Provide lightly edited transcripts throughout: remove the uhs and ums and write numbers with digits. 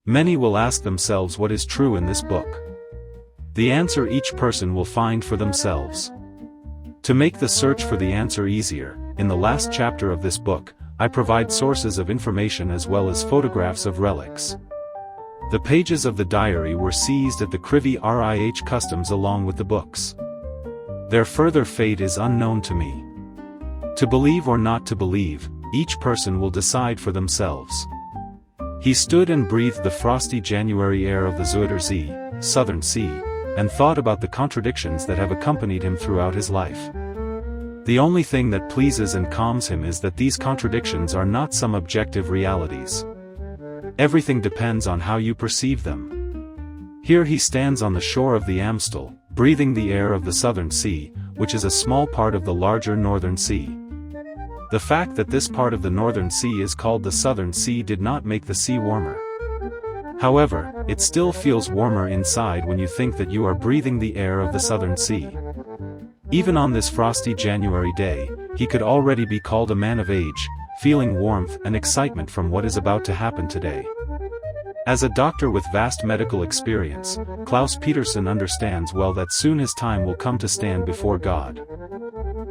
Many will ask themselves what is true in this book. The answer each person will find for themselves. To make the search for the answer easier, in the last chapter of this book, I provide sources of information as well as photographs of relics. The pages of the diary were seized at the Krivy Rih Customs along with the books. Their further fate is unknown to me. To believe or not to believe, each person will decide for themselves. He stood and breathed the frosty January air of the Zuiderzee, Southern Sea, and thought about the contradictions that have accompanied him throughout his life. The only thing that pleases and calms him is that these contradictions are not some objective realities. Everything depends on how you perceive them. Here he stands on the shore of the Amstel, breathing the air of the Southern Sea, which is a small part of the larger Northern Sea. The fact that this part of the Northern Sea is called the Southern Sea did not make the sea warmer. However, it still feels warmer inside when you think that you are breathing the air of the Southern Sea. Even on this frosty January day, he could already be called a man of age, feeling warmth and excitement from what is about to happen today. As a doctor with vast medical experience, Klaus Petersen understands well that soon his time will come to stand before God.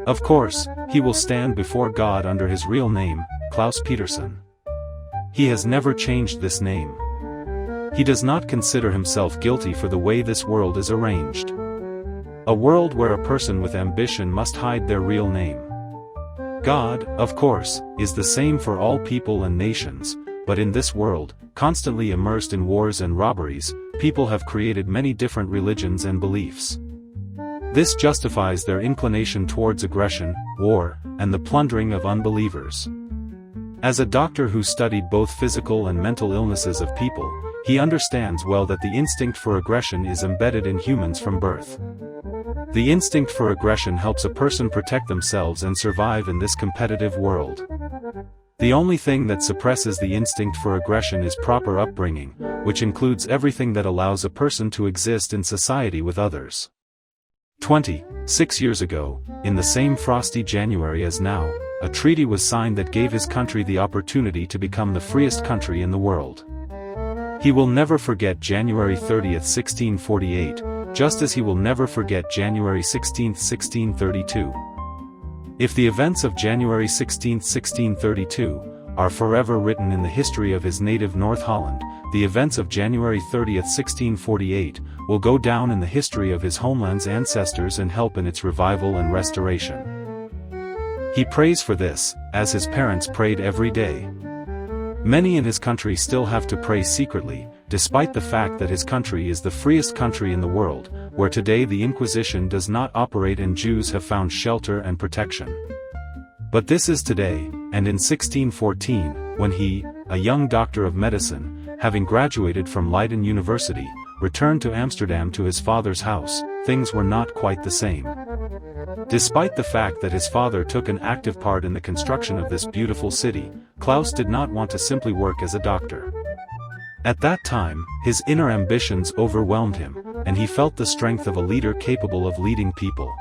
Of course, he will stand before God under his real name, Klaus Petersen. He has never changed this name. He does not consider himself guilty for the way this world is arranged. A world where a person with ambition must hide their real name. God, of course, is the same for all people and nations, but in this world, constantly immersed in wars and robberies, people have created many different religions and beliefs. This justifies their inclination towards aggression, war, and the plundering of unbelievers. As a doctor who studied both physical and mental illnesses of people, he understands well that the instinct for aggression is embedded in humans from birth. The instinct for aggression helps a person protect themselves and survive in this competitive world. The only thing that suppresses the instinct for aggression is proper upbringing, which includes everything that allows a person to exist in society with others. 26 years ago, in the same frosty January as now, a treaty was signed that gave his country the opportunity to become the freest country in the world. He will never forget January 30th, 1648, just as he will never forget January 16th, 1632. If the events of January 16th, 1632, are forever written in the history of his native North Holland, the events of January 30th, 1648, will go down in the history of his homeland's ancestors and help in its revival and restoration. He prays for this, as his parents prayed every day. Many in his country still have to pray secretly, despite the fact that his country is the freest country in the world, where today the Inquisition does not operate and Jews have found shelter and protection. But this is today, and in 1614, when he, a young doctor of medicine, having graduated from Leiden University, returned to Amsterdam to his father's house, things were not quite the same. Despite the fact that his father took an active part in the construction of this beautiful city, Klaus did not want to simply work as a doctor. At that time, his inner ambitions overwhelmed him, and he felt the strength of a leader capable of leading people.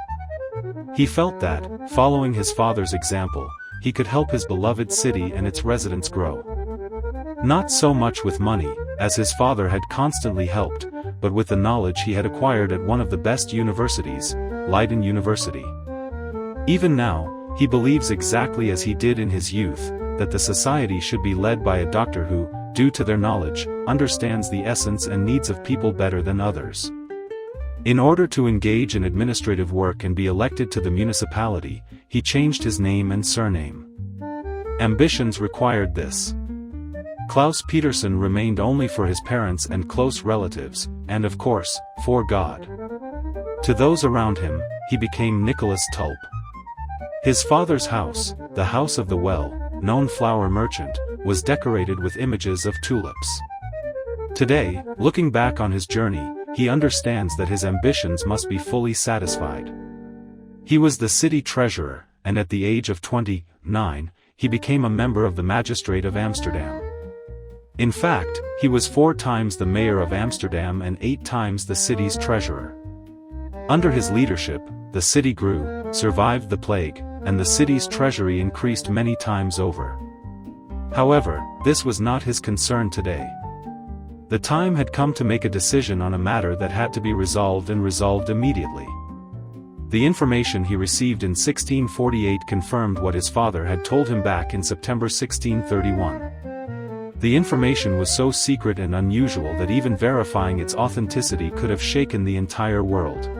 He felt that, following his father's example, he could help his beloved city and its residents grow. Not so much with money, as his father had constantly helped, but with the knowledge he had acquired at one of the best universities, Leiden University. Even now, he believes exactly as he did in his youth, that the society should be led by a doctor who, due to their knowledge, understands the essence and needs of people better than others. In order to engage in administrative work and be elected to the municipality, he changed his name and surname. Ambitions required this. Klaus Petersen remained only for his parents and close relatives, and of course, for God. To those around him, he became Nicholas Tulp. His father's house, the House of the Well-known flower merchant, was decorated with images of tulips. Today, looking back on his journey, he understands that his ambitions must be fully satisfied. He was the city treasurer, and at the age of 29, he became a member of the magistrate of Amsterdam. In fact, he was 4 times the mayor of Amsterdam and 8 times the city's treasurer. Under his leadership, the city grew, survived the plague, and the city's treasury increased many times over. However, this was not his concern today. The time had come to make a decision on a matter that had to be resolved and resolved immediately. The information he received in 1648 confirmed what his father had told him back in September 1631. The information was so secret and unusual that even verifying its authenticity could have shaken the entire world.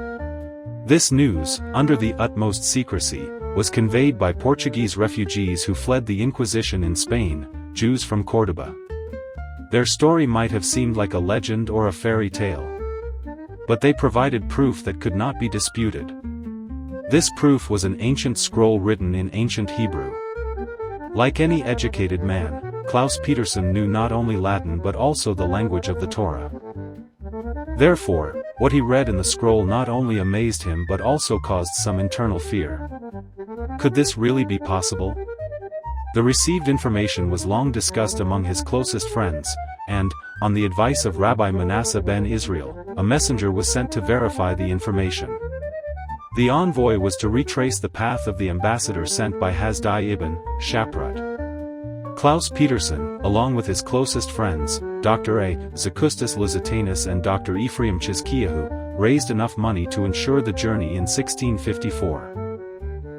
This news, under the utmost secrecy, was conveyed by Portuguese refugees who fled the Inquisition in Spain, Jews from Córdoba. Their story might have seemed like a legend or a fairy tale. But they provided proof that could not be disputed. This proof was an ancient scroll written in ancient Hebrew. Like any educated man, Klaus Petersen knew not only Latin but also the language of the Torah. Therefore, what he read in the scroll not only amazed him but also caused some internal fear. Could this really be possible? The received information was long discussed among his closest friends, and, on the advice of Rabbi Manasseh ben Israel, a messenger was sent to verify the information. The envoy was to retrace the path of the ambassador sent by Hasdai ibn Shaprat. Klaus Petersen, along with his closest friends, Dr. A. Zakustas Lusitanus and Dr. Ephraim Chizkiyahu, raised enough money to ensure the journey in 1654.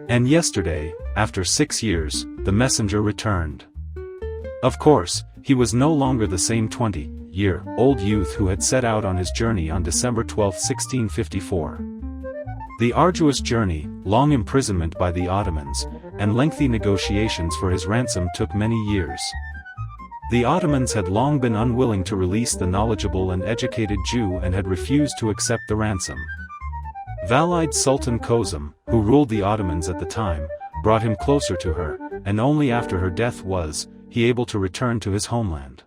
And yesterday, after 6 years, the messenger returned. Of course, he was no longer the same 20-year-old youth who had set out on his journey on December 12, 1654. The arduous journey, long imprisonment by the Ottomans, and lengthy negotiations for his ransom took many years. The Ottomans had long been unwilling to release the knowledgeable and educated Jew and had refused to accept the ransom. Valide Sultan Kozum, who ruled the Ottomans at the time, brought him closer to her, and only after her death was he able to return to his homeland.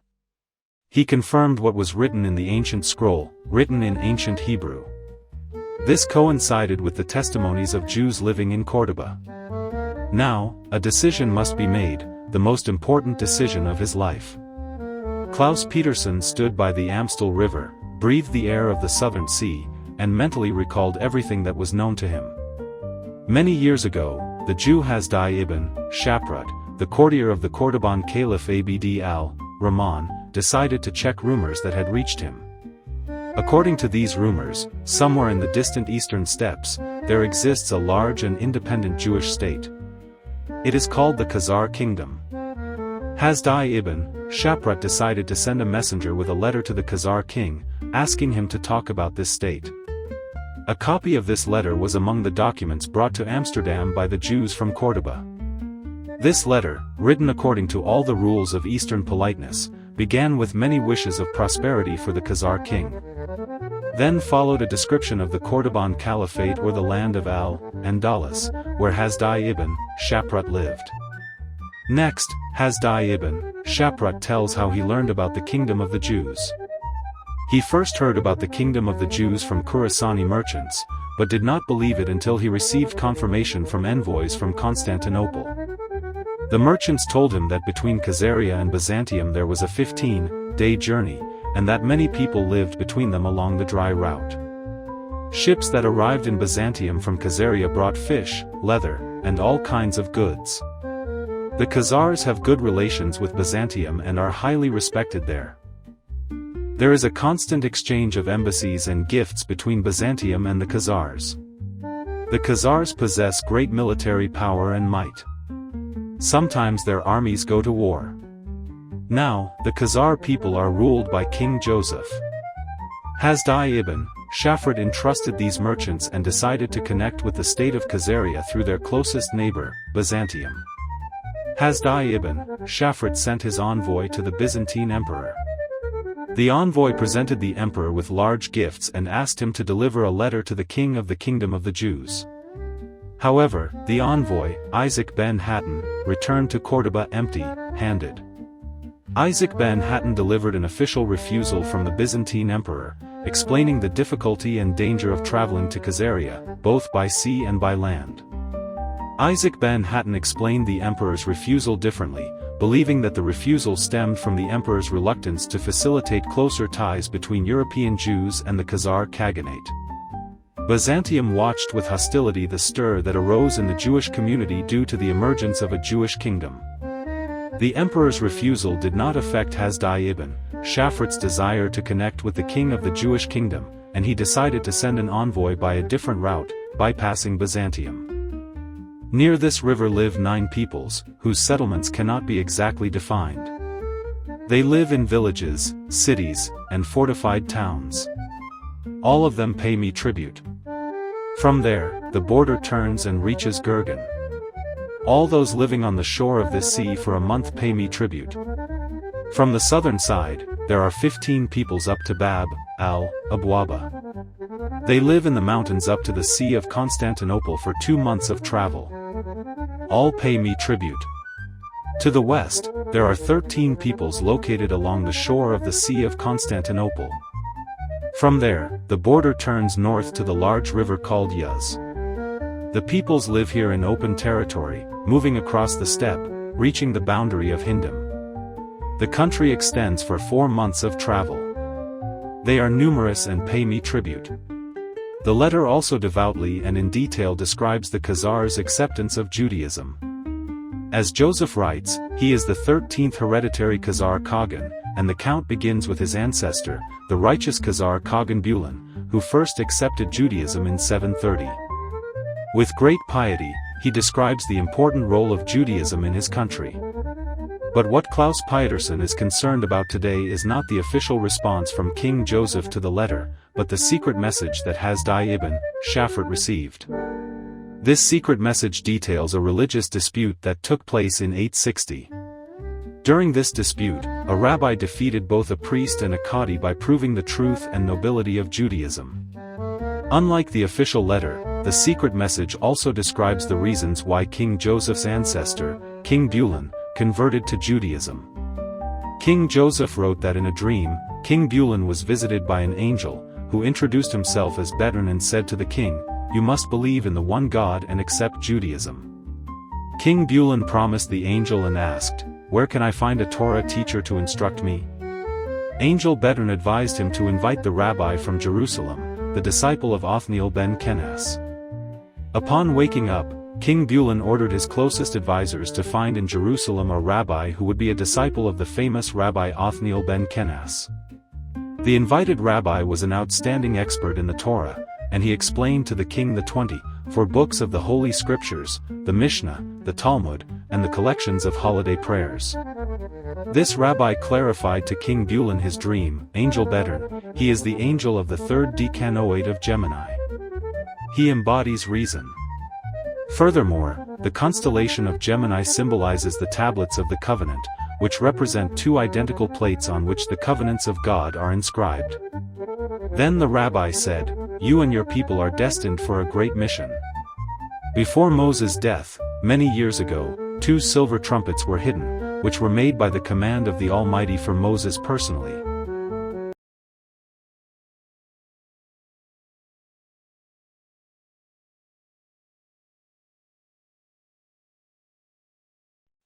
He confirmed what was written in the ancient scroll, written in ancient Hebrew. This coincided with the testimonies of Jews living in Córdoba. Now, a decision must be made, the most important decision of his life. Klaus Petersen stood by the Amstel River, breathed the air of the Southern Sea, and mentally recalled everything that was known to him. Many years ago, the Jew Hasdai ibn Shaprat, the courtier of the Cordoban Caliph Abd al-Rahman, decided to check rumors that had reached him. According to these rumors, somewhere in the distant eastern steppes, there exists a large and independent Jewish state. It is called the Khazar Kingdom. Hasdai ibn Shaprat decided to send a messenger with a letter to the Khazar king, asking him to talk about this state. A copy of this letter was among the documents brought to Amsterdam by the Jews from Córdoba. This letter, written according to all the rules of Eastern politeness, began with many wishes of prosperity for the Khazar king. Then followed a description of the Cordoban Caliphate or the land of Al-Andalus, where Hasdai ibn Shaprat lived. Next, Hasdai ibn Shaprat tells how he learned about the kingdom of the Jews. He first heard about the kingdom of the Jews from Khurasani merchants, but did not believe it until he received confirmation from envoys from Constantinople. The merchants told him that between Khazaria and Byzantium there was a 15-day journey, and that many people lived between them along the dry route. Ships that arrived in Byzantium from Khazaria brought fish, leather, and all kinds of goods. The Khazars have good relations with Byzantium and are highly respected there. There is a constant exchange of embassies and gifts between Byzantium and the Khazars. The Khazars possess great military power and might. Sometimes their armies go to war. Now, the Khazar people are ruled by King Joseph. Hasdai ibn Shaprat entrusted these merchants and decided to connect with the state of Khazaria through their closest neighbor, Byzantium. Hasdai ibn Shaprat sent his envoy to the Byzantine emperor. The envoy presented the emperor with large gifts and asked him to deliver a letter to the king of the kingdom of the Jews. However, the envoy, Isaac ben Hatton, returned to Córdoba empty-handed. Isaac ben Hatton delivered an official refusal from the Byzantine emperor, explaining the difficulty and danger of traveling to Khazaria, both by sea and by land. Isaac ben Hatton explained the emperor's refusal differently, believing that the refusal stemmed from the emperor's reluctance to facilitate closer ties between European Jews and the Khazar Khaganate. Byzantium watched with hostility the stir that arose in the Jewish community due to the emergence of a Jewish kingdom. The emperor's refusal did not affect Hasdai ibn Shafrat's desire to connect with the king of the Jewish kingdom, and he decided to send an envoy by a different route, bypassing Byzantium. Near this river live 9 peoples, whose settlements cannot be exactly defined. They live in villages, cities, and fortified towns. All of them pay me tribute. From there, the border turns and reaches Gurgen. All those living on the shore of this sea for a month pay me tribute. From the southern side, there are 15 peoples up to Bab, al-Abwaba. They live in the mountains up to the Sea of Constantinople for 2 months of travel. All pay me tribute. To the west, there are 13 peoples located along the shore of the Sea of Constantinople. From there, the border turns north to the large river called Yaz. The peoples live here in open territory, moving across the steppe, reaching the boundary of Hindem. The country extends for 4 months of travel. They are numerous and pay me tribute. The letter also devoutly and in detail describes the Khazars' acceptance of Judaism. As Joseph writes, he is the 13th hereditary Khazar Khagan, and the count begins with his ancestor, the righteous Khazar Khagan Bulan, who first accepted Judaism in 730. With great piety, he describes the important role of Judaism in his country. But what Klaus Pietersen is concerned about today is not the official response from King Joseph to the letter, but the secret message that Hasdai ibn Shafrat received. This secret message details a religious dispute that took place in 860. During this dispute, a rabbi defeated both a priest and a qadi by proving the truth and nobility of Judaism. Unlike the official letter, the secret message also describes the reasons why King Joseph's ancestor, King Bulan, converted to Judaism. King Joseph wrote that in a dream, King Bulan was visited by an angel, who introduced himself as Bedouin and said to the king, "You must believe in the one God and accept Judaism." King Bulan promised the angel and asked, "Where can I find a Torah teacher to instruct me?" Angel Bedouin advised him to invite the rabbi from Jerusalem, the disciple of Othniel ben Kenaz. Upon waking up, King Bulan ordered his closest advisors to find in Jerusalem a rabbi who would be a disciple of the famous Rabbi Othniel ben Kenaz. The invited rabbi was an outstanding expert in the Torah, and he explained to the king the 24 books of the Holy Scriptures, the Mishnah, the Talmud, and the collections of holiday prayers. This rabbi clarified to King Bulan his dream, Angel Bedouin, he is the angel of the 3rd decanoid of Gemini. He embodies reason. Furthermore, the constellation of Gemini symbolizes the tablets of the covenant, which represent 2 identical plates on which the covenants of God are inscribed. Then the rabbi said, "You and your people are destined for a great mission." Before Moses' death, many years ago, 2 silver trumpets were hidden, which were made by the command of the Almighty for Moses personally.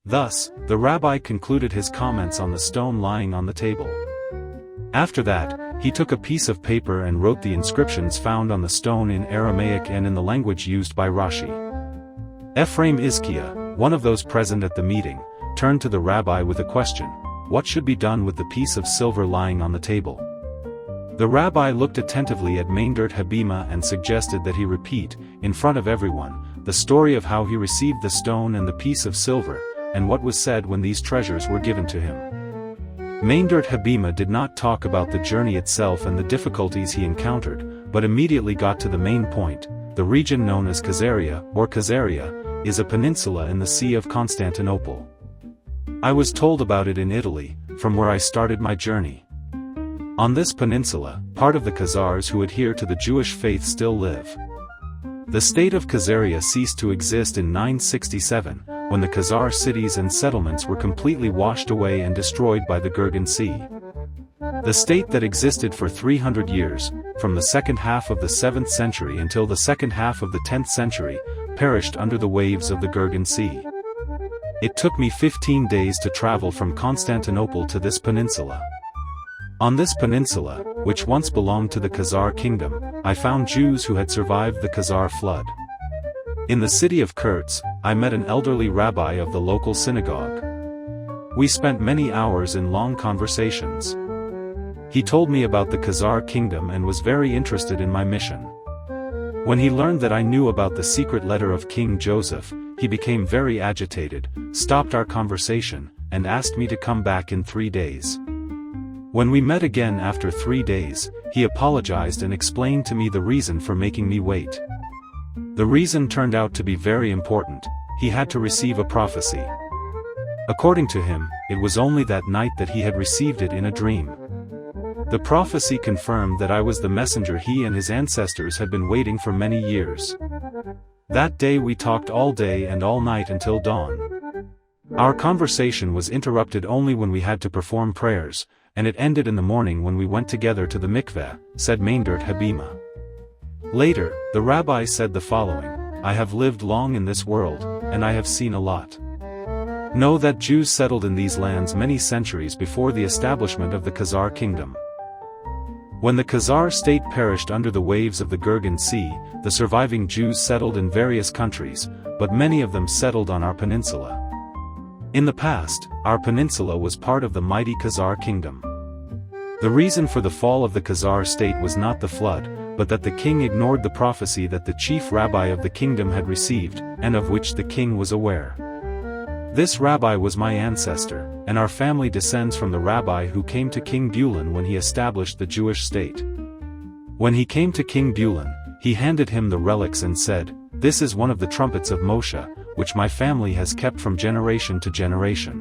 Thus, the rabbi concluded his comments on the stone lying on the table. After that, he took a piece of paper and wrote the inscriptions found on the stone in Aramaic and in the language used by Rashi. Ephraim Izkiah, one of those present at the meeting, turned to the rabbi with a question: "What should be done with the piece of silver lying on the table?" The rabbi looked attentively at Meindert Habima and suggested that he repeat, in front of everyone, the story of how he received the stone and the piece of silver, and what was said when these treasures were given to him. Meindert Habima did not talk about the journey itself and the difficulties he encountered, but immediately got to the main point. The region known as Khazaria, or Khazaria, is a peninsula in the Sea of Constantinople. I was told about it in Italy, from where I started my journey. On this peninsula, part of the Khazars who adhere to the Jewish faith still live. The state of Khazaria ceased to exist in 967, when the Khazar cities and settlements were completely washed away and destroyed by the Gurgen Sea. The state that existed for 300 years, from the second half of the 7th century until the second half of the 10th century, perished under the waves of the Gurgen Sea. It took me 15 days to travel from Constantinople to this peninsula. On this peninsula, which once belonged to the Khazar kingdom, I found Jews who had survived the Khazar flood. In the city of Kurtz, I met an elderly rabbi of the local synagogue. We spent many hours in long conversations. He told me about the Khazar kingdom and was very interested in my mission. When he learned that I knew about the secret letter of King Joseph, he became very agitated, stopped our conversation, and asked me to come back in 3 days. When we met again after 3 days, he apologized and explained to me the reason for making me wait. The reason turned out to be very important. He had to receive a prophecy. According to him, it was only that night that he had received it in a dream. The prophecy confirmed that I was the messenger he and his ancestors had been waiting for many years. That day we talked all day and all night until dawn. Our conversation was interrupted only when we had to perform prayers, and it ended in the morning when we went together to the mikveh, said Maindert Habima. Later, the rabbi said the following: I have lived long in this world, and I have seen a lot. Know that Jews settled in these lands many centuries before the establishment of the Khazar kingdom. When the Khazar state perished under the waves of the Gurgan Sea, the surviving Jews settled in various countries, but many of them settled on our peninsula. In the past, our peninsula was part of the mighty Khazar kingdom. The reason for the fall of the Khazar state was not the flood, but that the king ignored the prophecy that the chief rabbi of the kingdom had received, and of which the king was aware. This rabbi was my ancestor, and our family descends from the rabbi who came to King Bulan when he established the Jewish state. When he came to King Bulan, he handed him the relics and said, "This is one of the trumpets of Moshe, which my family has kept from generation to generation.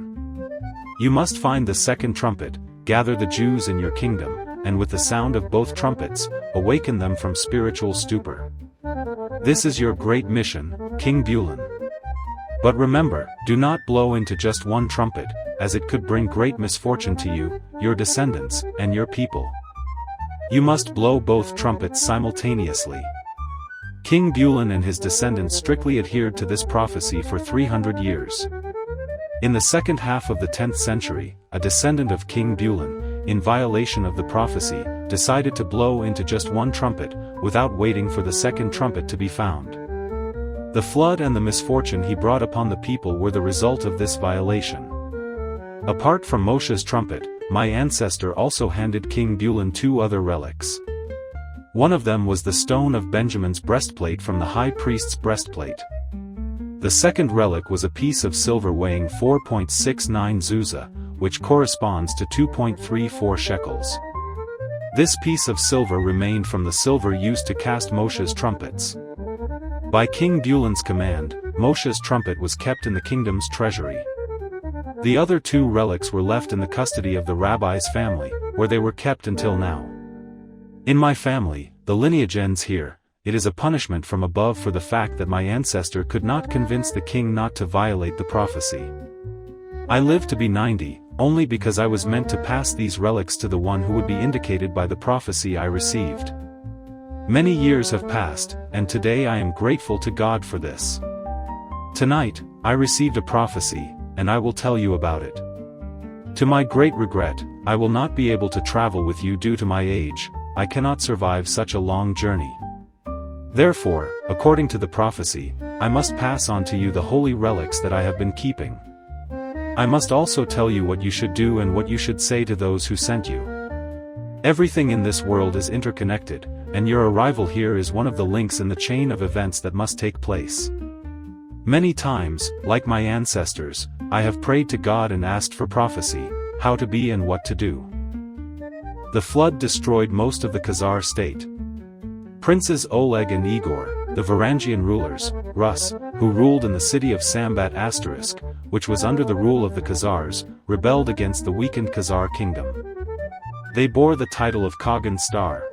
You must find the second trumpet, gather the Jews in your kingdom, and with the sound of both trumpets, awaken them from spiritual stupor. This is your great mission, King Bulan. But remember, do not blow into just one trumpet, as it could bring great misfortune to you, your descendants, and your people. You must blow both trumpets simultaneously." King Bulan and his descendants strictly adhered to this prophecy for 300 years. In the second half of the 10th century, a descendant of King Bulan, in violation of the prophecy, decided to blow into just one trumpet, without waiting for the second trumpet to be found. The flood and the misfortune he brought upon the people were the result of this violation. Apart from Moshe's trumpet, my ancestor also handed King Bulan 2 other relics. One of them was the stone of Benjamin's breastplate from the high priest's breastplate. The second relic was a piece of silver weighing 4.69 zuzah, which corresponds to 2.34 shekels. This piece of silver remained from the silver used to cast Moshe's trumpets. By King Bulan's command, Moshe's trumpet was kept in the kingdom's treasury. The other 2 relics were left in the custody of the rabbi's family, where they were kept until now. In my family, the lineage ends here. It is a punishment from above for the fact that my ancestor could not convince the king not to violate the prophecy. I lived to be 90, only because I was meant to pass these relics to the one who would be indicated by the prophecy I received. Many years have passed, and today I am grateful to God for this. Tonight, I received a prophecy, and I will tell you about it. To my great regret, I will not be able to travel with you due to my age. I cannot survive such a long journey. Therefore, according to the prophecy, I must pass on to you the holy relics that I have been keeping. I must also tell you what you should do and what you should say to those who sent you. Everything in this world is interconnected, and your arrival here is one of the links in the chain of events that must take place. Many times, like my ancestors, I have prayed to God and asked for prophecy, how to be and what to do. The flood destroyed most of the Khazar state. Princes Oleg and Igor, the Varangian rulers, Rus, who ruled in the city of Sambat *, which was under the rule of the Khazars, rebelled against the weakened Khazar kingdom. They bore the title of Kagan Star.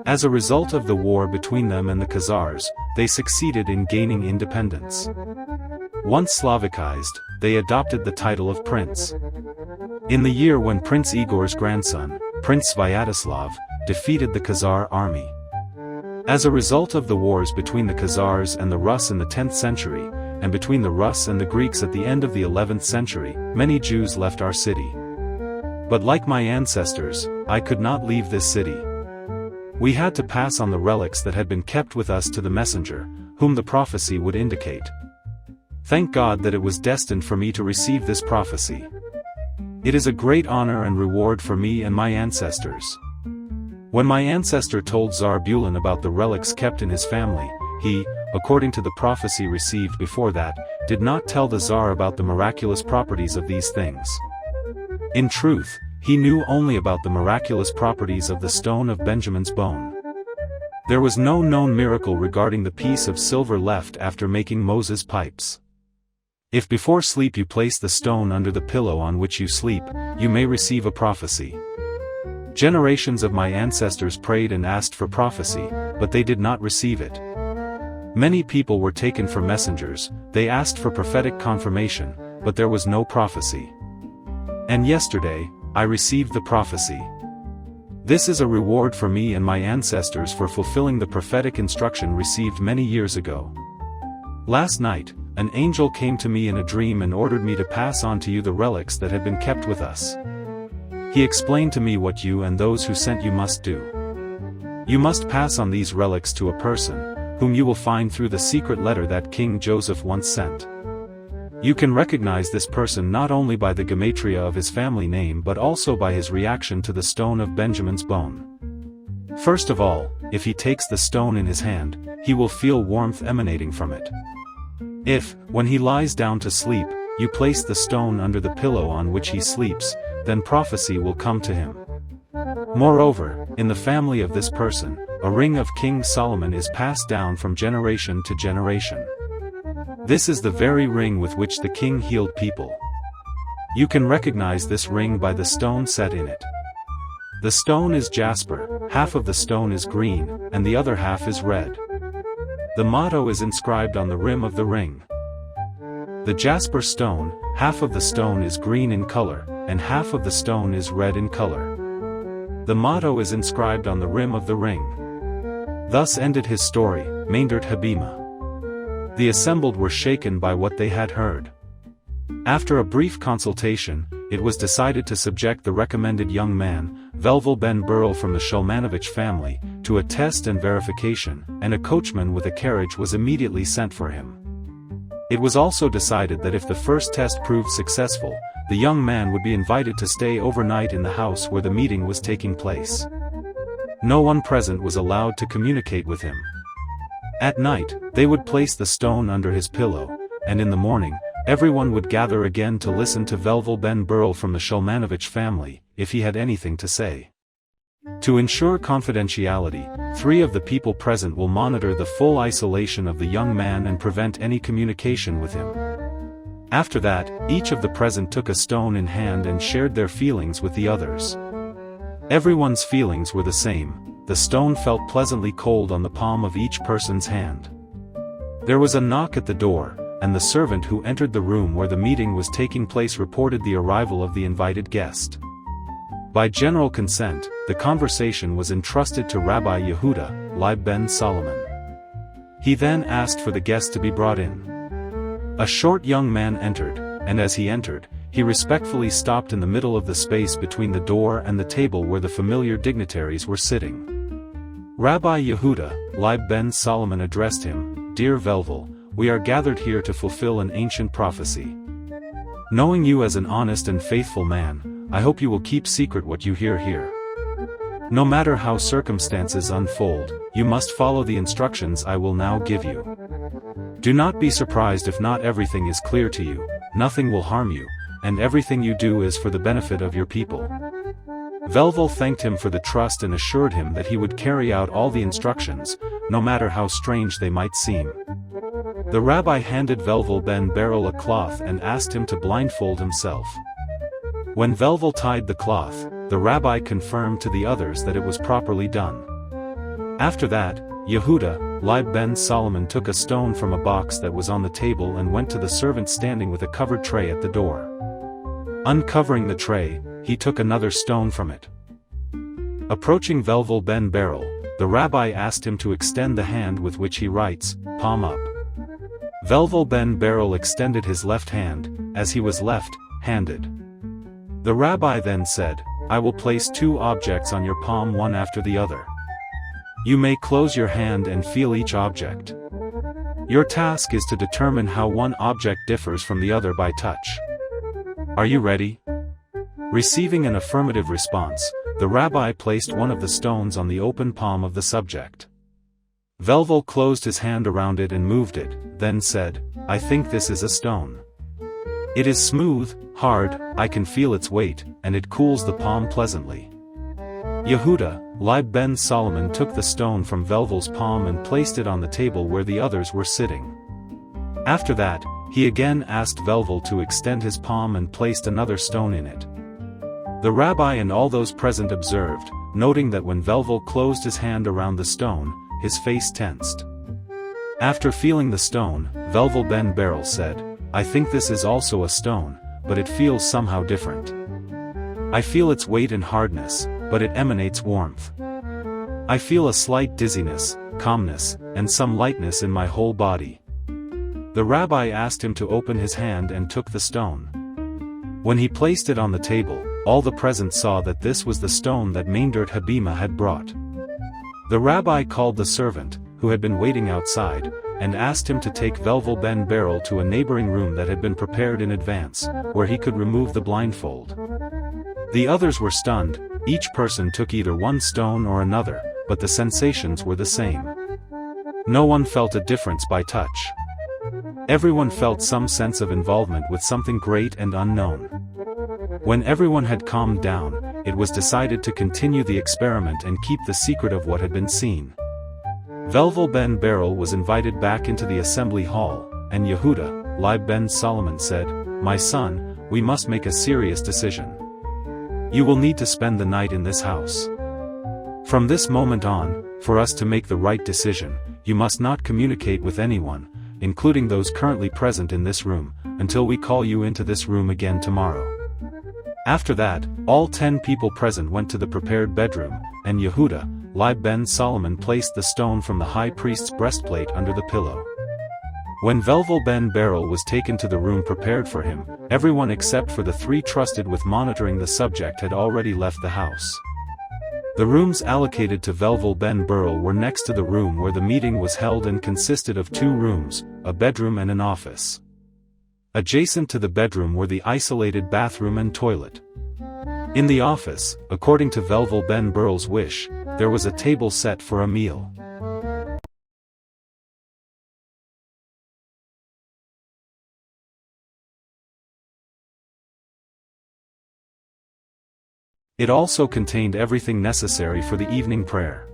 As a result of the war between them and the Khazars, they succeeded in gaining independence. Once Slavicized, they adopted the title of prince. In the year when Prince Igor's grandson, Prince Svyatoslav, defeated the Khazar army. As a result of the wars between the Khazars and the Rus in the 10th century, and between the Rus and the Greeks at the end of the 11th century, many Jews left our city. But like my ancestors, I could not leave this city. We had to pass on the relics that had been kept with us to the messenger, whom the prophecy would indicate. Thank God that it was destined for me to receive this prophecy. It is a great honor and reward for me and my ancestors." When my ancestor told Tsar Bulin about the relics kept in his family, he, according to the prophecy received before that, did not tell the Tsar about the miraculous properties of these things. In truth, he knew only about the miraculous properties of the stone of Benjamin's bone. There was no known miracle regarding the piece of silver left after making Moses' pipes. If before sleep you place the stone under the pillow on which you sleep, you may receive a prophecy. Generations of my ancestors prayed and asked for prophecy, but they did not receive it. Many people were taken for messengers, they asked for prophetic confirmation, but there was no prophecy. And yesterday, I received the prophecy. This is a reward for me and my ancestors for fulfilling the prophetic instruction received many years ago. Last night, an angel came to me in a dream and ordered me to pass on to you the relics that had been kept with us. He explained to me what you and those who sent you must do. You must pass on these relics to a person, whom you will find through the secret letter that King Joseph once sent. You can recognize this person not only by the gematria of his family name but also by his reaction to the stone of Benjamin's bone. First of all, if he takes the stone in his hand, he will feel warmth emanating from it. If, when he lies down to sleep, you place the stone under the pillow on which he sleeps, then prophecy will come to him. Moreover, in the family of this person, a ring of King Solomon is passed down from generation to generation. This is the very ring with which the king healed people. You can recognize this ring by the stone set in it. The stone is jasper, half of the stone is green, and the other half is red. The motto is inscribed on the rim of the ring. The jasper stone, half of the stone is green in color, and half of the stone is red in color. The motto is inscribed on the rim of the ring. Thus ended his story, Maindert Habima. The assembled were shaken by what they had heard. After a brief consultation, it was decided to subject the recommended young man, Velvel Ben Burl from the Shulmanovich family, to a test and verification, and a coachman with a carriage was immediately sent for him. It was also decided that if the first test proved successful, the young man would be invited to stay overnight in the house where the meeting was taking place. No one present was allowed to communicate with him. At night, they would place the stone under his pillow, and in the morning, everyone would gather again to listen to Velvel Ben Burl from the Shulmanovich family, if he had anything to say. To ensure confidentiality, 3 of the people present will monitor the full isolation of the young man and prevent any communication with him. After that, each of the present took a stone in hand and shared their feelings with the others. Everyone's feelings were the same. The stone felt pleasantly cold on the palm of each person's hand. There was a knock at the door, and the servant who entered the room where the meeting was taking place reported the arrival of the invited guest. By general consent, the conversation was entrusted to Rabbi Yehuda, Leib ben Solomon. He then asked for the guest to be brought in. A short young man entered, and as he entered, he respectfully stopped in the middle of the space between the door and the table where the familiar dignitaries were sitting. Rabbi Yehuda, Leib ben Solomon addressed him, "Dear Velvel, we are gathered here to fulfill an ancient prophecy. Knowing you as an honest and faithful man, I hope you will keep secret what you hear here. No matter how circumstances unfold, you must follow the instructions I will now give you. Do not be surprised if not everything is clear to you, nothing will harm you, and everything you do is for the benefit of your people." Velvel thanked him for the trust and assured him that he would carry out all the instructions, no matter how strange they might seem. The rabbi handed Velvel ben Beryl a cloth and asked him to blindfold himself. When Velvel tied the cloth, the rabbi confirmed to the others that it was properly done. After that, Yehuda, Leib ben Solomon took a stone from a box that was on the table and went to the servant standing with a covered tray at the door. Uncovering the tray, he took another stone from it. Approaching Velvel ben Beryl, the rabbi asked him to extend the hand with which he writes, palm up. Velvel ben Beryl extended his left hand, as he was left-handed. The rabbi then said, "I will place 2 objects on your palm one after the other. You may close your hand and feel each object. Your task is to determine how one object differs from the other by touch. Are you ready?" Receiving an affirmative response, the rabbi placed one of the stones on the open palm of the subject. Velvel closed his hand around it and moved it, then said, "I think this is a stone. It is smooth, hard, I can feel its weight, and it cools the palm pleasantly." Yehuda, Leib ben Solomon took the stone from Velvel's palm and placed it on the table where the others were sitting. After that, he again asked Velvel to extend his palm and placed another stone in it. The rabbi and all those present observed, noting that when Velvel closed his hand around the stone, his face tensed. After feeling the stone, Velvel ben Beryl said, "I think this is also a stone, but it feels somehow different. I feel its weight and hardness, but it emanates warmth. I feel a slight dizziness, calmness, and some lightness in my whole body." The rabbi asked him to open his hand and took the stone. When he placed it on the table, all the present saw that this was the stone that Meindert Habima had brought. The rabbi called the servant, who had been waiting outside, and asked him to take Velvel ben Beryl to a neighboring room that had been prepared in advance, where he could remove the blindfold. The others were stunned, each person took either one stone or another, but the sensations were the same. No one felt a difference by touch. Everyone felt some sense of involvement with something great and unknown. When everyone had calmed down, it was decided to continue the experiment and keep the secret of what had been seen. Velvel ben Beryl was invited back into the assembly hall, and Yehuda, Leib ben Solomon said, "My son, we must make a serious decision. You will need to spend the night in this house. From this moment on, for us to make the right decision, you must not communicate with anyone, including those currently present in this room, until we call you into this room again tomorrow." After that, all 10 people present went to the prepared bedroom, and Yehuda, Leib ben Solomon placed the stone from the high priest's breastplate under the pillow. When Velvel ben Beryl was taken to the room prepared for him, everyone except for the 3 trusted with monitoring the subject had already left the house. The rooms allocated to Velvel ben Beryl were next to the room where the meeting was held and consisted of 2 rooms, a bedroom and an office. Adjacent to the bedroom were the isolated bathroom and toilet. In the office, according to Velvel ben Beryl's wish, there was a table set for a meal. It also contained everything necessary for the evening prayer.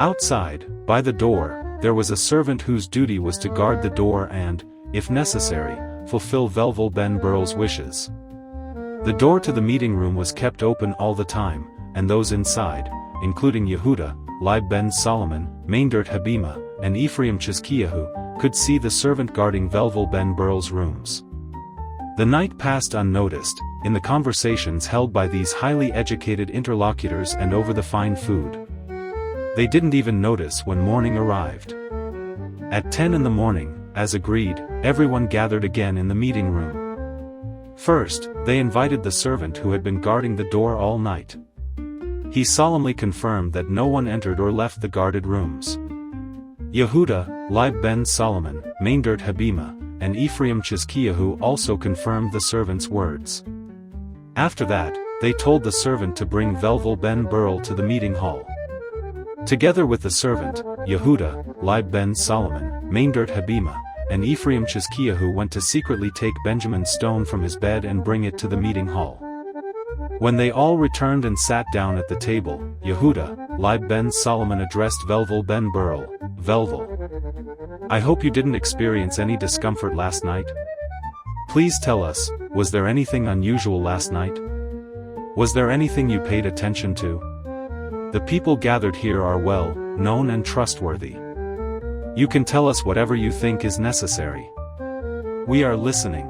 Outside, by the door, there was a servant whose duty was to guard the door and, if necessary, fulfill Velvel ben Beryl's wishes. The door to the meeting room was kept open all the time, and those inside, including Yehuda, Leib ben Solomon, Meindert Habima, and Ephraim Chizkiyahu, could see the servant guarding Velvel ben Beryl's rooms. The night passed unnoticed, in the conversations held by these highly educated interlocutors and over the fine food. They didn't even notice when morning arrived. At 10 in the morning, as agreed, everyone gathered again in the meeting room. First, they invited the servant who had been guarding the door all night. He solemnly confirmed that no one entered or left the guarded rooms. Yehuda, Leib ben Solomon, Meindert Habima, and Ephraim Chizkiyahu also confirmed the servant's words. After that, they told the servant to bring Velvel ben Beryl to the meeting hall. Together with the servant, Yehuda, Leib ben Solomon, Meindert Habima, and Ephraim Chizkiyahu went to secretly take Benjamin's stone from his bed and bring it to the meeting hall. When they all returned and sat down at the table, Yehuda, Leib ben Solomon addressed Velvel ben Beryl, "Velvel, I hope you didn't experience any discomfort last night. Please tell us, was there anything unusual last night? Was there anything you paid attention to? The people gathered here are well known and trustworthy. You can tell us whatever you think is necessary. We are listening."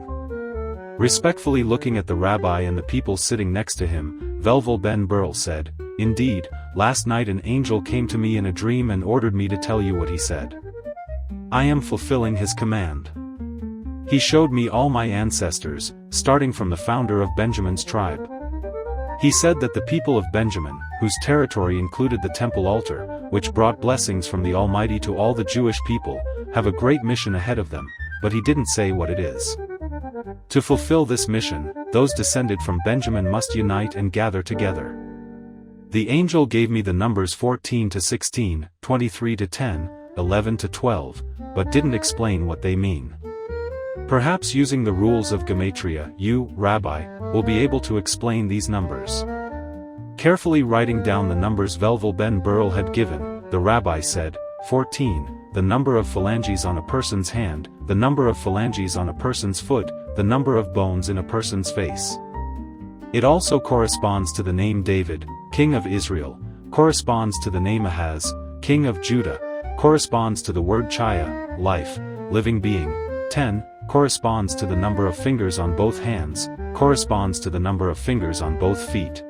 Respectfully looking at the rabbi and the people sitting next to him, Velvel ben Beryl said, "Indeed, last night an angel came to me in a dream and ordered me to tell you what he said. I am fulfilling his command. He showed me all my ancestors, starting from the founder of Benjamin's tribe. He said that the people of Benjamin, whose territory included the temple altar, which brought blessings from the Almighty to all the Jewish people, have a great mission ahead of them, but he didn't say what it is. To fulfill this mission, those descended from Benjamin must unite and gather together. The angel gave me the numbers 14 to 16, 23 to 10, 11 to 12, but didn't explain what they mean. Perhaps using the rules of gematria, you, Rabbi, will be able to explain these numbers. Carefully writing down the numbers Velvel ben Burrell had given, the rabbi said, 14, the number of phalanges on a person's hand, the number of phalanges on a person's foot, the number of bones in a person's face. It also corresponds to the name David, king of Israel, corresponds to the name Ahaz, king of Judah, corresponds to the word Chaya, life, living being. 10, corresponds to the number of fingers on both hands, corresponds to the number of fingers on both feet.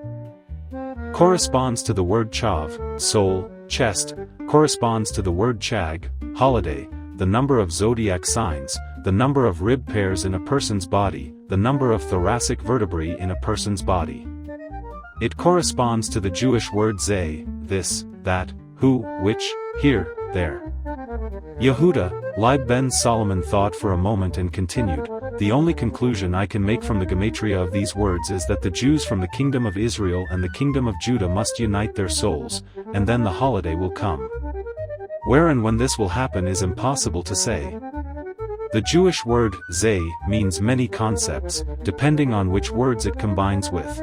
Corresponds to the word Chav, soul, chest, corresponds to the word Chag, holiday, the number of zodiac signs, the number of rib pairs in a person's body, the number of thoracic vertebrae in a person's body. It corresponds to the Jewish word zeh, this, that, who, which, here, there. Yehuda, Leib ben Solomon thought for a moment and continued, the only conclusion I can make from the gematria of these words is that the Jews from the kingdom of Israel and the kingdom of Judah must unite their souls, and then the holiday will come. Where and when this will happen is impossible to say. The Jewish word, zeh, means many concepts, depending on which words it combines with.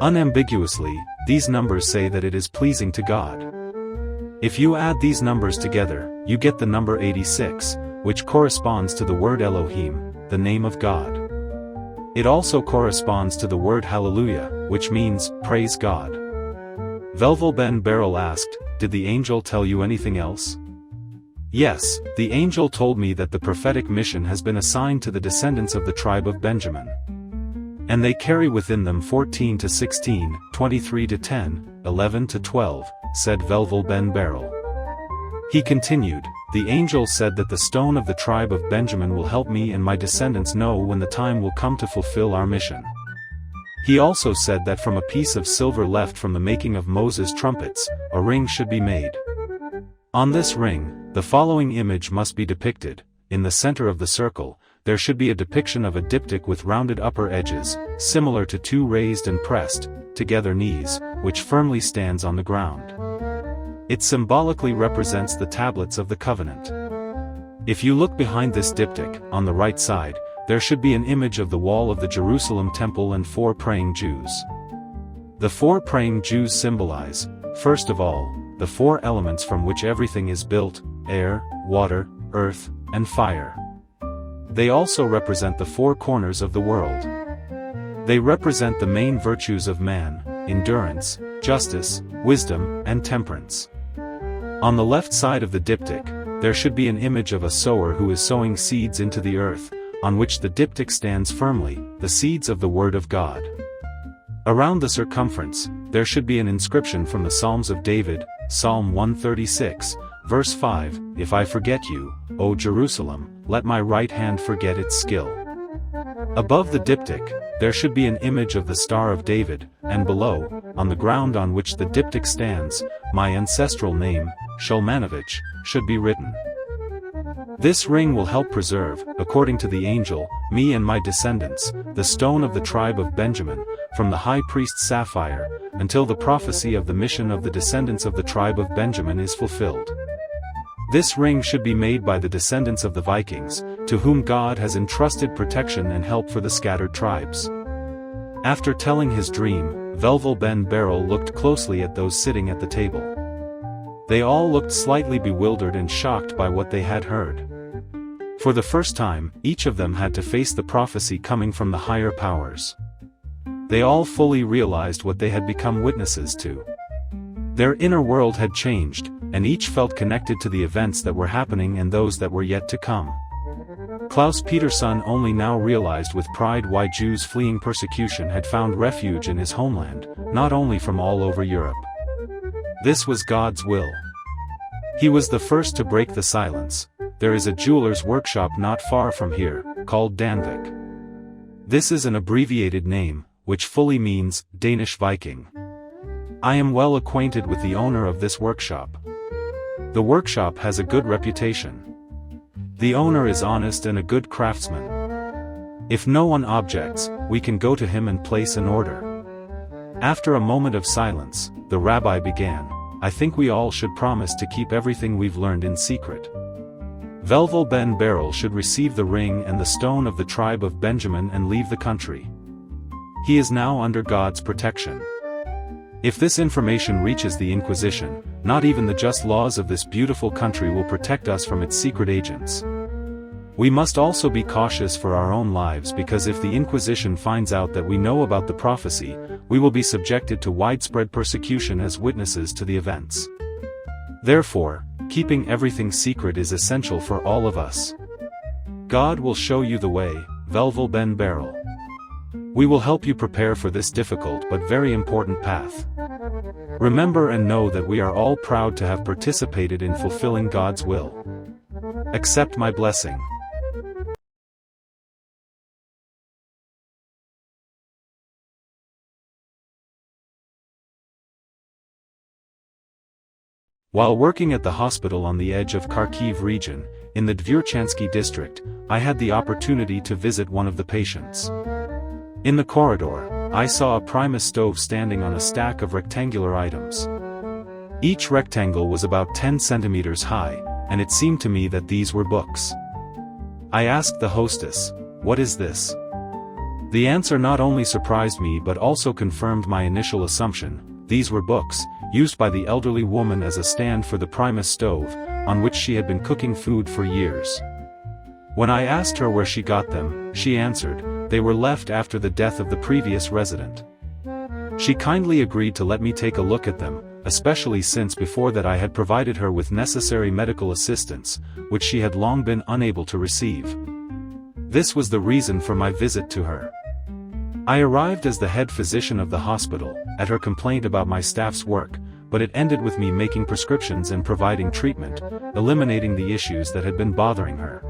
Unambiguously, these numbers say that it is pleasing to God. If you add these numbers together, you get the number 86, which corresponds to the word Elohim, the name of God. It also corresponds to the word Hallelujah, which means, praise God. Velvel ben Beryl asked, did the angel tell you anything else? Yes, the angel told me that the prophetic mission has been assigned to the descendants of the tribe of Benjamin. And they carry within them 14 to 16, 23 to 10, 11 to 12, said Velvel ben Beryl. He continued, the angel said that the stone of the tribe of Benjamin will help me and my descendants know when the time will come to fulfill our mission. He also said that from a piece of silver left from the making of Moses' trumpets, a ring should be made. On this ring, the following image must be depicted. In the center of the circle, there should be a depiction of a diptych with rounded upper edges, similar to two raised and pressed together knees, which firmly stands on the ground. It symbolically represents the tablets of the covenant. If you look behind this diptych, on the right side, there should be an image of the wall of the Jerusalem temple and 4 praying Jews. The 4 praying Jews symbolize, first of all, the 4 elements from which everything is built: air, water, earth, and fire. They also represent the 4 corners of the world. They represent the main virtues of man: endurance, justice, wisdom, and temperance. On the left side of the diptych, there should be an image of a sower who is sowing seeds into the earth, on which the diptych stands firmly, the seeds of the Word of God. Around the circumference, there should be an inscription from the Psalms of David, Psalm 136, verse 5, If I forget you, O Jerusalem, let my right hand forget its skill. Above the diptych, there should be an image of the Star of David, and below, on the ground on which the diptych stands, my ancestral name, Shulmanovich, should be written. This ring will help preserve, according to the angel, me and my descendants, the stone of the tribe of Benjamin, from the high priest's sapphire, until the prophecy of the mission of the descendants of the tribe of Benjamin is fulfilled. This ring should be made by the descendants of the Vikings, to whom God has entrusted protection and help for the scattered tribes. After telling his dream, Velvel ben Beryl looked closely at those sitting at the table. They all looked slightly bewildered and shocked by what they had heard. For the first time, each of them had to face the prophecy coming from the higher powers. They all fully realized what they had become witnesses to. Their inner world had changed, and each felt connected to the events that were happening and those that were yet to come. Klaus Peterson only now realized with pride why Jews fleeing persecution had found refuge in his homeland, not only from all over Europe. This was God's will. He was the first to break the silence. There is a jeweler's workshop not far from here, called Danvik. This is an abbreviated name, which fully means, Danish Viking. I am well acquainted with the owner of this workshop. The workshop has a good reputation. The owner is honest and a good craftsman. If no one objects, we can go to him and place an order." After a moment of silence, the rabbi began, "I think we all should promise to keep everything we've learned in secret. Velvel ben Beryl should receive the ring and the stone of the tribe of Benjamin and leave the country. He is now under God's protection. If this information reaches the Inquisition, not even the just laws of this beautiful country will protect us from its secret agents. We must also be cautious for our own lives, because if the Inquisition finds out that we know about the prophecy, we will be subjected to widespread persecution as witnesses to the events. Therefore, keeping everything secret is essential for all of us. God will show you the way, Velvel ben Beryl. We will help you prepare for this difficult but very important path. Remember and know that we are all proud to have participated in fulfilling God's will. Accept my blessing." While working at the hospital on the edge of Kharkiv region, in the Dvurchansky district, I had the opportunity to visit one of the patients. In the corridor, I saw a Primus stove standing on a stack of rectangular items. Each rectangle was about 10 centimeters high, and it seemed to me that these were books. I asked the hostess, "What is this?" The answer not only surprised me but also confirmed my initial assumption. These were books, used by the elderly woman as a stand for the Primus stove, on which she had been cooking food for years. When I asked her where she got them, she answered, they were left after the death of the previous resident. She kindly agreed to let me take a look at them, especially since before that I had provided her with necessary medical assistance, which she had long been unable to receive. This was the reason for my visit to her. I arrived as the head physician of the hospital, at her complaint about my staff's work, but it ended with me making prescriptions and providing treatment, eliminating the issues that had been bothering her.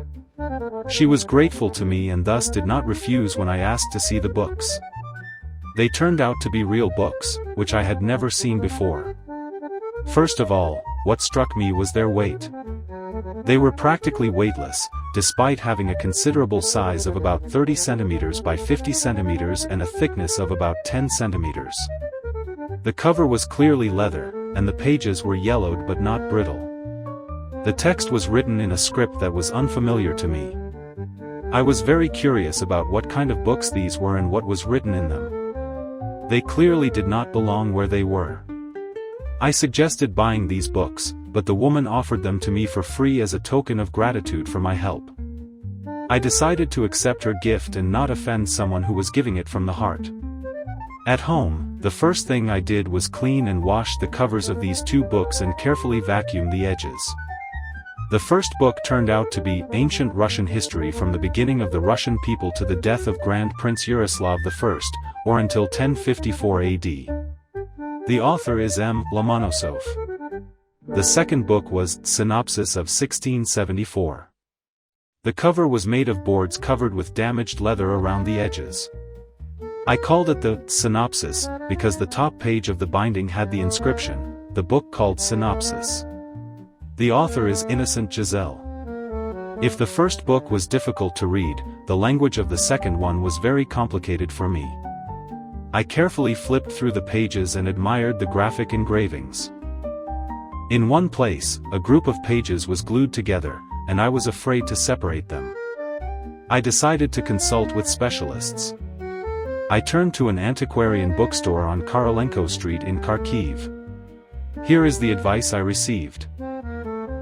She was grateful to me and thus did not refuse when I asked to see the books. They turned out to be real books, which I had never seen before. First of all, what struck me was their weight. They were practically weightless, despite having a considerable size of about 30 centimeters by 50 centimeters and a thickness of about 10 centimeters. The cover was clearly leather, and the pages were yellowed but not brittle. The text was written in a script that was unfamiliar to me. I was very curious about what kind of books these were and what was written in them. They clearly did not belong where they were. I suggested buying these books, but the woman offered them to me for free as a token of gratitude for my help. I decided to accept her gift and not offend someone who was giving it from the heart. At home, the first thing I did was clean and wash the covers of these two books and carefully vacuum the edges. The first book turned out to be Ancient Russian History from the beginning of the Russian people to the death of Grand Prince Yaroslav I, or until 1054 AD. The author is M. Lomonosov. The second book was Synopsis of 1674. The cover was made of boards covered with damaged leather around the edges. I called it the Synopsis because the top page of the binding had the inscription, "The book called Synopsis." The author is Innocent Giselle. If the first book was difficult to read, the language of the second one was very complicated for me. I carefully flipped through the pages and admired the graphic engravings. In one place, a group of pages was glued together, and I was afraid to separate them. I decided to consult with specialists. I turned to an antiquarian bookstore on Korolenko Street in Kharkiv. Here is the advice I received.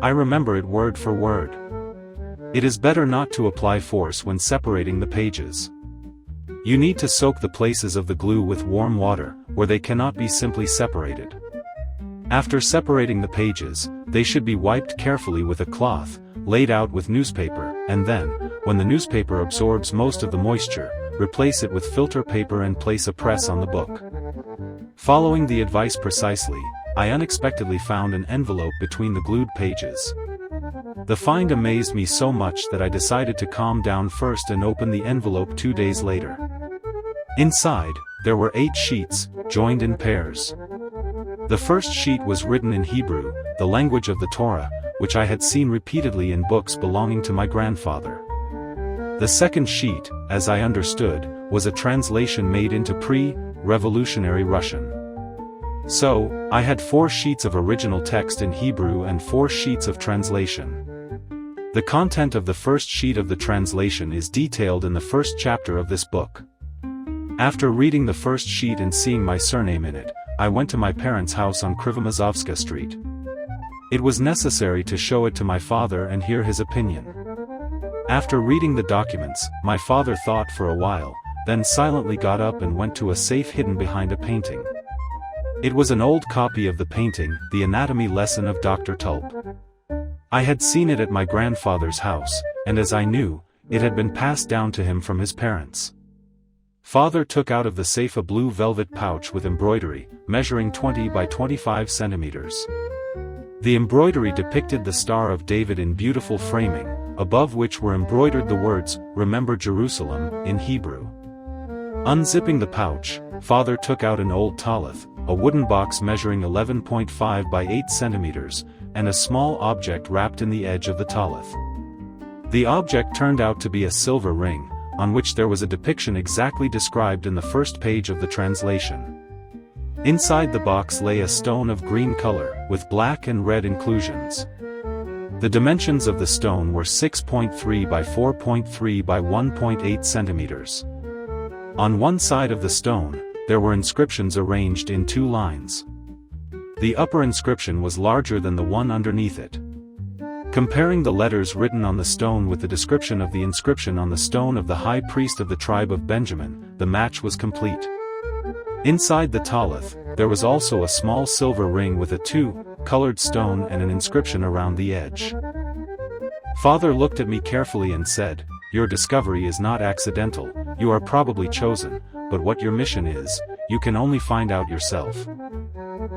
I remember it word for word. It is better not to apply force when separating the pages. You need to soak the places of the glue with warm water, where they cannot be simply separated. After separating the pages, they should be wiped carefully with a cloth, laid out with newspaper, and then, when the newspaper absorbs most of the moisture, replace it with filter paper and place a press on the book. Following the advice precisely, I unexpectedly found an envelope between the glued pages. The find amazed me so much that I decided to calm down first and open the envelope 2 days later. Inside, there were 8 sheets, joined in pairs. The first sheet was written in Hebrew, the language of the Torah, which I had seen repeatedly in books belonging to my grandfather. The second sheet, as I understood, was a translation made into pre-revolutionary Russian. So, I had 4 sheets of original text in Hebrew and 4 sheets of translation. The content of the first sheet of the translation is detailed in the first chapter of this book. After reading the first sheet and seeing my surname in it, I went to my parents' house on Krivomazovska Street. It was necessary to show it to my father and hear his opinion. After reading the documents, my father thought for a while, then silently got up and went to a safe hidden behind a painting. It was an old copy of the painting, The Anatomy Lesson of Dr. Tulp. I had seen it at my grandfather's house, and as I knew, it had been passed down to him from his parents. Father took out of the safe a blue velvet pouch with embroidery, measuring 20 by 25 centimeters. The embroidery depicted the Star of David in beautiful framing, above which were embroidered the words, "Remember Jerusalem," in Hebrew. Unzipping the pouch, Father took out an old talith, a wooden box measuring 11.5 by 8 centimeters, and a small object wrapped in the edge of the talith. The object turned out to be a silver ring, on which there was a depiction exactly described in the first page of the translation. Inside the box lay a stone of green color, with black and red inclusions. The dimensions of the stone were 6.3 by 4.3 by 1.8 centimeters. On one side of the stone, there were inscriptions arranged in 2 lines. The upper inscription was larger than the one underneath it. Comparing the letters written on the stone with the description of the inscription on the stone of the high priest of the tribe of Benjamin, the match was complete. Inside the talith, there was also a small silver ring with a 2-colored stone and an inscription around the edge. Father looked at me carefully and said, "Your discovery is not accidental, you are probably chosen, but what your mission is, you can only find out yourself.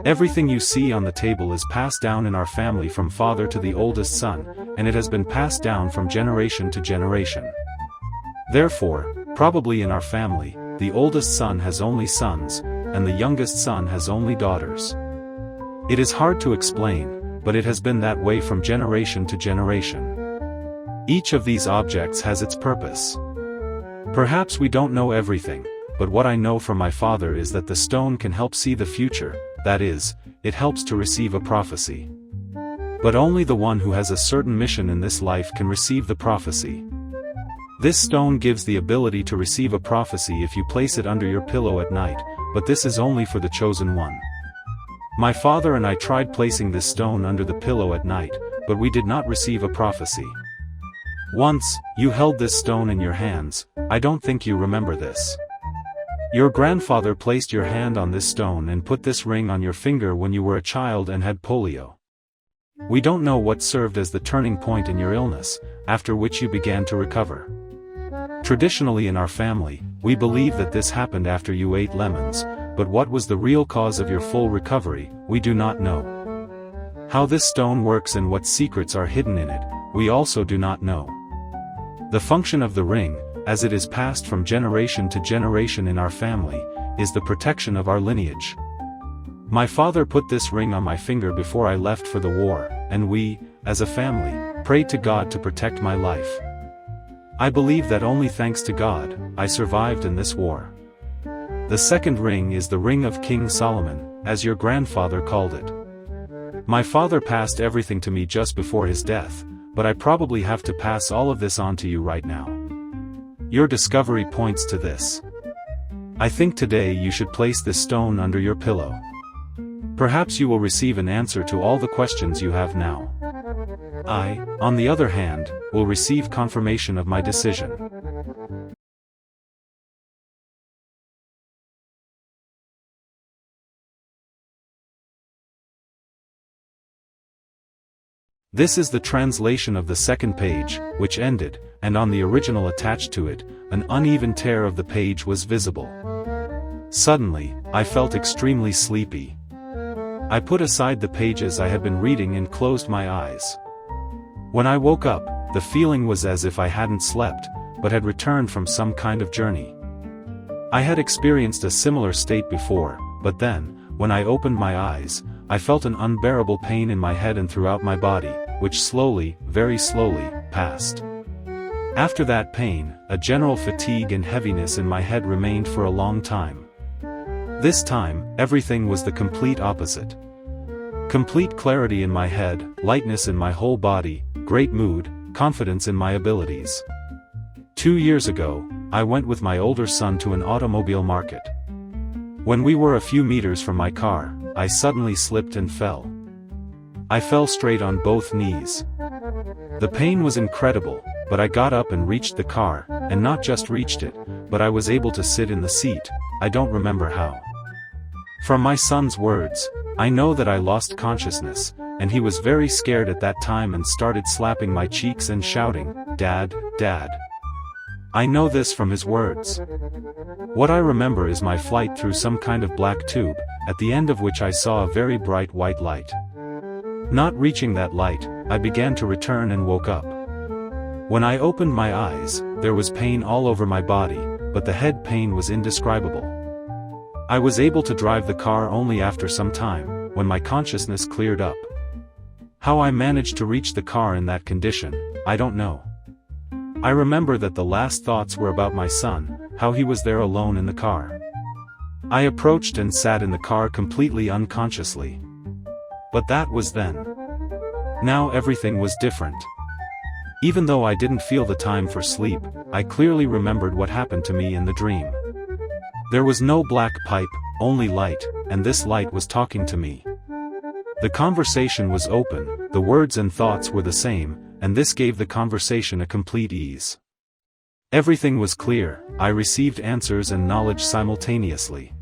Everything you see on the table is passed down in our family from father to the oldest son, and it has been passed down from generation to generation. Therefore, probably in our family, the oldest son has only sons, and the youngest son has only daughters. It is hard to explain, but it has been that way from generation to generation. Each of these objects has its purpose. Perhaps we don't know everything, but what I know from my father is that the stone can help see the future, that is, it helps to receive a prophecy. But only the one who has a certain mission in this life can receive the prophecy. This stone gives the ability to receive a prophecy if you place it under your pillow at night, but this is only for the chosen one. My father and I tried placing this stone under the pillow at night, but we did not receive a prophecy. Once, you held this stone in your hands, I don't think you remember this. Your grandfather placed your hand on this stone and put this ring on your finger when you were a child and had polio. We don't know what served as the turning point in your illness, after which you began to recover. Traditionally in our family, we believe that this happened after you ate lemons, but what was the real cause of your full recovery, we do not know. How this stone works and what secrets are hidden in it, we also do not know. The function of the ring, as it is passed from generation to generation in our family, is the protection of our lineage. My father put this ring on my finger before I left for the war, and we, as a family, prayed to God to protect my life. I believe that only thanks to God, I survived in this war. The second ring is the ring of King Solomon, as your grandfather called it. My father passed everything to me just before his death, but I probably have to pass all of this on to you right now. Your discovery points to this. I think today you should place this stone under your pillow. Perhaps you will receive an answer to all the questions you have now. I, on the other hand, will receive confirmation of my decision. This is the translation of the second page, which ended, and on the original attached to it, an uneven tear of the page was visible. Suddenly, I felt extremely sleepy. I put aside the pages I had been reading and closed my eyes. When I woke up, the feeling was as if I hadn't slept, but had returned from some kind of journey. I had experienced a similar state before, but then, when I opened my eyes, I felt an unbearable pain in my head and throughout my body, which slowly, very slowly, passed. After that pain, a general fatigue and heaviness in my head remained for a long time. This time, everything was the complete opposite. Complete clarity in my head, lightness in my whole body, great mood, confidence in my abilities. 2 years ago, I went with my older son to an automobile market. When we were a few meters from my car, I suddenly slipped and fell. I fell straight on both knees. The pain was incredible, but I got up and reached the car, and not just reached it, but I was able to sit in the seat. I don't remember how. From my son's words, I know that I lost consciousness, and he was very scared at that time and started slapping my cheeks and shouting, "Dad, Dad." I know this from his words. What I remember is my flight through some kind of black tube, at the end of which I saw a very bright white light. Not reaching that light, I began to return and woke up. When I opened my eyes, there was pain all over my body, but the head pain was indescribable. I was able to drive the car only after some time, when my consciousness cleared up. How I managed to reach the car in that condition, I don't know. I remember that the last thoughts were about my son, how he was there alone in the car. I approached and sat in the car completely unconsciously. But that was then. Now everything was different. Even though I didn't feel the time for sleep, I clearly remembered what happened to me in the dream. There was no black pipe, only light, and this light was talking to me. The conversation was open, the words and thoughts were the same, and this gave the conversation a complete ease. Everything was clear, I received answers and knowledge simultaneously.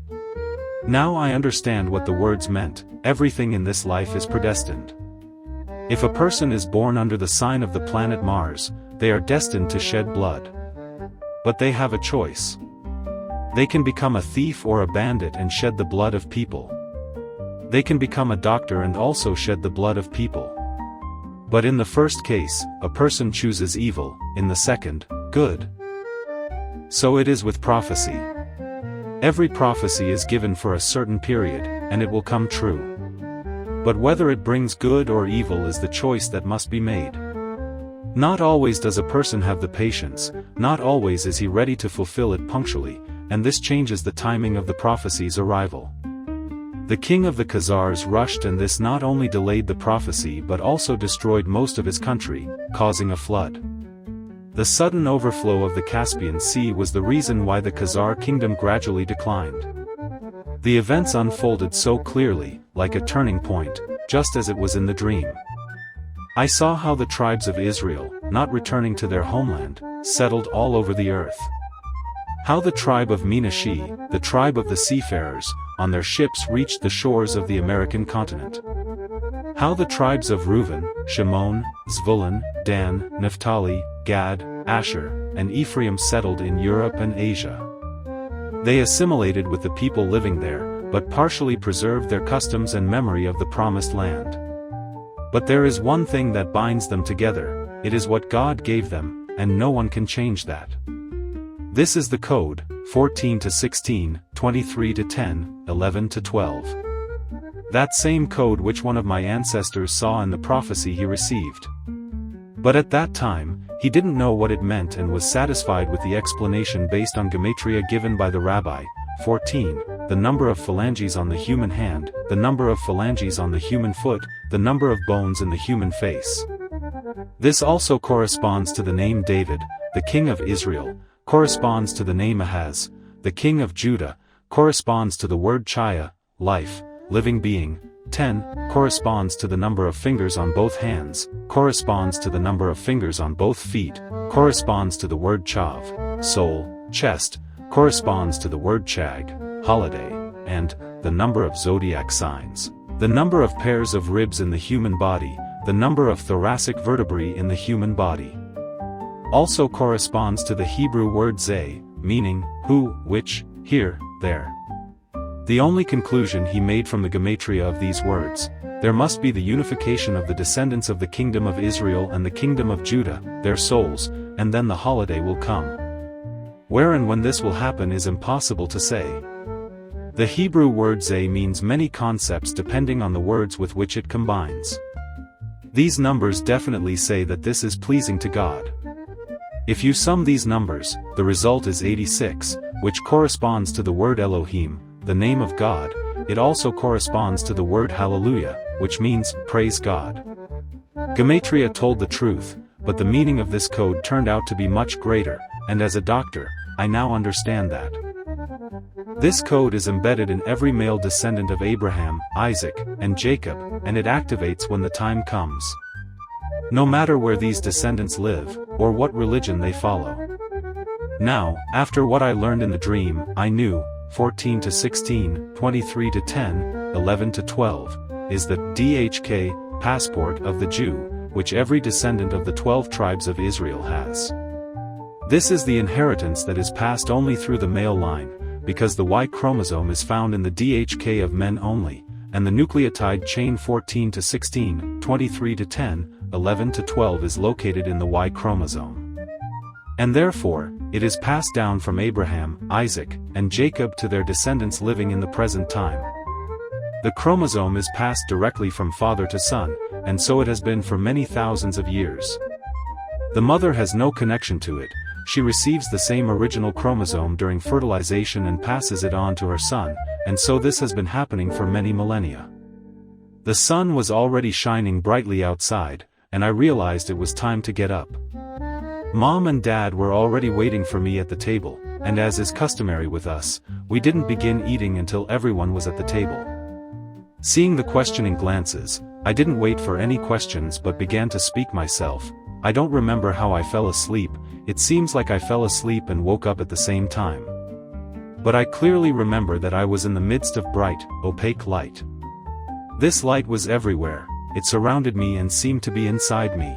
Now I understand what the words meant. Everything in this life is predestined. If a person is born under the sign of the planet Mars, they are destined to shed blood. But they have a choice. They can become a thief or a bandit and shed the blood of people. They can become a doctor and also shed the blood of people. But in the first case, a person chooses evil, in the second, good. So it is with prophecy. Every prophecy is given for a certain period, and it will come true. But whether it brings good or evil is the choice that must be made. Not always does a person have the patience, not always is he ready to fulfill it punctually, and this changes the timing of the prophecy's arrival. The king of the Khazars rushed, and this not only delayed the prophecy but also destroyed most of his country, causing a flood. The sudden overflow of the Caspian Sea was the reason why the Khazar kingdom gradually declined. The events unfolded so clearly, like a turning point, just as it was in the dream. I saw how the tribes of Israel, not returning to their homeland, settled all over the earth. How the tribe of Minashi, the tribe of the seafarers, on their ships reached the shores of the American continent. How the tribes of Reuben, Shimon, Zvulun, Dan, Naphtali, Gad, Asher, and Ephraim settled in Europe and Asia. They assimilated with the people living there, but partially preserved their customs and memory of the promised land. But there is one thing that binds them together, it is what God gave them, and no one can change that. This is the code, 14 to 16, 23 to 10, 11 to 12. That same code which one of my ancestors saw in the prophecy he received. But at that time, he didn't know what it meant and was satisfied with the explanation based on gematria given by the rabbi. 14, the number of phalanges on the human hand, the number of phalanges on the human foot, the number of bones in the human face. This also corresponds to the name David, the king of Israel, corresponds to the name Ahaz, the king of Judah, corresponds to the word Chaya, life, living being. 10, corresponds to the number of fingers on both hands, corresponds to the number of fingers on both feet, corresponds to the word Chav, soul, chest, corresponds to the word Chag, holiday, and the number of zodiac signs. The number of pairs of ribs in the human body, the number of thoracic vertebrae in the human body. Also corresponds to the Hebrew word zeh, meaning, who, which, here, there. The only conclusion he made from the gematria of these words, there must be the unification of the descendants of the kingdom of Israel and the kingdom of Judah, their souls, and then the holiday will come. Where and when this will happen is impossible to say. The Hebrew word zeh means many concepts depending on the words with which it combines. These numbers definitely say that this is pleasing to God. If you sum these numbers, the result is 86, which corresponds to the word Elohim, the name of God. It also corresponds to the word Hallelujah, which means, praise God. Gematria told the truth, but the meaning of this code turned out to be much greater, and as a doctor, I now understand that. This code is embedded in every male descendant of Abraham, Isaac, and Jacob, and it activates when the time comes. No matter where these descendants live, or what religion they follow. Now, after what I learned in the dream, I knew, 14 to 16, 23 to 10, 11 to 12, is the DHK passport of the Jew, which every descendant of the 12 tribes of Israel has. This is the inheritance that is passed only through the male line, because the Y chromosome is found in the DHK of men only, and the nucleotide chain 14 to 16, 23 to 10, 11 to 12 is located in the Y chromosome. And therefore, it is passed down from Abraham, Isaac, and Jacob to their descendants living in the present time. The chromosome is passed directly from father to son, and so it has been for many thousands of years. The mother has no connection to it. She receives the same original chromosome during fertilization and passes it on to her son, and so this has been happening for many millennia. The sun was already shining brightly outside, and I realized it was time to get up. Mom and Dad were already waiting for me at the table, and as is customary with us, we didn't begin eating until everyone was at the table. Seeing the questioning glances, I didn't wait for any questions but began to speak myself. I don't remember how I fell asleep. It seems like I fell asleep and woke up at the same time. But I clearly remember that I was in the midst of bright, opaque light. This light was everywhere, it surrounded me and seemed to be inside me.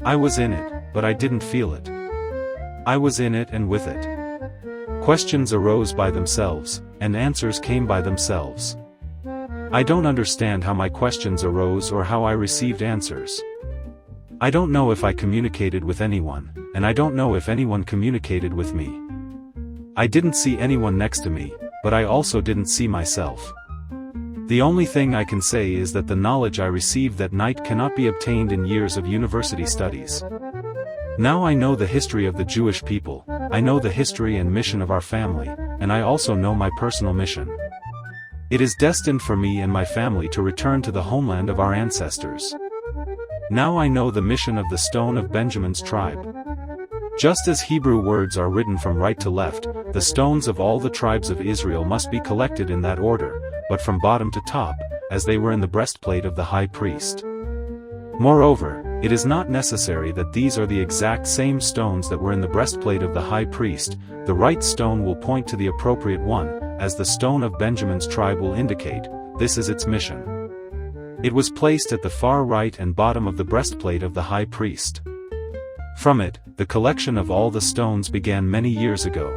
I was in it, but I didn't feel it. I was in it and with it. Questions arose by themselves, and answers came by themselves. I don't understand how my questions arose or how I received answers. I don't know if I communicated with anyone, and I don't know if anyone communicated with me. I didn't see anyone next to me, but I also didn't see myself. The only thing I can say is that the knowledge I received that night cannot be obtained in years of university studies. Now I know the history of the Jewish people, I know the history and mission of our family, and I also know my personal mission. It is destined for me and my family to return to the homeland of our ancestors. Now I know the mission of the stone of Benjamin's tribe. Just as Hebrew words are written from right to left, the stones of all the tribes of Israel must be collected in that order, but from bottom to top, as they were in the breastplate of the high priest. Moreover, it is not necessary that these are the exact same stones that were in the breastplate of the high priest. The right stone will point to the appropriate one, as the stone of Benjamin's tribe will indicate. This is its mission. It was placed at the far right and bottom of the breastplate of the high priest. From it, the collection of all the stones began many years ago.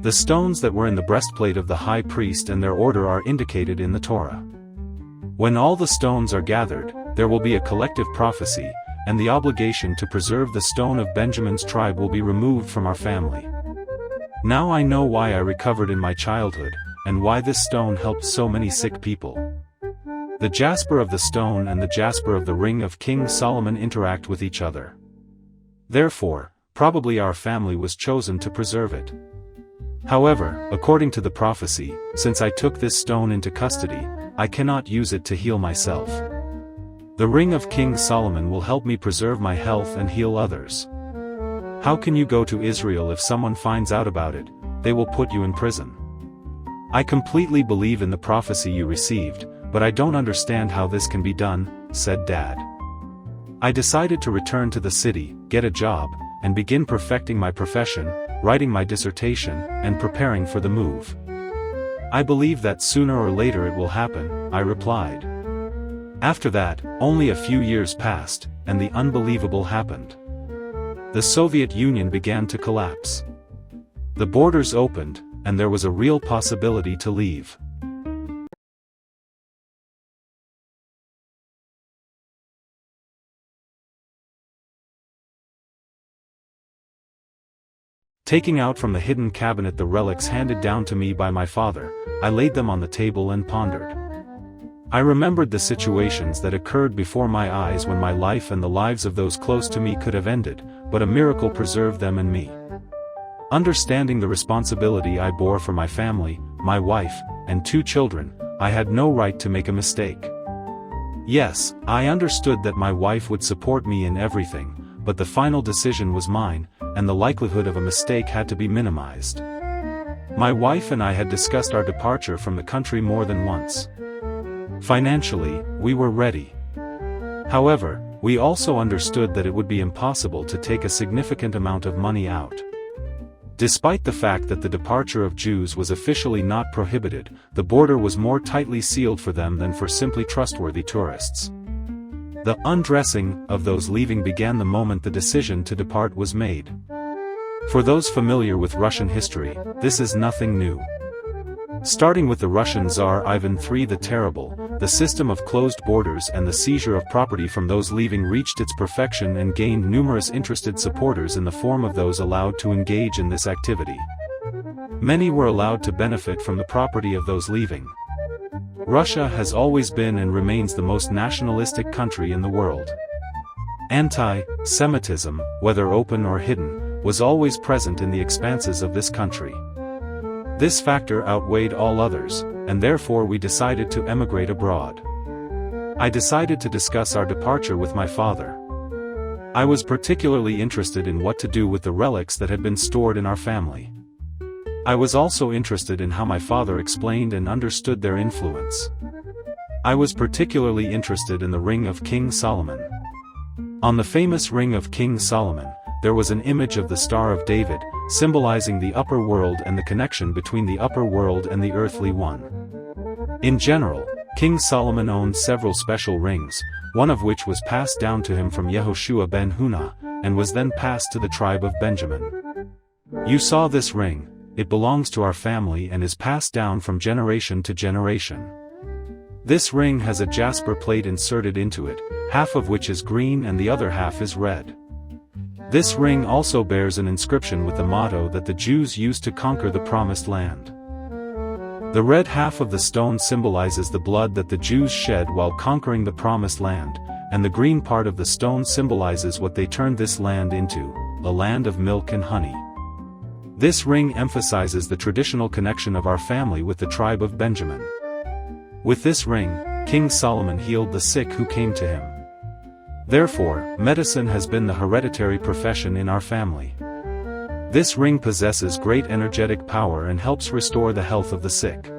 The stones that were in the breastplate of the high priest and their order are indicated in the Torah. When all the stones are gathered, there will be a collective prophecy, and the obligation to preserve the stone of Benjamin's tribe will be removed from our family. Now I know why I recovered in my childhood, and why this stone helped so many sick people. The jasper of the stone and the jasper of the ring of King Solomon interact with each other. Therefore, probably our family was chosen to preserve it. However, according to the prophecy, since I took this stone into custody, I cannot use it to heal myself. The ring of King Solomon will help me preserve my health and heal others. How can you go to Israel if someone finds out about it? They will put you in prison. I completely believe in the prophecy you received, but I don't understand how this can be done, said Dad. I decided to return to the city, get a job, and begin perfecting my profession, writing my dissertation, and preparing for the move. I believe that sooner or later it will happen, I replied. After that, only a few years passed, and the unbelievable happened. The Soviet Union began to collapse. The borders opened, and there was a real possibility to leave. Taking out from the hidden cabinet the relics handed down to me by my father, I laid them on the table and pondered. I remembered the situations that occurred before my eyes when my life and the lives of those close to me could have ended, but a miracle preserved them and me. Understanding the responsibility I bore for my family, my wife, and 2 children, I had no right to make a mistake. Yes, I understood that my wife would support me in everything, but the final decision was mine, and the likelihood of a mistake had to be minimized. My wife and I had discussed our departure from the country more than once. Financially, we were ready. However, we also understood that it would be impossible to take a significant amount of money out. Despite the fact that the departure of Jews was officially not prohibited, the border was more tightly sealed for them than for simply trustworthy tourists. The undressing of those leaving began the moment the decision to depart was made. For those familiar with Russian history, this is nothing new. Starting with the Russian Tsar Ivan III the Terrible, the system of closed borders and the seizure of property from those leaving reached its perfection and gained numerous interested supporters in the form of those allowed to engage in this activity. Many were allowed to benefit from the property of those leaving. Russia has always been and remains the most nationalistic country in the world. Anti-Semitism, whether open or hidden, was always present in the expanses of this country. This factor outweighed all others, and therefore we decided to emigrate abroad. I decided to discuss our departure with my father. I was particularly interested in what to do with the relics that had been stored in our family. I was also interested in how my father explained and understood their influence. I was particularly interested in the ring of King Solomon. On the famous ring of King Solomon, there was an image of the Star of David, symbolizing the upper world and the connection between the upper world and the earthly one. In general, King Solomon owned several special rings, one of which was passed down to him from Yehoshua ben Hunna, and was then passed to the tribe of Benjamin. You saw this ring, it belongs to our family and is passed down from generation to generation. This ring has a jasper plate inserted into it, half of which is green and the other half is red. This ring also bears an inscription with the motto that the Jews used to conquer the Promised Land. The red half of the stone symbolizes the blood that the Jews shed while conquering the Promised Land, and the green part of the stone symbolizes what they turned this land into, a land of milk and honey. This ring emphasizes the traditional connection of our family with the tribe of Benjamin. With this ring, King Solomon healed the sick who came to him. Therefore, medicine has been the hereditary profession in our family. This ring possesses great energetic power and helps restore the health of the sick.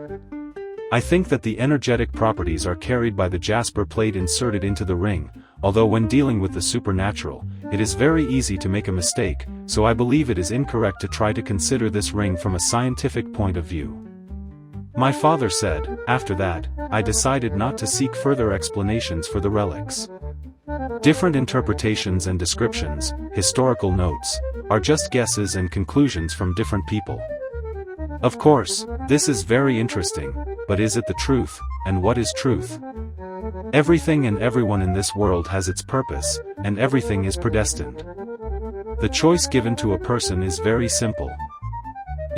I think that the energetic properties are carried by the jasper plate inserted into the ring, although when dealing with the supernatural, it is very easy to make a mistake, so I believe it is incorrect to try to consider this ring from a scientific point of view. My father said, after that, I decided not to seek further explanations for the relics. Different interpretations and descriptions, historical notes, are just guesses and conclusions from different people. Of course, this is very interesting, but is it the truth, and what is truth? Everything and everyone in this world has its purpose, and everything is predestined. The choice given to a person is very simple.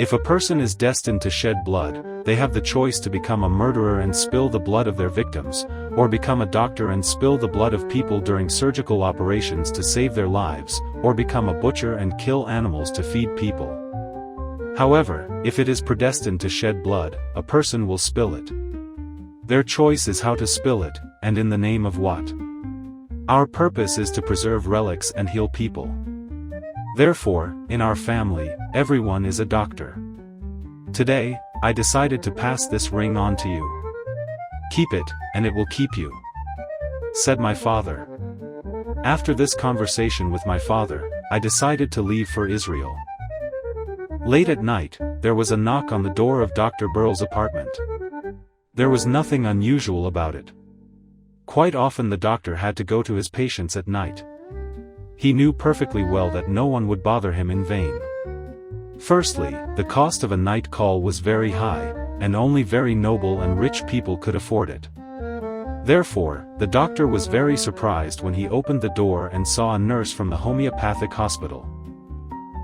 If a person is destined to shed blood, they have the choice to become a murderer and spill the blood of their victims, or become a doctor and spill the blood of people during surgical operations to save their lives, or become a butcher and kill animals to feed people. However, if it is predestined to shed blood, a person will spill it. Their choice is how to spill it, and in the name of what. Our purpose is to preserve relics and heal people. Therefore, in our family, everyone is a doctor. Today, I decided to pass this ring on to you. Keep it, and it will keep you," said my father. After this conversation with my father, I decided to leave for Israel. Late at night, there was a knock on the door of Dr. Burrell's apartment. There was nothing unusual about it. Quite often the doctor had to go to his patients at night. He knew perfectly well that no one would bother him in vain. Firstly, the cost of a night call was very high, and only very noble and rich people could afford it. Therefore, the doctor was very surprised when he opened the door and saw a nurse from the homeopathic hospital.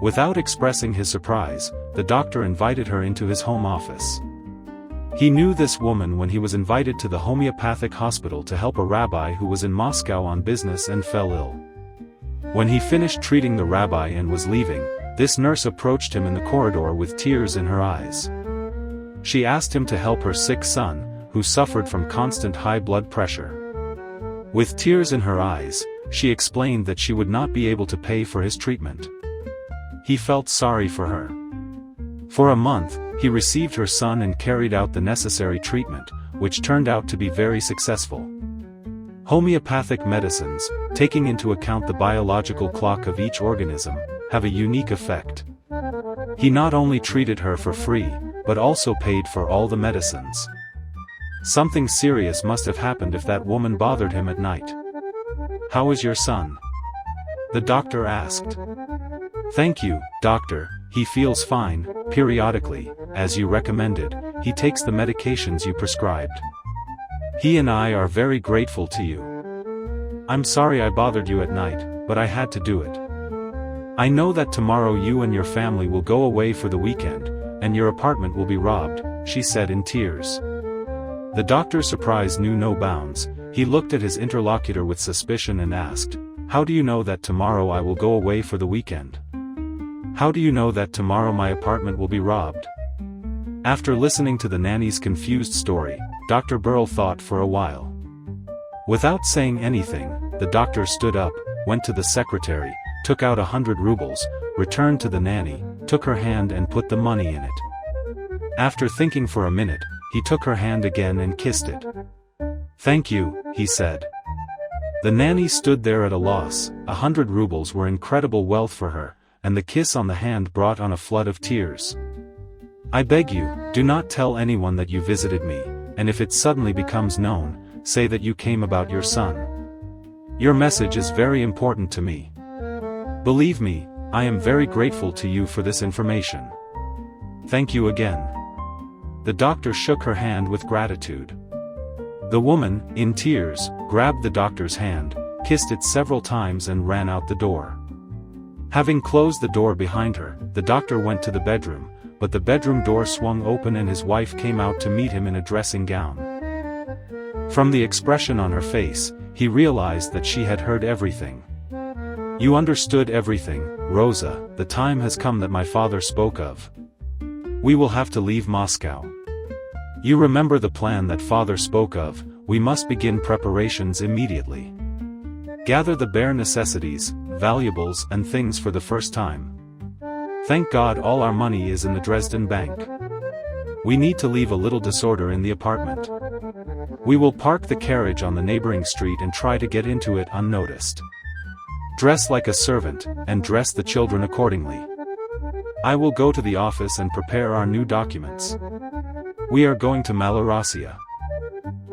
Without expressing his surprise, the doctor invited her into his home office. He knew this woman when he was invited to the homeopathic hospital to help a rabbi who was in Moscow on business and fell ill. When he finished treating the rabbi and was leaving, this nurse approached him in the corridor with tears in her eyes. She asked him to help her sick son, who suffered from constant high blood pressure. With tears in her eyes, she explained that she would not be able to pay for his treatment. He felt sorry for her. For a month, he received her son and carried out the necessary treatment, which turned out to be very successful. Homeopathic medicines, taking into account the biological clock of each organism, have a unique effect. He not only treated her for free, but also paid for all the medicines. Something serious must have happened if that woman bothered him at night. "How is your son?" the doctor asked. "Thank you, doctor, he feels fine. Periodically, as you recommended, he takes the medications you prescribed. He and I are very grateful to you. I'm sorry I bothered you at night, but I had to do it. I know that tomorrow you and your family will go away for the weekend, and your apartment will be robbed," she said in tears. The doctor's surprise knew no bounds. He looked at his interlocutor with suspicion and asked, "How do you know that tomorrow I will go away for the weekend? How do you know that tomorrow my apartment will be robbed?" After listening to the nanny's confused story, Dr. Burl thought for a while. Without saying anything, the doctor stood up, went to the secretary, took out 100 rubles, returned to the nanny, took her hand and put the money in it. After thinking for a minute, he took her hand again and kissed it. "Thank you," he said. The nanny stood there at a loss. 100 rubles were incredible wealth for her, and the kiss on the hand brought on a flood of tears. "I beg you, do not tell anyone that you visited me, and if it suddenly becomes known, say that you came about your son. Your message is very important to me. Believe me, I am very grateful to you for this information. Thank you again." The doctor shook her hand with gratitude. The woman, in tears, grabbed the doctor's hand, kissed it several times and ran out the door. Having closed the door behind her, the doctor went to the bedroom, but the bedroom door swung open and his wife came out to meet him in a dressing gown. From the expression on her face, he realized that she had heard everything. "You understood everything, Rosa. The time has come that my father spoke of. We will have to leave Moscow. You remember the plan that father spoke of. We must begin preparations immediately. Gather the bare necessities, valuables and things for the first time. Thank God all our money is in the Dresden bank. We need to leave a little disorder in the apartment. We will park the carriage on the neighboring street and try to get into it unnoticed. Dress like a servant, and dress the children accordingly. I will go to the office and prepare our new documents. We are going to Malorossiya.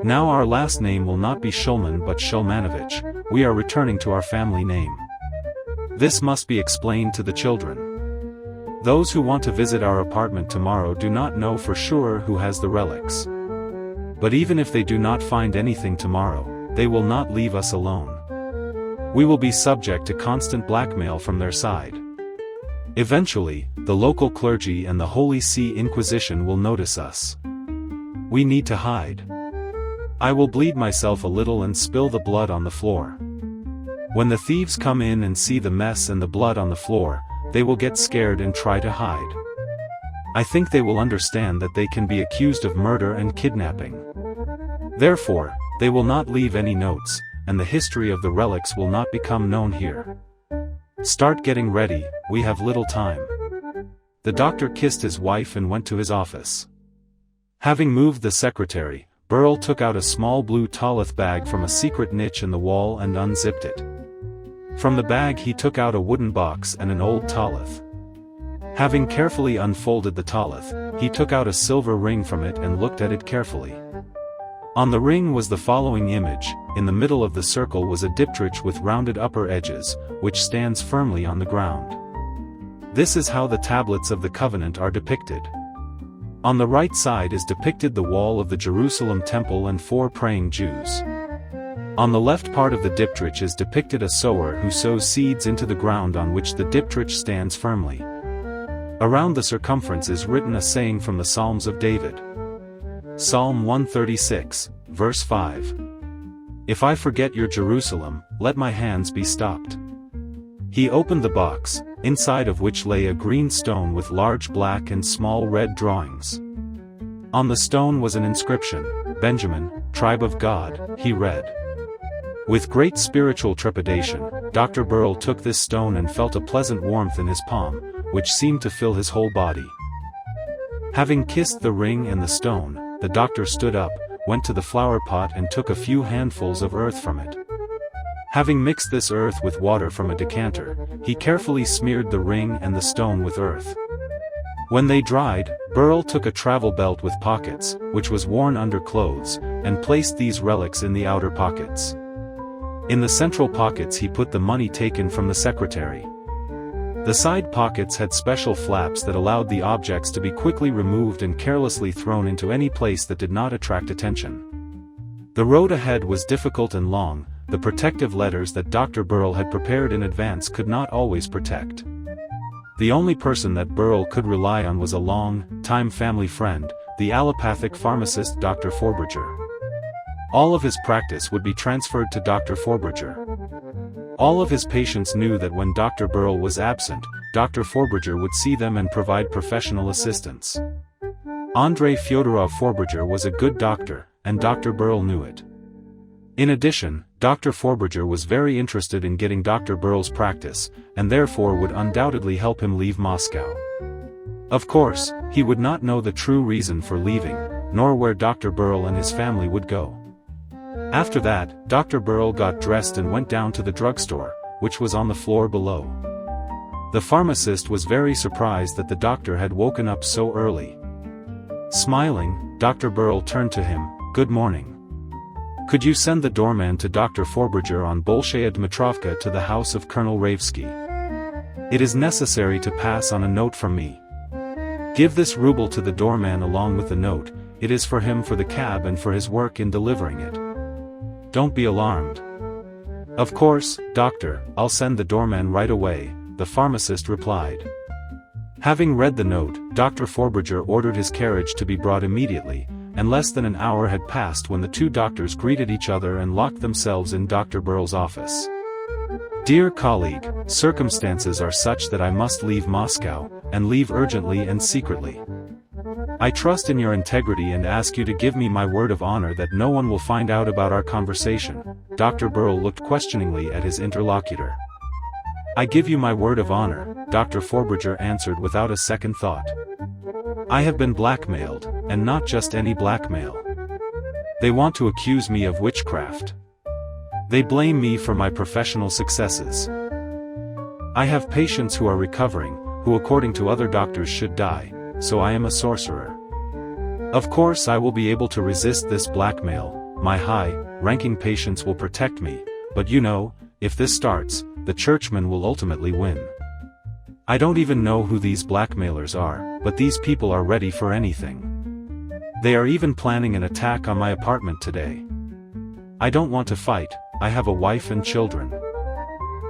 Now our last name will not be Shulman but Shulmanovich. We are returning to our family name. This must be explained to the children. Those who want to visit our apartment tomorrow do not know for sure who has the relics. But even if they do not find anything tomorrow, they will not leave us alone. We will be subject to constant blackmail from their side. Eventually, the local clergy and the Holy See Inquisition will notice us. We need to hide. I will bleed myself a little and spill the blood on the floor. When the thieves come in and see the mess and the blood on the floor, they will get scared and try to hide. I think they will understand that they can be accused of murder and kidnapping. Therefore, they will not leave any notes, and the history of the relics will not become known here. Start getting ready, we have little time." The doctor kissed his wife and went to his office. Having moved the secretary, Burl took out a small blue Tolith bag from a secret niche in the wall and unzipped it. From the bag he took out a wooden box and an old Tolith. Having carefully unfolded the Tolith, he took out a silver ring from it and looked at it carefully. On the ring was the following image. In the middle of the circle was a diptych with rounded upper edges, which stands firmly on the ground. This is how the tablets of the covenant are depicted. On the right side is depicted the wall of the Jerusalem temple and 4 praying Jews. On the left part of the diptych is depicted a sower who sows seeds into the ground on which the diptych stands firmly. Around the circumference is written a saying from the Psalms of David. Psalm 136, verse 5. If I forget your Jerusalem, let my hands be stopped. He opened the box, inside of which lay a green stone with large black and small red drawings. On the stone was an inscription, Benjamin, tribe of God, he read. With great spiritual trepidation, Dr. Burrell took this stone and felt a pleasant warmth in his palm, which seemed to fill his whole body. Having kissed the ring and the stone, the doctor stood up, went to the flower pot and took a few handfuls of earth from it. Having mixed this earth with water from a decanter, he carefully smeared the ring and the stone with earth. When they dried, Burrell took a travel belt with pockets, which was worn under clothes, and placed these relics in the outer pockets. In the central pockets he put the money taken from the secretary. The side pockets had special flaps that allowed the objects to be quickly removed and carelessly thrown into any place that did not attract attention. The road ahead was difficult and long. The protective letters that Dr. Burrell had prepared in advance could not always protect. The only person that Burrell could rely on was a long-time family friend, the allopathic pharmacist Dr. Forbridger. All of his practice would be transferred to Dr. Forbridger. All of his patients knew that when Dr. Burrell was absent, Dr. Forbridger would see them and provide professional assistance. Andrei Fyodorov Forbridger was a good doctor, and Dr. Burrell knew it. In addition, Dr. Forbridger was very interested in getting Dr. Burrell's practice, and therefore would undoubtedly help him leave Moscow. Of course, he would not know the true reason for leaving, nor where Dr. Burrell and his family would go. After that, Dr. Burrell got dressed and went down to the drugstore, which was on the floor below. The pharmacist was very surprised that the doctor had woken up so early. Smiling, Dr. Burrell turned to him, "Good morning. Could you send the doorman to Dr. Forbridger on Bolshaya Dmitrovka to the house of Colonel Ravsky? It is necessary to pass on a note from me. Give this ruble to the doorman along with the note, it is for him for the cab and for his work in delivering it. Don't be alarmed." "Of course, doctor, I'll send the doorman right away," the pharmacist replied. Having read the note, Dr. Forbridger ordered his carriage to be brought immediately, and less than an hour had passed when the two doctors greeted each other and locked themselves in Dr. Burrell's office. "Dear colleague, circumstances are such that I must leave Moscow, and leave urgently and secretly. I trust in your integrity and ask you to give me my word of honor that no one will find out about our conversation." Dr. Burrell looked questioningly at his interlocutor. "I give you my word of honor," Dr. Forbridger answered without a second thought. "I have been blackmailed, and not just any blackmail. They want to accuse me of witchcraft. They blame me for my professional successes. I have patients who are recovering, who according to other doctors should die, so I am a sorcerer. Of course I will be able to resist this blackmail, my high-ranking patients will protect me, but you know, if this starts, the churchmen will ultimately win. I don't even know who these blackmailers are, but these people are ready for anything. They are even planning an attack on my apartment today. I don't want to fight, I have a wife and children.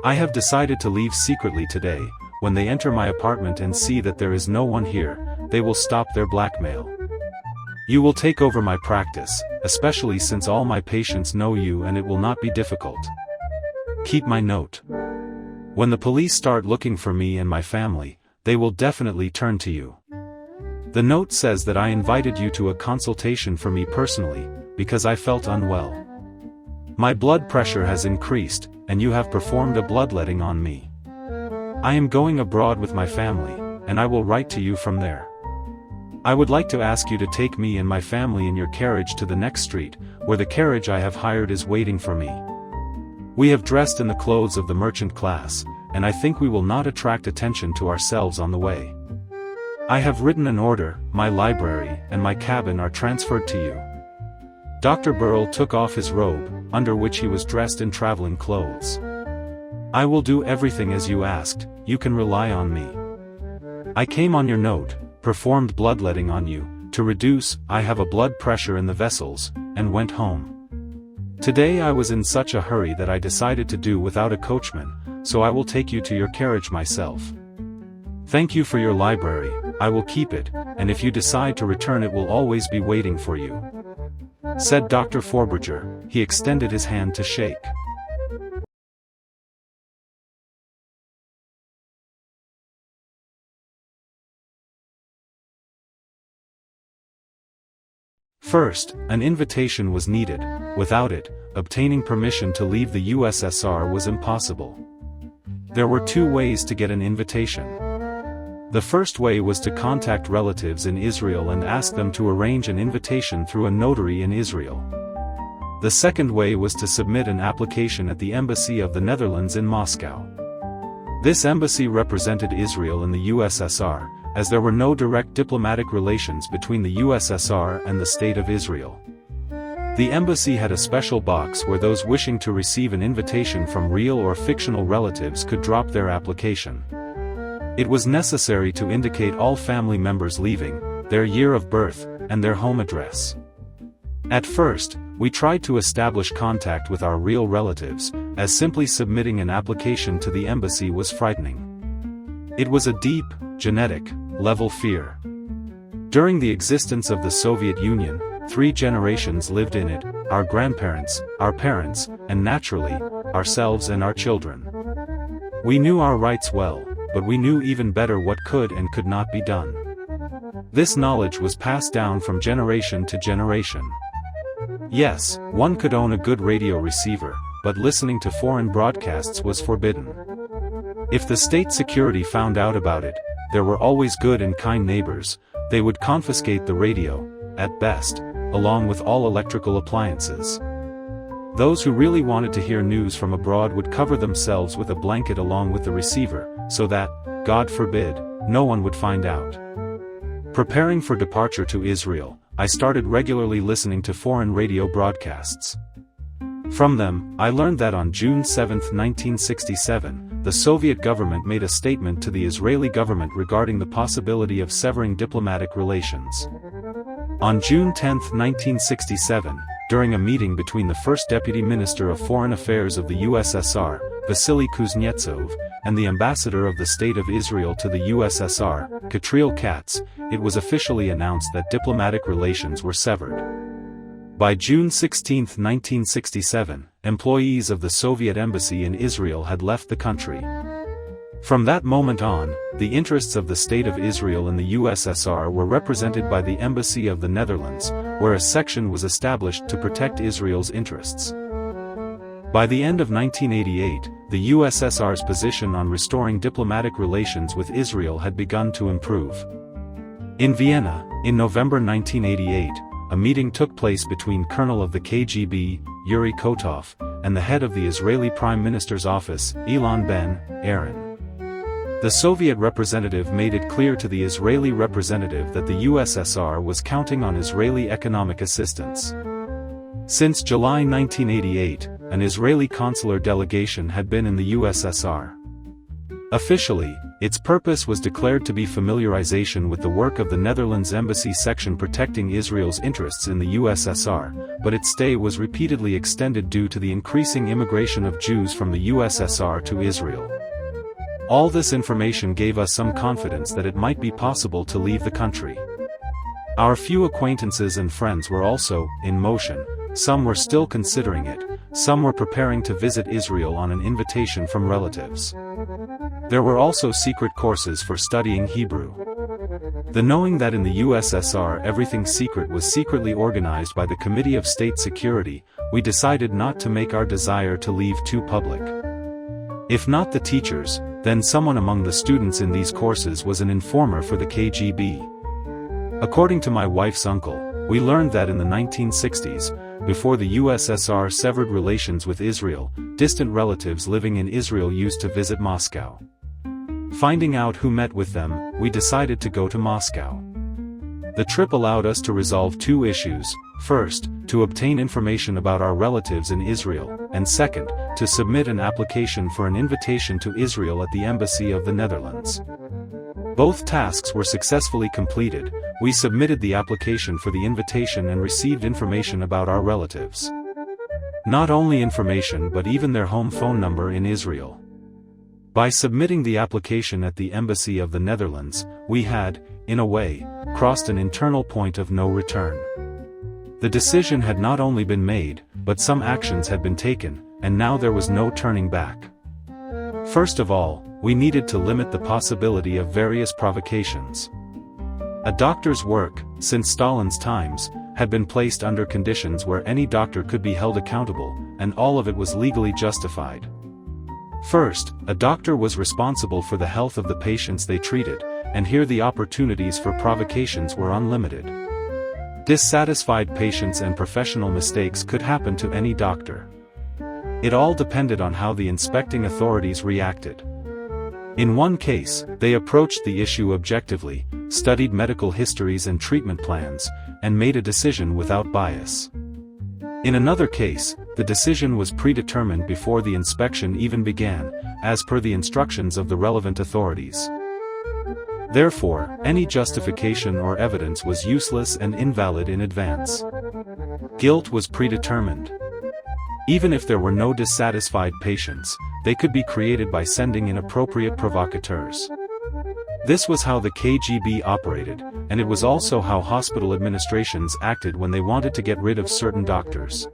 I have decided to leave secretly today. When they enter my apartment and see that there is no one here, they will stop their blackmail. You will take over my practice, especially since all my patients know you and it will not be difficult. Keep my note. When the police start looking for me and my family, they will definitely turn to you. The note says that I invited you to a consultation for me personally, because I felt unwell. My blood pressure has increased, and you have performed a bloodletting on me. I am going abroad with my family, and I will write to you from there. I would like to ask you to take me and my family in your carriage to the next street, where the carriage I have hired is waiting for me. We have dressed in the clothes of the merchant class, and I think we will not attract attention to ourselves on the way. I have written an order, my library and my cabin are transferred to you." Dr. Burrell took off his robe, under which he was dressed in traveling clothes. "I will do everything as you asked, you can rely on me. I came on your note, performed bloodletting on you, to reduce, I have a blood pressure in the vessels, and went home. Today I was in such a hurry that I decided to do without a coachman, so I will take you to your carriage myself. Thank you for your library, I will keep it, and if you decide to return it will always be waiting for you," said Dr. Forberger. He extended his hand to shake. First, an invitation was needed. Without it, obtaining permission to leave the USSR was impossible. There were two ways to get an invitation. The first way was to contact relatives in Israel and ask them to arrange an invitation through a notary in Israel. The second way was to submit an application at the Embassy of the Netherlands in Moscow. This embassy represented Israel in the USSR, as there were no direct diplomatic relations between the USSR and the State of Israel. The embassy had a special box where those wishing to receive an invitation from real or fictional relatives could drop their application. It was necessary to indicate all family members leaving, their year of birth, and their home address. At first, we tried to establish contact with our real relatives, as simply submitting an application to the embassy was frightening. It was a deep, genetic, level fear. During the existence of the Soviet Union, 3 generations lived in it: our grandparents, our parents, and naturally, ourselves and our children. We knew our rights well, but we knew even better what could and could not be done. This knowledge was passed down from generation to generation. Yes, one could own a good radio receiver, but listening to foreign broadcasts was forbidden. If the state security found out about it, there were always good and kind neighbors. They would confiscate the radio, at best, along with all electrical appliances. Those who really wanted to hear news from abroad would cover themselves with a blanket along with the receiver, so that, God forbid, no one would find out. Preparing for departure to Israel, I started regularly listening to foreign radio broadcasts. From them, I learned that on June 7, 1967, the Soviet government made a statement to the Israeli government regarding the possibility of severing diplomatic relations. On June 10, 1967, during a meeting between the first Deputy Minister of Foreign Affairs of the USSR, Vasily Kuznetsov, and the Ambassador of the State of Israel to the USSR, Katriel Katz, it was officially announced that diplomatic relations were severed. By June 16, 1967, employees of the Soviet embassy in Israel had left the country. From that moment on, the interests of the State of Israel in the USSR were represented by the Embassy of the Netherlands, where a section was established to protect Israel's interests. By the end of 1988, the USSR's position on restoring diplomatic relations with Israel had begun to improve. In Vienna, in November 1988, a meeting took place between Colonel of the KGB, Yuri Kotov, and the head of the Israeli Prime Minister's office, Elon Ben-Aaron. The Soviet representative made it clear to the Israeli representative that the USSR was counting on Israeli economic assistance. Since July 1988, an Israeli consular delegation had been in the USSR. Officially, its purpose was declared to be familiarization with the work of the Netherlands Embassy section protecting Israel's interests in the USSR, but its stay was repeatedly extended due to the increasing immigration of Jews from the USSR to Israel. All this information gave us some confidence that it might be possible to leave the country. Our few acquaintances and friends were also in motion. Some were still considering it, some were preparing to visit Israel on an invitation from relatives. There were also secret courses for studying Hebrew. The knowing that in the USSR everything secret was secretly organized by the Committee of State Security, we decided not to make our desire to leave too public. If not the teachers, then someone among the students in these courses was an informer for the KGB. According to my wife's uncle, we learned that in the 1960s, before the USSR severed relations with Israel, distant relatives living in Israel used to visit Moscow. Finding out who met with them, we decided to go to Moscow. The trip allowed us to resolve two issues: first, to obtain information about our relatives in Israel, and second, to submit an application for an invitation to Israel at the Embassy of the Netherlands. Both tasks were successfully completed. We submitted the application for the invitation and received information about our relatives. Not only information but even their home phone number in Israel. By submitting the application at the Embassy of the Netherlands, we had, in a way, crossed an internal point of no return. The decision had not only been made, but some actions had been taken, and now there was no turning back. First of all, we needed to limit the possibility of various provocations. A doctor's work, since Stalin's times, had been placed under conditions where any doctor could be held accountable, and all of it was legally justified. First, a doctor was responsible for the health of the patients they treated, and here the opportunities for provocations were unlimited. Dissatisfied patients and professional mistakes could happen to any doctor. It all depended on how the inspecting authorities reacted. In one case, they approached the issue objectively, studied medical histories and treatment plans, and made a decision without bias. In another case, the decision was predetermined before the inspection even began, as per the instructions of the relevant authorities. Therefore, any justification or evidence was useless and invalid in advance. Guilt was predetermined. Even if there were no dissatisfied patients, they could be created by sending inappropriate provocateurs. This was how the KGB operated, and it was also how hospital administrations acted when they wanted to get rid of certain doctors.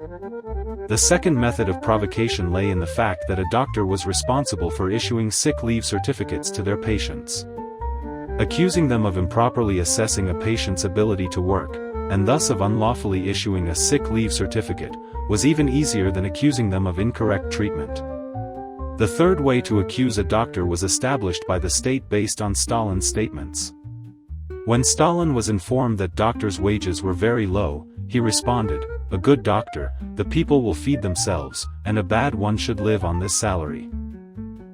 The second method of provocation lay in the fact that a doctor was responsible for issuing sick leave certificates to their patients. Accusing them of improperly assessing a patient's ability to work, and thus of unlawfully issuing a sick leave certificate, was even easier than accusing them of incorrect treatment. The third way to accuse a doctor was established by the state based on Stalin's statements. When Stalin was informed that doctors' wages were very low, he responded, "A good doctor, the people will feed themselves, and a bad one should live on this salary."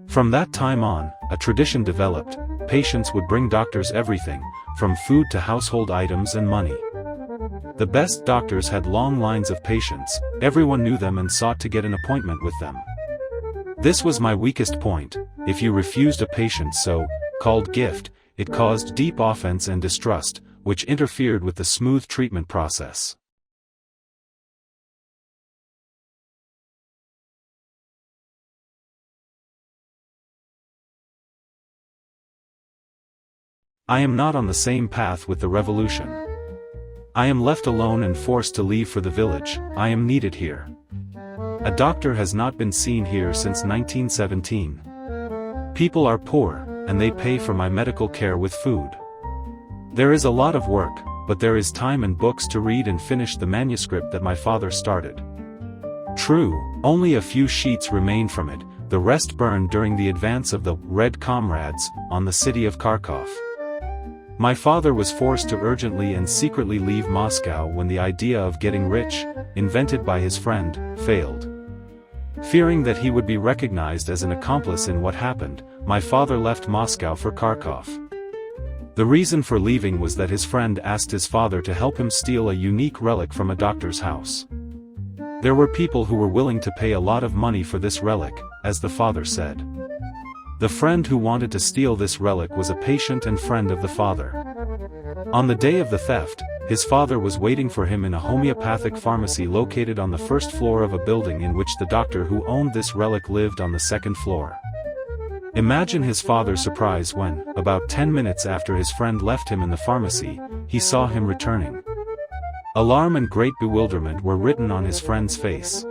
From that time on, a tradition developed. Patients would bring doctors everything, from food to household items and money. The best doctors had long lines of patients, everyone knew them and sought to get an appointment with them. This was my weakest point. If you refused a patient's so-called gift, it caused deep offense and distrust, which interfered with the smooth treatment process. I am not on the same path with the revolution. I am left alone and forced to leave for the village. I am needed here. A doctor has not been seen here since 1917. People are poor, and they pay for my medical care with food. There is a lot of work, but there is time and books to read and finish the manuscript that my father started. True, only a few sheets remain from it, the rest burned during the advance of the Red Comrades on the city of Kharkov. My father was forced to urgently and secretly leave Moscow when the idea of getting rich, invented by his friend, failed. Fearing that he would be recognized as an accomplice in what happened, my father left Moscow for Kharkov. The reason for leaving was that his friend asked his father to help him steal a unique relic from a doctor's house. There were people who were willing to pay a lot of money for this relic, as the father said. The friend who wanted to steal this relic was a patient and friend of the father. On the day of the theft, his father was waiting for him in a homeopathic pharmacy located on the first floor of a building in which the doctor who owned this relic lived on the second floor. Imagine his father's surprise when, about 10 minutes after his friend left him in the pharmacy, he saw him returning. Alarm and great bewilderment were written on his friend's face.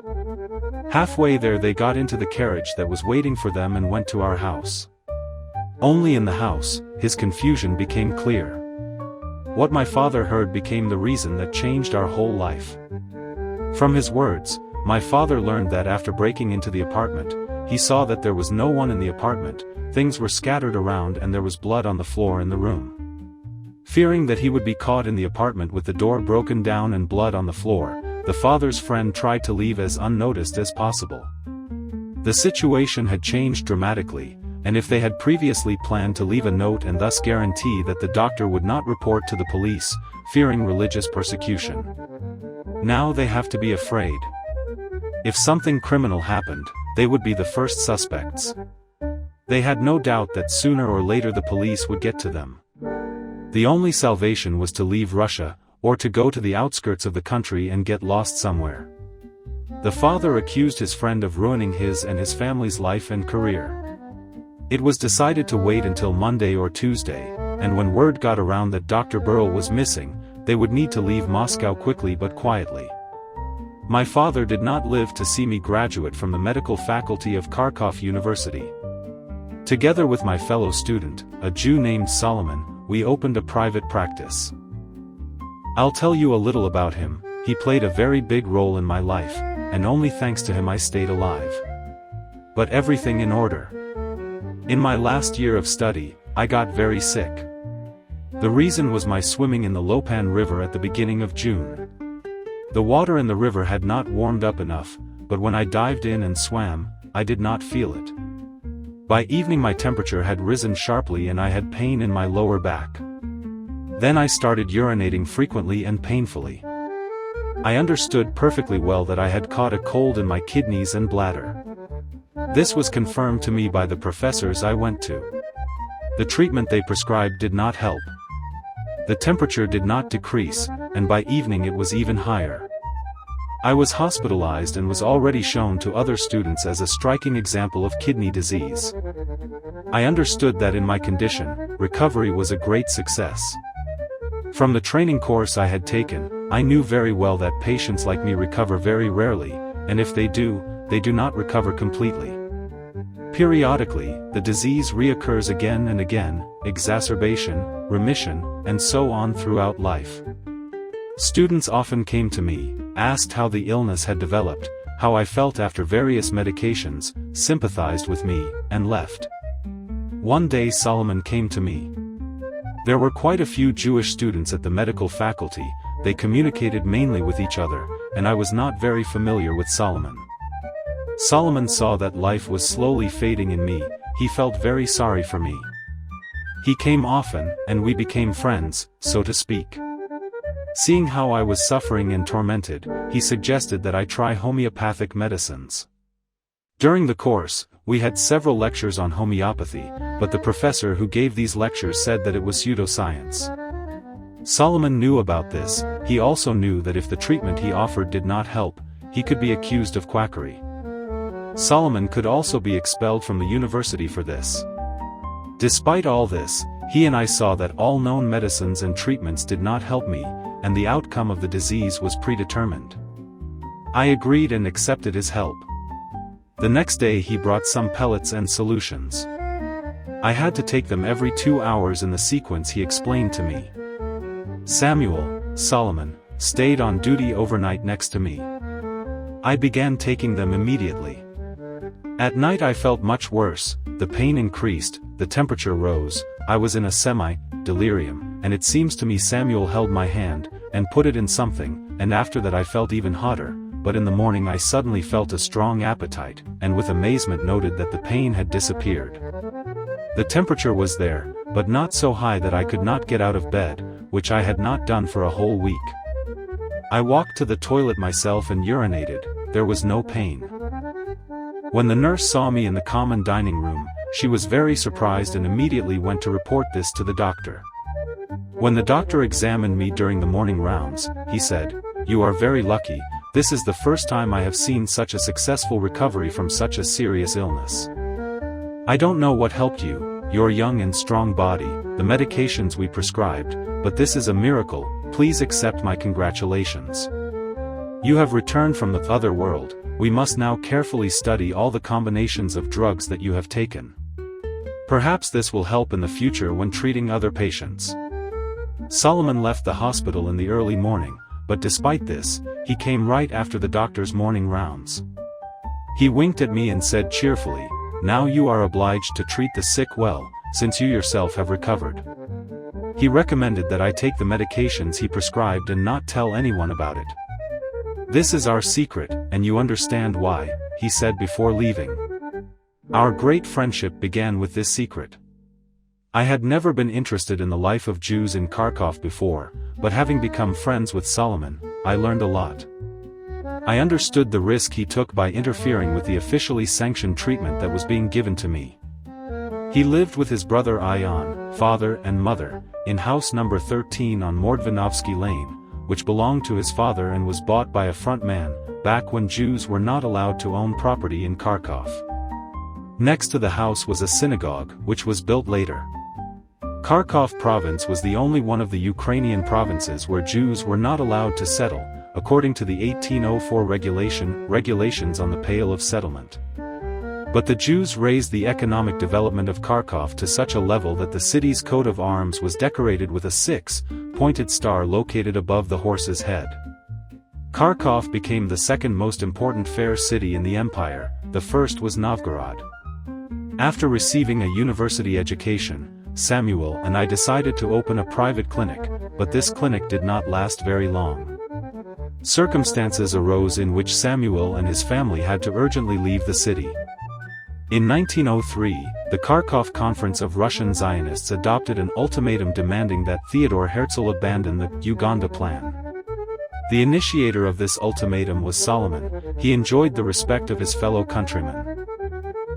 Halfway there they got into the carriage that was waiting for them and went to our house. Only in the house, his confusion became clear. What my father heard became the reason that changed our whole life. From his words, my father learned that after breaking into the apartment, he saw that there was no one in the apartment, things were scattered around and there was blood on the floor in the room. Fearing that he would be caught in the apartment with the door broken down and blood on the floor, the father's friend tried to leave as unnoticed as possible. The situation had changed dramatically, and if they had previously planned to leave a note and thus guarantee that the doctor would not report to the police, fearing religious persecution. Now they have to be afraid. If something criminal happened, they would be the first suspects. They had no doubt that sooner or later the police would get to them. The only salvation was to leave Russia, or to go to the outskirts of the country and get lost somewhere. The father accused his friend of ruining his and his family's life and career. It was decided to wait until Monday or Tuesday, and when word got around that Dr. Burl was missing, they would need to leave Moscow quickly but quietly. My father did not live to see me graduate from the medical faculty of Kharkov University. Together with my fellow student, a Jew named Solomon, we opened a private practice. I'll tell you a little about him. He played a very big role in my life, and only thanks to him I stayed alive. But everything in order. In my last year of study, I got very sick. The reason was my swimming in the Lopan River at the beginning of June. The water in the river had not warmed up enough, but when I dived in and swam, I did not feel it. By evening my temperature had risen sharply and I had pain in my lower back. Then I started urinating frequently and painfully. I understood perfectly well that I had caught a cold in my kidneys and bladder. This was confirmed to me by the professors I went to. The treatment they prescribed did not help. The temperature did not decrease, and by evening it was even higher. I was hospitalized and was already shown to other students as a striking example of kidney disease. I understood that in my condition, recovery was a great success. From the training course I had taken, I knew very well that patients like me recover very rarely, and if they do not recover completely. Periodically, the disease reoccurs again and again, exacerbation, remission, and so on throughout life. Students often came to me, asked how the illness had developed, how I felt after various medications, sympathized with me, and left. One day Solomon came to me. There were quite a few Jewish students at the medical faculty. They communicated mainly with each other, and I was not very familiar with Solomon. Solomon saw that life was slowly fading in me. He felt very sorry for me. He came often, and we became friends, so to speak. Seeing how I was suffering and tormented, he suggested that I try homeopathic medicines. During the course, we had several lectures on homeopathy, but the professor who gave these lectures said that it was pseudoscience. Solomon knew about this. He also knew that if the treatment he offered did not help, he could be accused of quackery. Solomon could also be expelled from the university for this. Despite all this, he and I saw that all known medicines and treatments did not help me, and the outcome of the disease was predetermined. I agreed and accepted his help. The next day he brought some pellets and solutions. I had to take them every 2 hours in the sequence he explained to me. Samuel, Solomon, stayed on duty overnight next to me. I began taking them immediately. At night I felt much worse, the pain increased, the temperature rose, I was in a semi-delirium, and it seems to me Samuel held my hand, and put it in something, and after that I felt even hotter, but in the morning I suddenly felt a strong appetite, and with amazement noted that the pain had disappeared. The temperature was there, but not so high that I could not get out of bed, which I had not done for a whole week. I walked to the toilet myself and urinated. There was no pain. When the nurse saw me in the common dining room, she was very surprised and immediately went to report this to the doctor. When the doctor examined me during the morning rounds, he said, "You are very lucky. This is the first time I have seen such a successful recovery from such a serious illness. I don't know what helped you, your young and strong body, the medications we prescribed, but this is a miracle. Please accept my congratulations. You have returned from the other world. We must now carefully study all the combinations of drugs that you have taken. Perhaps this will help in the future when treating other patients." Solomon left the hospital in the early morning, but despite this, he came right after the doctor's morning rounds. He winked at me and said cheerfully, "Now you are obliged to treat the sick well, since you yourself have recovered." He recommended that I take the medications he prescribed and not tell anyone about it. "This is our secret, and you understand why," he said before leaving. Our great friendship began with this secret. I had never been interested in the life of Jews in Kharkov before, but having become friends with Solomon, I learned a lot. I understood the risk he took by interfering with the officially sanctioned treatment that was being given to me. He lived with his brother Ion, father and mother, in house number 13 on Mordvinovsky Lane, which belonged to his father and was bought by a front man, back when Jews were not allowed to own property in Kharkov. Next to the house was a synagogue, which was built later. Kharkov province was the only one of the Ukrainian provinces where Jews were not allowed to settle, according to the 1804 regulations on the Pale of Settlement. But the Jews raised the economic development of Kharkov to such a level that the city's coat of arms was decorated with a six-pointed star located above the horse's head. Kharkov became the second most important fair city in the empire. The first was Novgorod. After receiving a university education, Samuel and I decided to open a private clinic, but this clinic did not last very long. Circumstances arose in which Samuel and his family had to urgently leave the city. In 1903, the Kharkov Conference of Russian Zionists adopted an ultimatum demanding that Theodor Herzl abandon the Uganda Plan. The initiator of this ultimatum was Solomon. He enjoyed the respect of his fellow countrymen.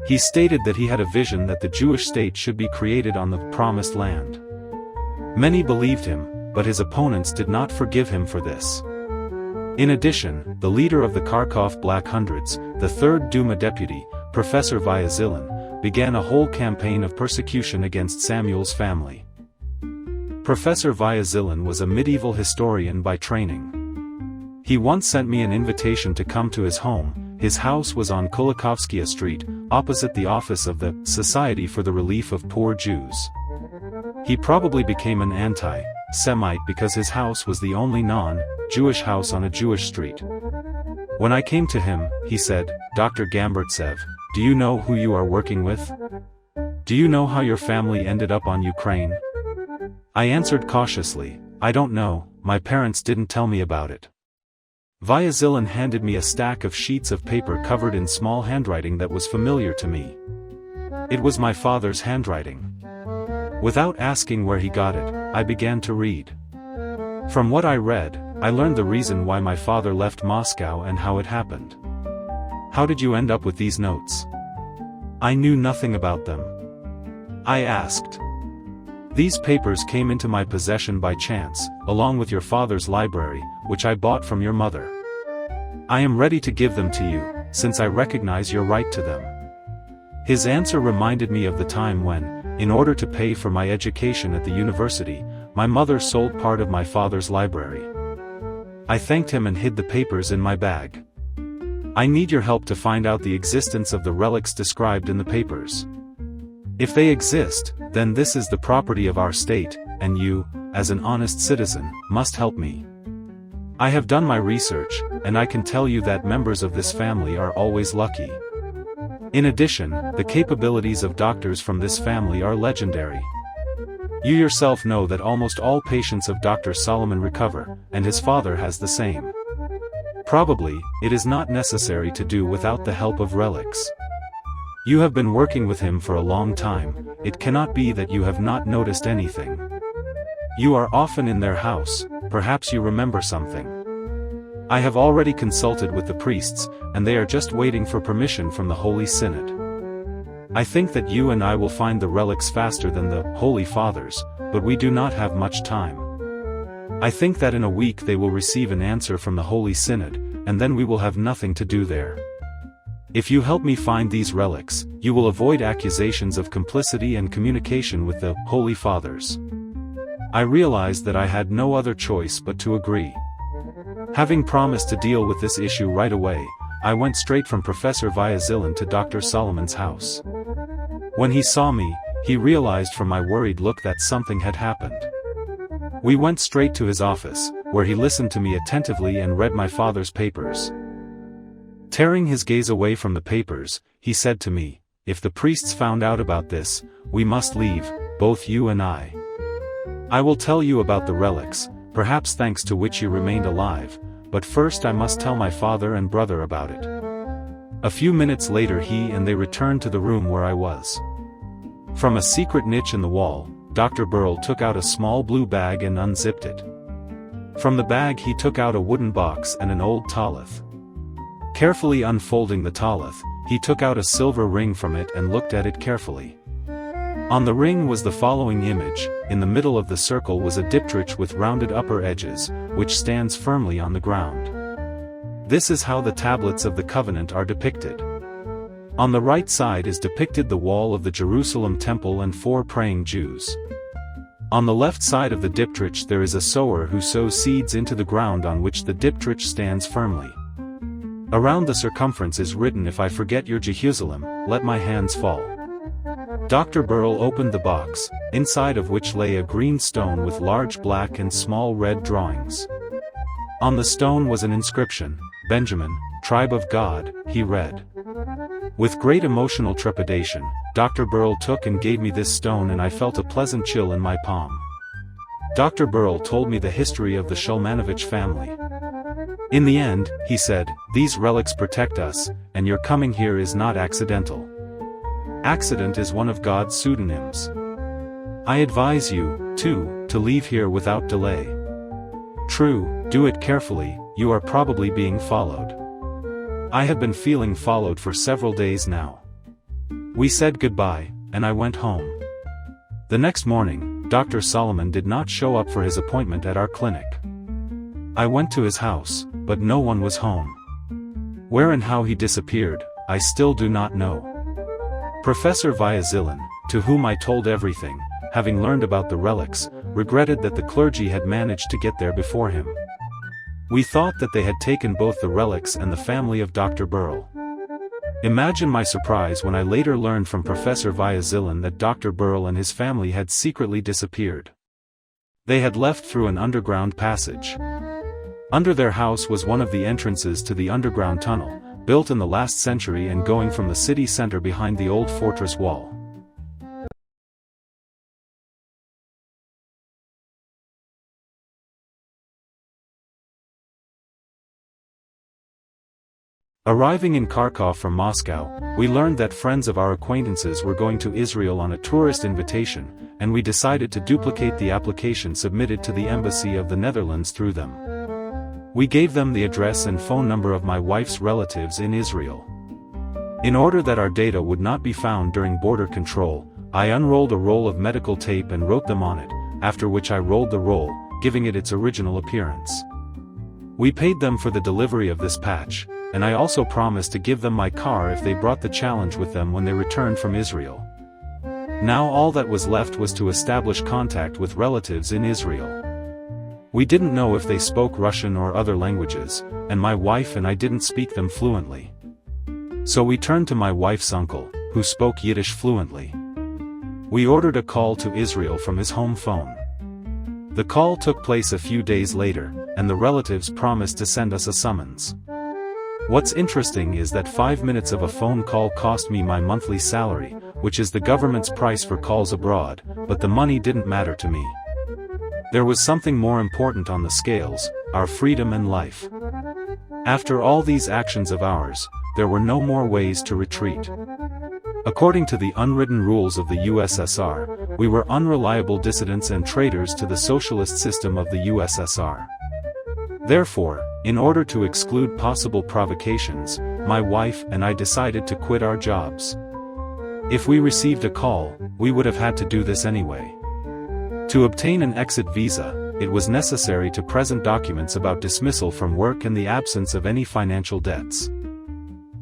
He stated that he had a vision that the Jewish state should be created on the Promised Land. Many believed him, but his opponents did not forgive him for this. In addition, the leader of the Kharkov Black Hundreds, the 3rd Duma deputy, Professor Vyazilin, began a whole campaign of persecution against Samuel's family. Professor Vyazilin was a medieval historian by training. He once sent me an invitation to come to his home. His house was on Kulikovskaya Street, opposite the office of the Society for the Relief of Poor Jews. He probably became an anti-Semite because his house was the only non-Jewish house on a Jewish street. When I came to him, he said, "Dr. Gamburtsev, do you know who you are working with? Do you know how your family ended up on Ukraine?" I answered cautiously, "I don't know, my parents didn't tell me about it." Vyazilin handed me a stack of sheets of paper covered in small handwriting that was familiar to me. It was my father's handwriting. Without asking where he got it, I began to read. From what I read, I learned the reason why my father left Moscow and how it happened. "How did you end up with these notes?" I knew nothing about them. I asked. "These papers came into my possession by chance, along with your father's library, which I bought from your mother. I am ready to give them to you, since I recognize your right to them." His answer reminded me of the time when, in order to pay for my education at the university, my mother sold part of my father's library. I thanked him and hid the papers in my bag. "I need your help to find out the existence of the relics described in the papers. If they exist, then this is the property of our state, and you, as an honest citizen, must help me. I have done my research, and I can tell you that members of this family are always lucky. In addition, the capabilities of doctors from this family are legendary. You yourself know that almost all patients of Dr. Solomon recover, and his father has the same. Probably, it is not necessary to do without the help of relics. You have been working with him for a long time, it cannot be that you have not noticed anything. You are often in their house, perhaps you remember something. I have already consulted with the priests, and they are just waiting for permission from the Holy Synod. I think that you and I will find the relics faster than the Holy Fathers, but we do not have much time. I think that in a week they will receive an answer from the Holy Synod, and then we will have nothing to do there. If you help me find these relics, you will avoid accusations of complicity and communication with the Holy Fathers." I realized that I had no other choice but to agree. Having promised to deal with this issue right away, I went straight from Professor Vyazilin to Dr. Solomon's house. When he saw me, he realized from my worried look that something had happened. We went straight to his office, where he listened to me attentively and read my father's papers. Tearing his gaze away from the papers, he said to me, "If the priests found out about this, we must leave, both you and I. I will tell you about the relics, perhaps thanks to which you remained alive, but first I must tell my father and brother about it." A few minutes later he and they returned to the room where I was. From a secret niche in the wall, Dr. Burl took out a small blue bag and unzipped it. From the bag he took out a wooden box and an old talith. Carefully unfolding the talith, he took out a silver ring from it and looked at it carefully. On the ring was the following image: in the middle of the circle was a diptych with rounded upper edges, which stands firmly on the ground. This is how the tablets of the covenant are depicted. On the right side is depicted the wall of the Jerusalem temple and 4 praying Jews. On the left side of the diptych there is a sower who sows seeds into the ground on which the diptych stands firmly. Around the circumference is written, "If I forget your Jerusalem, let my hands fall." Dr. Burrell opened the box, inside of which lay a green stone with large black and small red drawings. On the stone was an inscription, "Benjamin, tribe of God," he read. With great emotional trepidation, Dr. Burrell took and gave me this stone, and I felt a pleasant chill in my palm. Dr. Burrell told me the history of the Shulmanovich family. In the end, he said, "These relics protect us, and your coming here is not accidental. Accident is one of God's pseudonyms. I advise you, too, to leave here without delay. True, do it carefully, you are probably being followed. I have been feeling followed for several days now." We said goodbye, and I went home. The next morning, Dr. Solomon did not show up for his appointment at our clinic. I went to his house, but no one was home. Where and how he disappeared, I still do not know. Professor Vyazilin, to whom I told everything, having learned about the relics, regretted that the clergy had managed to get there before him. We thought that they had taken both the relics and the family of Dr. Burrell. Imagine my surprise when I later learned from Professor Vyazilin that Dr. Burrell and his family had secretly disappeared. They had left through an underground passage. Under their house was one of the entrances to the underground tunnel, built in the last century and going from the city center behind the old fortress wall. Arriving in Kharkov from Moscow, we learned that friends of our acquaintances were going to Israel on a tourist invitation, and we decided to duplicate the application submitted to the embassy of the Netherlands through them. We gave them the address and phone number of my wife's relatives in Israel. In order that our data would not be found during border control, I unrolled a roll of medical tape and wrote them on it, after which I rolled the roll, giving it its original appearance. We paid them for the delivery of this patch, and I also promised to give them my car if they brought the challenge with them when they returned from Israel. Now all that was left was to establish contact with relatives in Israel. We didn't know if they spoke Russian or other languages, and my wife and I didn't speak them fluently. So we turned to my wife's uncle, who spoke Yiddish fluently. We ordered a call to Israel from his home phone. The call took place a few days later, and the relatives promised to send us a summons. What's interesting is that 5 minutes of a phone call cost me my monthly salary, which is the government's price for calls abroad, but the money didn't matter to me. There was something more important on the scales, our freedom and life. After all these actions of ours, there were no more ways to retreat. According to the unwritten rules of the USSR, we were unreliable dissidents and traitors to the socialist system of the USSR. Therefore, in order to exclude possible provocations, my wife and I decided to quit our jobs. If we received a call, we would have had to do this anyway. To obtain an exit visa, it was necessary to present documents about dismissal from work and the absence of any financial debts.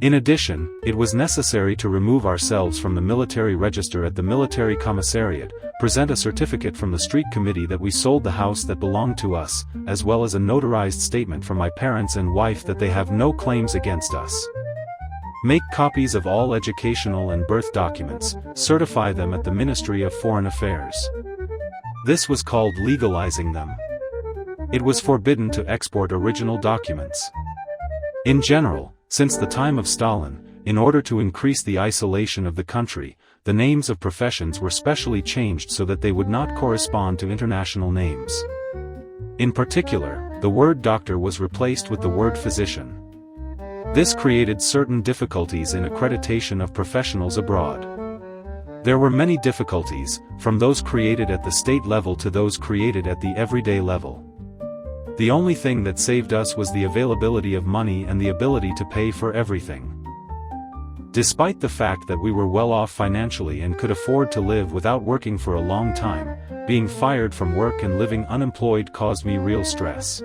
In addition, it was necessary to remove ourselves from the military register at the military commissariat, present a certificate from the street committee that we sold the house that belonged to us, as well as a notarized statement from my parents and wife that they have no claims against us. Make copies of all educational and birth documents, certify them at the Ministry of Foreign Affairs. This was called legalizing them. It was forbidden to export original documents. In general, since the time of Stalin, in order to increase the isolation of the country, the names of professions were specially changed so that they would not correspond to international names. In particular, the word doctor was replaced with the word physician. This created certain difficulties in accreditation of professionals abroad. There were many difficulties, from those created at the state level to those created at the everyday level. The only thing that saved us was the availability of money and the ability to pay for everything. Despite the fact that we were well off financially and could afford to live without working for a long time, being fired from work and living unemployed caused me real stress.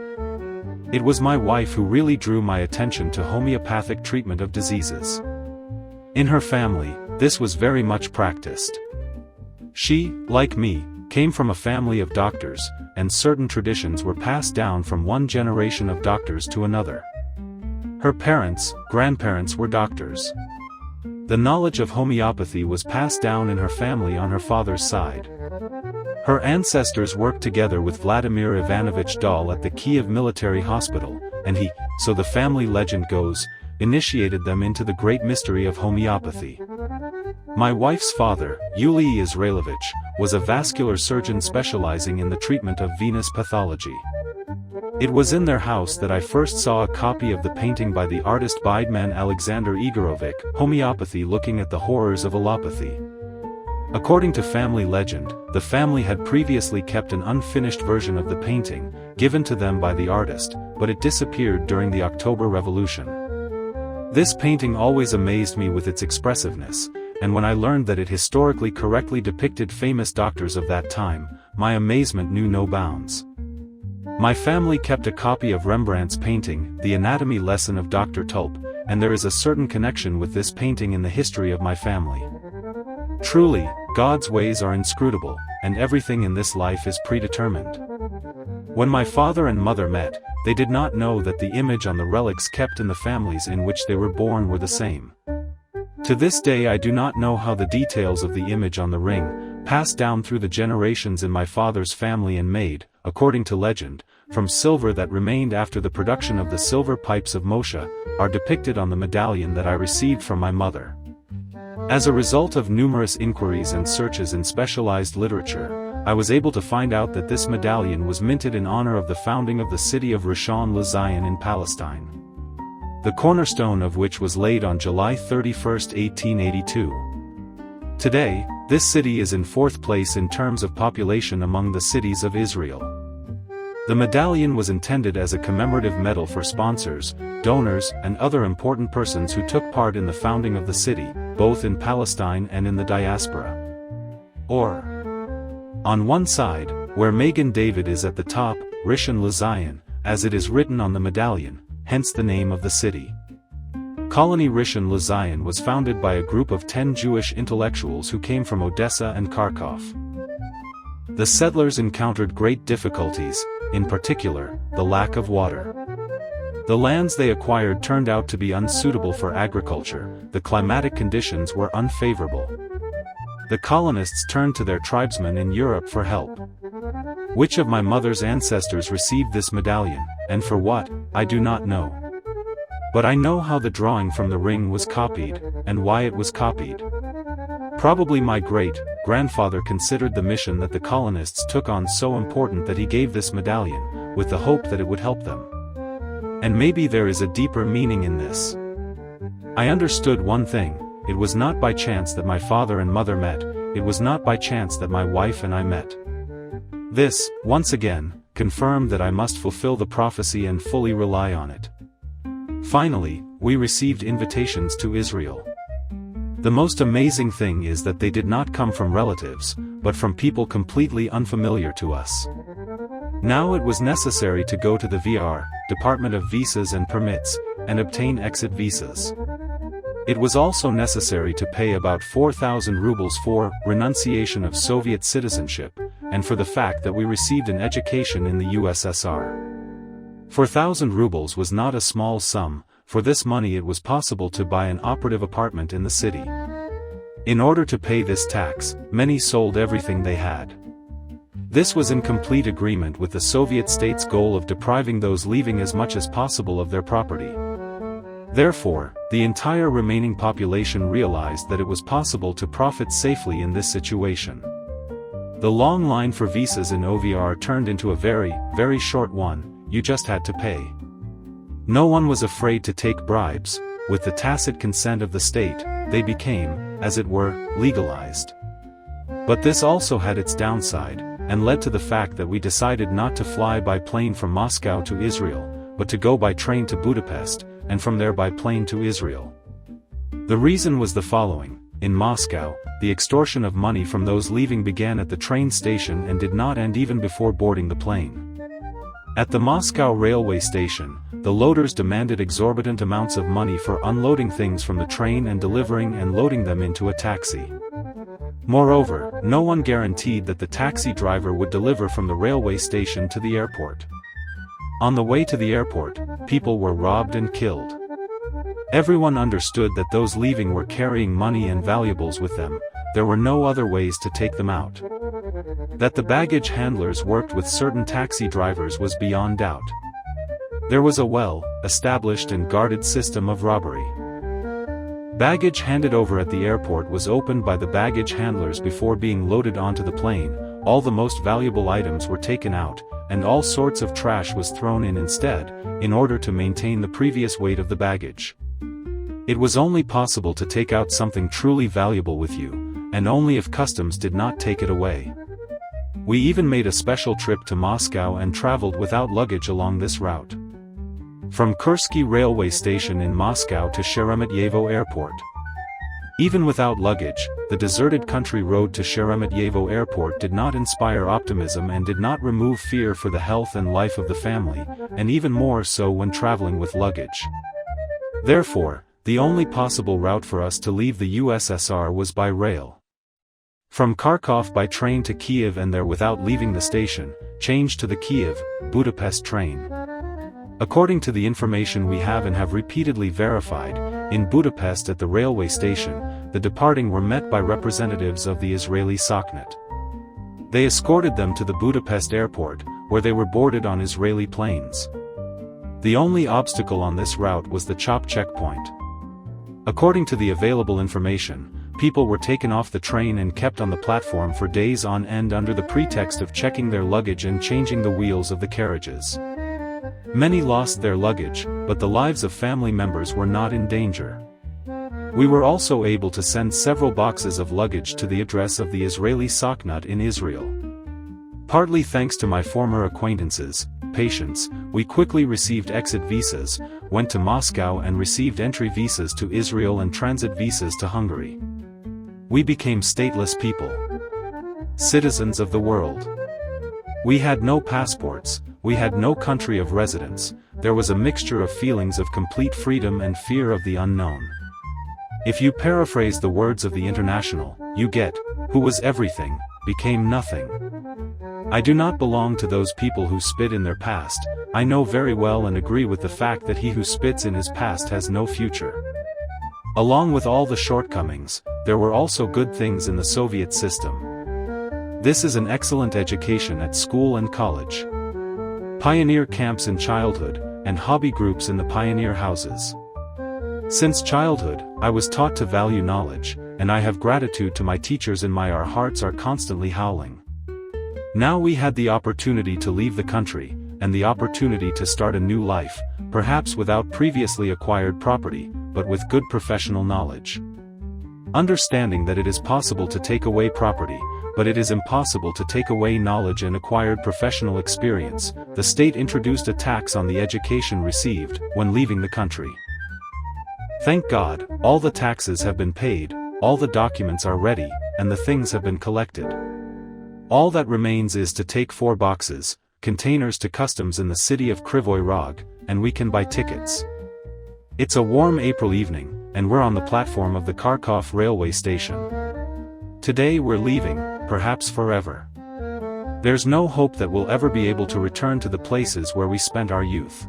It was my wife who really drew my attention to homeopathic treatment of diseases. In her family, this was very much practiced. She, like me, came from a family of doctors, and certain traditions were passed down from one generation of doctors to another. Her parents, grandparents were doctors. The knowledge of homeopathy was passed down in her family on her father's side. Her ancestors worked together with Vladimir Ivanovich Dahl at the Kiev Military Hospital, and he, so the family legend goes, initiated them into the great mystery of homeopathy. My wife's father, Yuliy Israelovich, was a vascular surgeon specializing in the treatment of venous pathology. It was in their house that I first saw a copy of the painting by the artist Bidman Alexander Igorovich, Homeopathy Looking at the Horrors of Allopathy. According to family legend, the family had previously kept an unfinished version of the painting, given to them by the artist, but it disappeared during the October Revolution. This painting always amazed me with its expressiveness, and when I learned that it historically correctly depicted famous doctors of that time, my amazement knew no bounds. My family kept a copy of Rembrandt's painting, The Anatomy Lesson of Dr. Tulp, and there is a certain connection with this painting in the history of my family. Truly, God's ways are inscrutable, and everything in this life is predetermined. When my father and mother met, they did not know that the image on the relics kept in the families in which they were born were the same. To this day I do not know how the details of the image on the ring, passed down through the generations in my father's family and made, according to legend, from silver that remained after the production of the silver pipes of Moshe, are depicted on the medallion that I received from my mother. As a result of numerous inquiries and searches in specialized literature, I was able to find out that this medallion was minted in honor of the founding of the city of Rishon LeZion in Palestine, the cornerstone of which was laid on July 31, 1882. Today, this city is in fourth place in terms of population among the cities of Israel. The medallion was intended as a commemorative medal for sponsors, donors, and other important persons who took part in the founding of the city, both in Palestine and in the diaspora. Or, on one side, where Magen David is at the top, Rishon LeZion, as it is written on the medallion, hence the name of the city. Colony Rishon LeZion was founded by a group of 10 Jewish intellectuals who came from Odessa and Kharkov. The settlers encountered great difficulties, in particular, the lack of water. The lands they acquired turned out to be unsuitable for agriculture, the climatic conditions were unfavorable. The colonists turned to their tribesmen in Europe for help. Which of my mother's ancestors received this medallion, and for what, I do not know. But I know how the drawing from the ring was copied, and why it was copied. Probably my great-grandfather considered the mission that the colonists took on so important that he gave this medallion, with the hope that it would help them. And maybe there is a deeper meaning in this. I understood one thing, it was not by chance that my father and mother met, it was not by chance that my wife and I met. This, once again, confirmed that I must fulfill the prophecy and fully rely on it. Finally, we received invitations to Israel. The most amazing thing is that they did not come from relatives, but from people completely unfamiliar to us. Now it was necessary to go to the VR, Department of Visas and Permits, and obtain exit visas. It was also necessary to pay about 4,000 rubles for renunciation of Soviet citizenship, and for the fact that we received an education in the USSR. 4,000 rubles was not a small sum. For this money it was possible to buy an operative apartment in the city. In order to pay this tax, many sold everything they had. This was in complete agreement with the Soviet state's goal of depriving those leaving as much as possible of their property. Therefore, the entire remaining population realized that it was possible to profit safely in this situation. The long line for visas in OVR turned into a very, very short one, you just had to pay. No one was afraid to take bribes, with the tacit consent of the state, they became, as it were, legalized. But this also had its downside, and led to the fact that we decided not to fly by plane from Moscow to Israel, but to go by train to Budapest, and from there by plane to Israel. The reason was the following: in Moscow, the extortion of money from those leaving began at the train station and did not end even before boarding the plane. At the Moscow railway station, the loaders demanded exorbitant amounts of money for unloading things from the train and delivering and loading them into a taxi. Moreover, no one guaranteed that the taxi driver would deliver from the railway station to the airport. On the way to the airport, people were robbed and killed. Everyone understood that those leaving were carrying money and valuables with them. There were no other ways to take them out. That the baggage handlers worked with certain taxi drivers was beyond doubt. There was a well-established and guarded system of robbery. Baggage handed over at the airport was opened by the baggage handlers before being loaded onto the plane. All the most valuable items were taken out, and all sorts of trash was thrown in instead, in order to maintain the previous weight of the baggage. It was only possible to take out something truly valuable with you, and only if customs did not take it away. We even made a special trip to Moscow and traveled without luggage along this route. From Kursky railway station in Moscow to Sheremetyevo airport. Even without luggage, the deserted country road to Sheremetyevo airport did not inspire optimism and did not remove fear for the health and life of the family, and even more so when traveling with luggage. Therefore, the only possible route for us to leave the USSR was by rail. From Kharkov by train to Kiev and there without leaving the station, change to the Kiev-Budapest train. According to the information we have and have repeatedly verified, in Budapest at the railway station, the departing were met by representatives of the Israeli Sokhnut. They escorted them to the Budapest airport, where they were boarded on Israeli planes. The only obstacle on this route was the Chop checkpoint. According to the available information, people were taken off the train and kept on the platform for days on end under the pretext of checking their luggage and changing the wheels of the carriages. Many lost their luggage, but the lives of family members were not in danger. We were also able to send several boxes of luggage to the address of the Israeli Sokhnut in Israel. Partly thanks to my former acquaintances, patients, we quickly received exit visas, went to Moscow and received entry visas to Israel and transit visas to Hungary. We became stateless people. Citizens of the world. We had no passports, we had no country of residence, there was a mixture of feelings of complete freedom and fear of the unknown. If you paraphrase the words of the International, you get, who was everything, became nothing. I do not belong to those people who spit in their past. I know very well and agree with the fact that he who spits in his past has no future. Along with all the shortcomings, there were also good things in the Soviet system. This is an excellent education at school and college. Pioneer camps in childhood, and hobby groups in the pioneer houses. Since childhood, I was taught to value knowledge, and I have gratitude to my teachers and our hearts are constantly howling. Now we had the opportunity to leave the country, and the opportunity to start a new life, perhaps without previously acquired property, but with good professional knowledge. Understanding that it is possible to take away property, but it is impossible to take away knowledge and acquired professional experience, the state introduced a tax on the education received when leaving the country. Thank God, all the taxes have been paid, all the documents are ready, and the things have been collected. All that remains is to take 4 boxes, containers to customs in the city of Krivoy Rog, and we can buy tickets. It's a warm April evening, and we're on the platform of the Kharkov railway station. Today we're leaving, perhaps forever. There's no hope that we'll ever be able to return to the places where we spent our youth.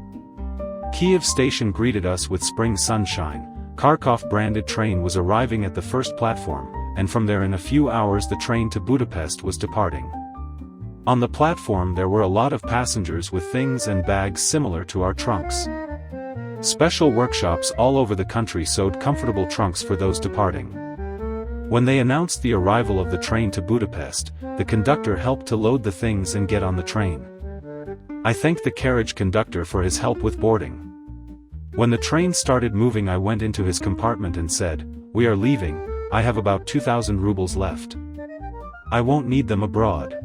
Kiev station greeted us with spring sunshine. Kharkov branded train was arriving at the first platform, and from there in a few hours the train to Budapest was departing. On the platform there were a lot of passengers with things and bags similar to our trunks. Special workshops all over the country sewed comfortable trunks for those departing. When they announced the arrival of the train to Budapest, the conductor helped to load the things and get on the train. I thanked the carriage conductor for his help with boarding. When the train started moving I went into his compartment and said, "We are leaving, I have about 2,000 rubles left. I won't need them abroad.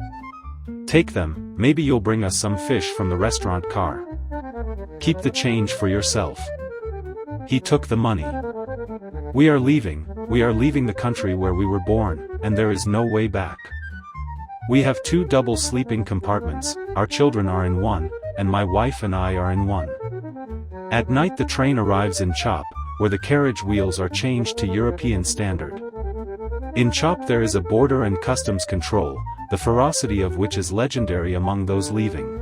Take them, maybe you'll bring us some fish from the restaurant car. Keep the change for yourself." He took the money. We are leaving the country where we were born, and there is no way back. We have 2 double sleeping compartments, our children are in one, and my wife and I are in one. At night the train arrives in Chop, where the carriage wheels are changed to European standard. In Chop there is a border and customs control, the ferocity of which is legendary among those leaving.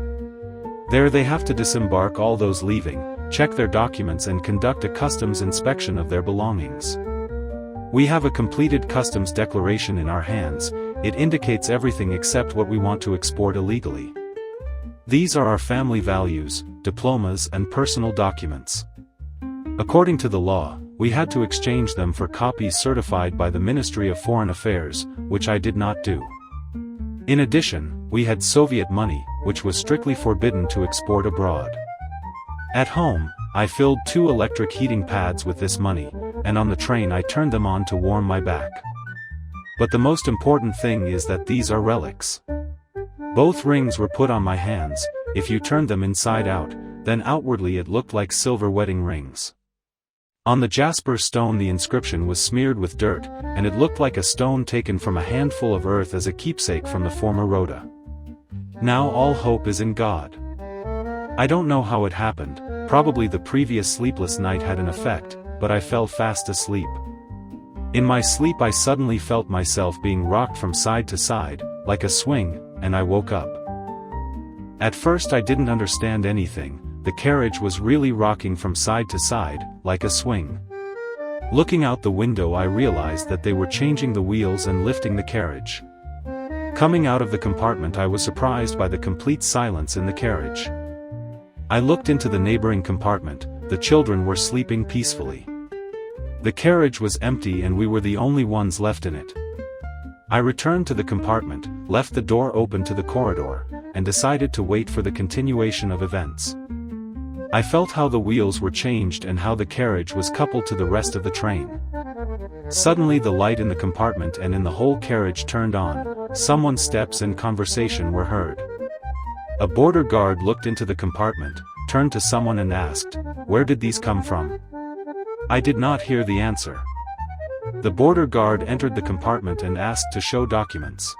There they have to disembark all those leaving, check their documents and conduct a customs inspection of their belongings. We have a completed customs declaration in our hands. It indicates everything except what we want to export illegally. These are our family values, diplomas and personal documents. According to the law, we had to exchange them for copies certified by the Ministry of Foreign Affairs, which I did not do. In addition, we had Soviet money, which was strictly forbidden to export abroad. At home, I filled 2 electric heating pads with this money, and on the train I turned them on to warm my back. But the most important thing is that these are relics. Both rings were put on my hands. If you turned them inside out, then outwardly it looked like silver wedding rings. On the jasper stone the inscription was smeared with dirt, and it looked like a stone taken from a handful of earth as a keepsake from the former Rhoda. Now all hope is in God. I don't know how it happened, probably the previous sleepless night had an effect, but I fell fast asleep. In my sleep I suddenly felt myself being rocked from side to side, like a swing, and I woke up. At first I didn't understand anything. The carriage was really rocking from side to side, like a swing. Looking out the window I realized that they were changing the wheels and lifting the carriage. Coming out of the compartment I was surprised by the complete silence in the carriage. I looked into the neighboring compartment. The children were sleeping peacefully. The carriage was empty and we were the only ones left in it. I returned to the compartment, left the door open to the corridor, and decided to wait for the continuation of events. I felt how the wheels were changed and how the carriage was coupled to the rest of the train. Suddenly the light in the compartment and in the whole carriage turned on. Someone's steps and conversation were heard. A border guard looked into the compartment, turned to someone and asked, "Where did these come from?" I did not hear the answer. The border guard entered the compartment and asked to show documents.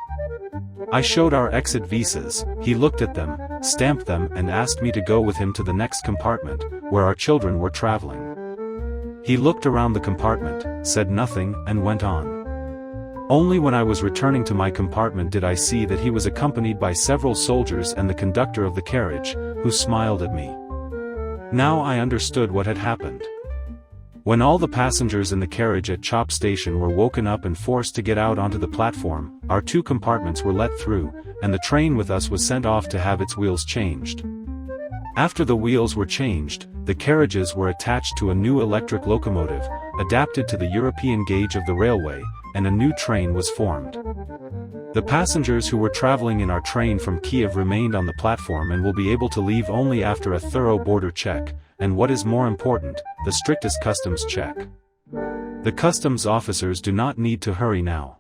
I showed our exit visas. He looked at them, stamped them and asked me to go with him to the next compartment, where our children were traveling. He looked around the compartment, said nothing and went on. Only when I was returning to my compartment did I see that he was accompanied by several soldiers and the conductor of the carriage, who smiled at me. Now I understood what had happened. When all the passengers in the carriage at Chop Station were woken up and forced to get out onto the platform, our 2 compartments were let through, and the train with us was sent off to have its wheels changed. After the wheels were changed, the carriages were attached to a new electric locomotive, adapted to the European gauge of the railway, and a new train was formed. The passengers who were traveling in our train from Kiev remained on the platform and will be able to leave only after a thorough border check, and what is more important, the strictest customs check. The customs officers do not need to hurry now.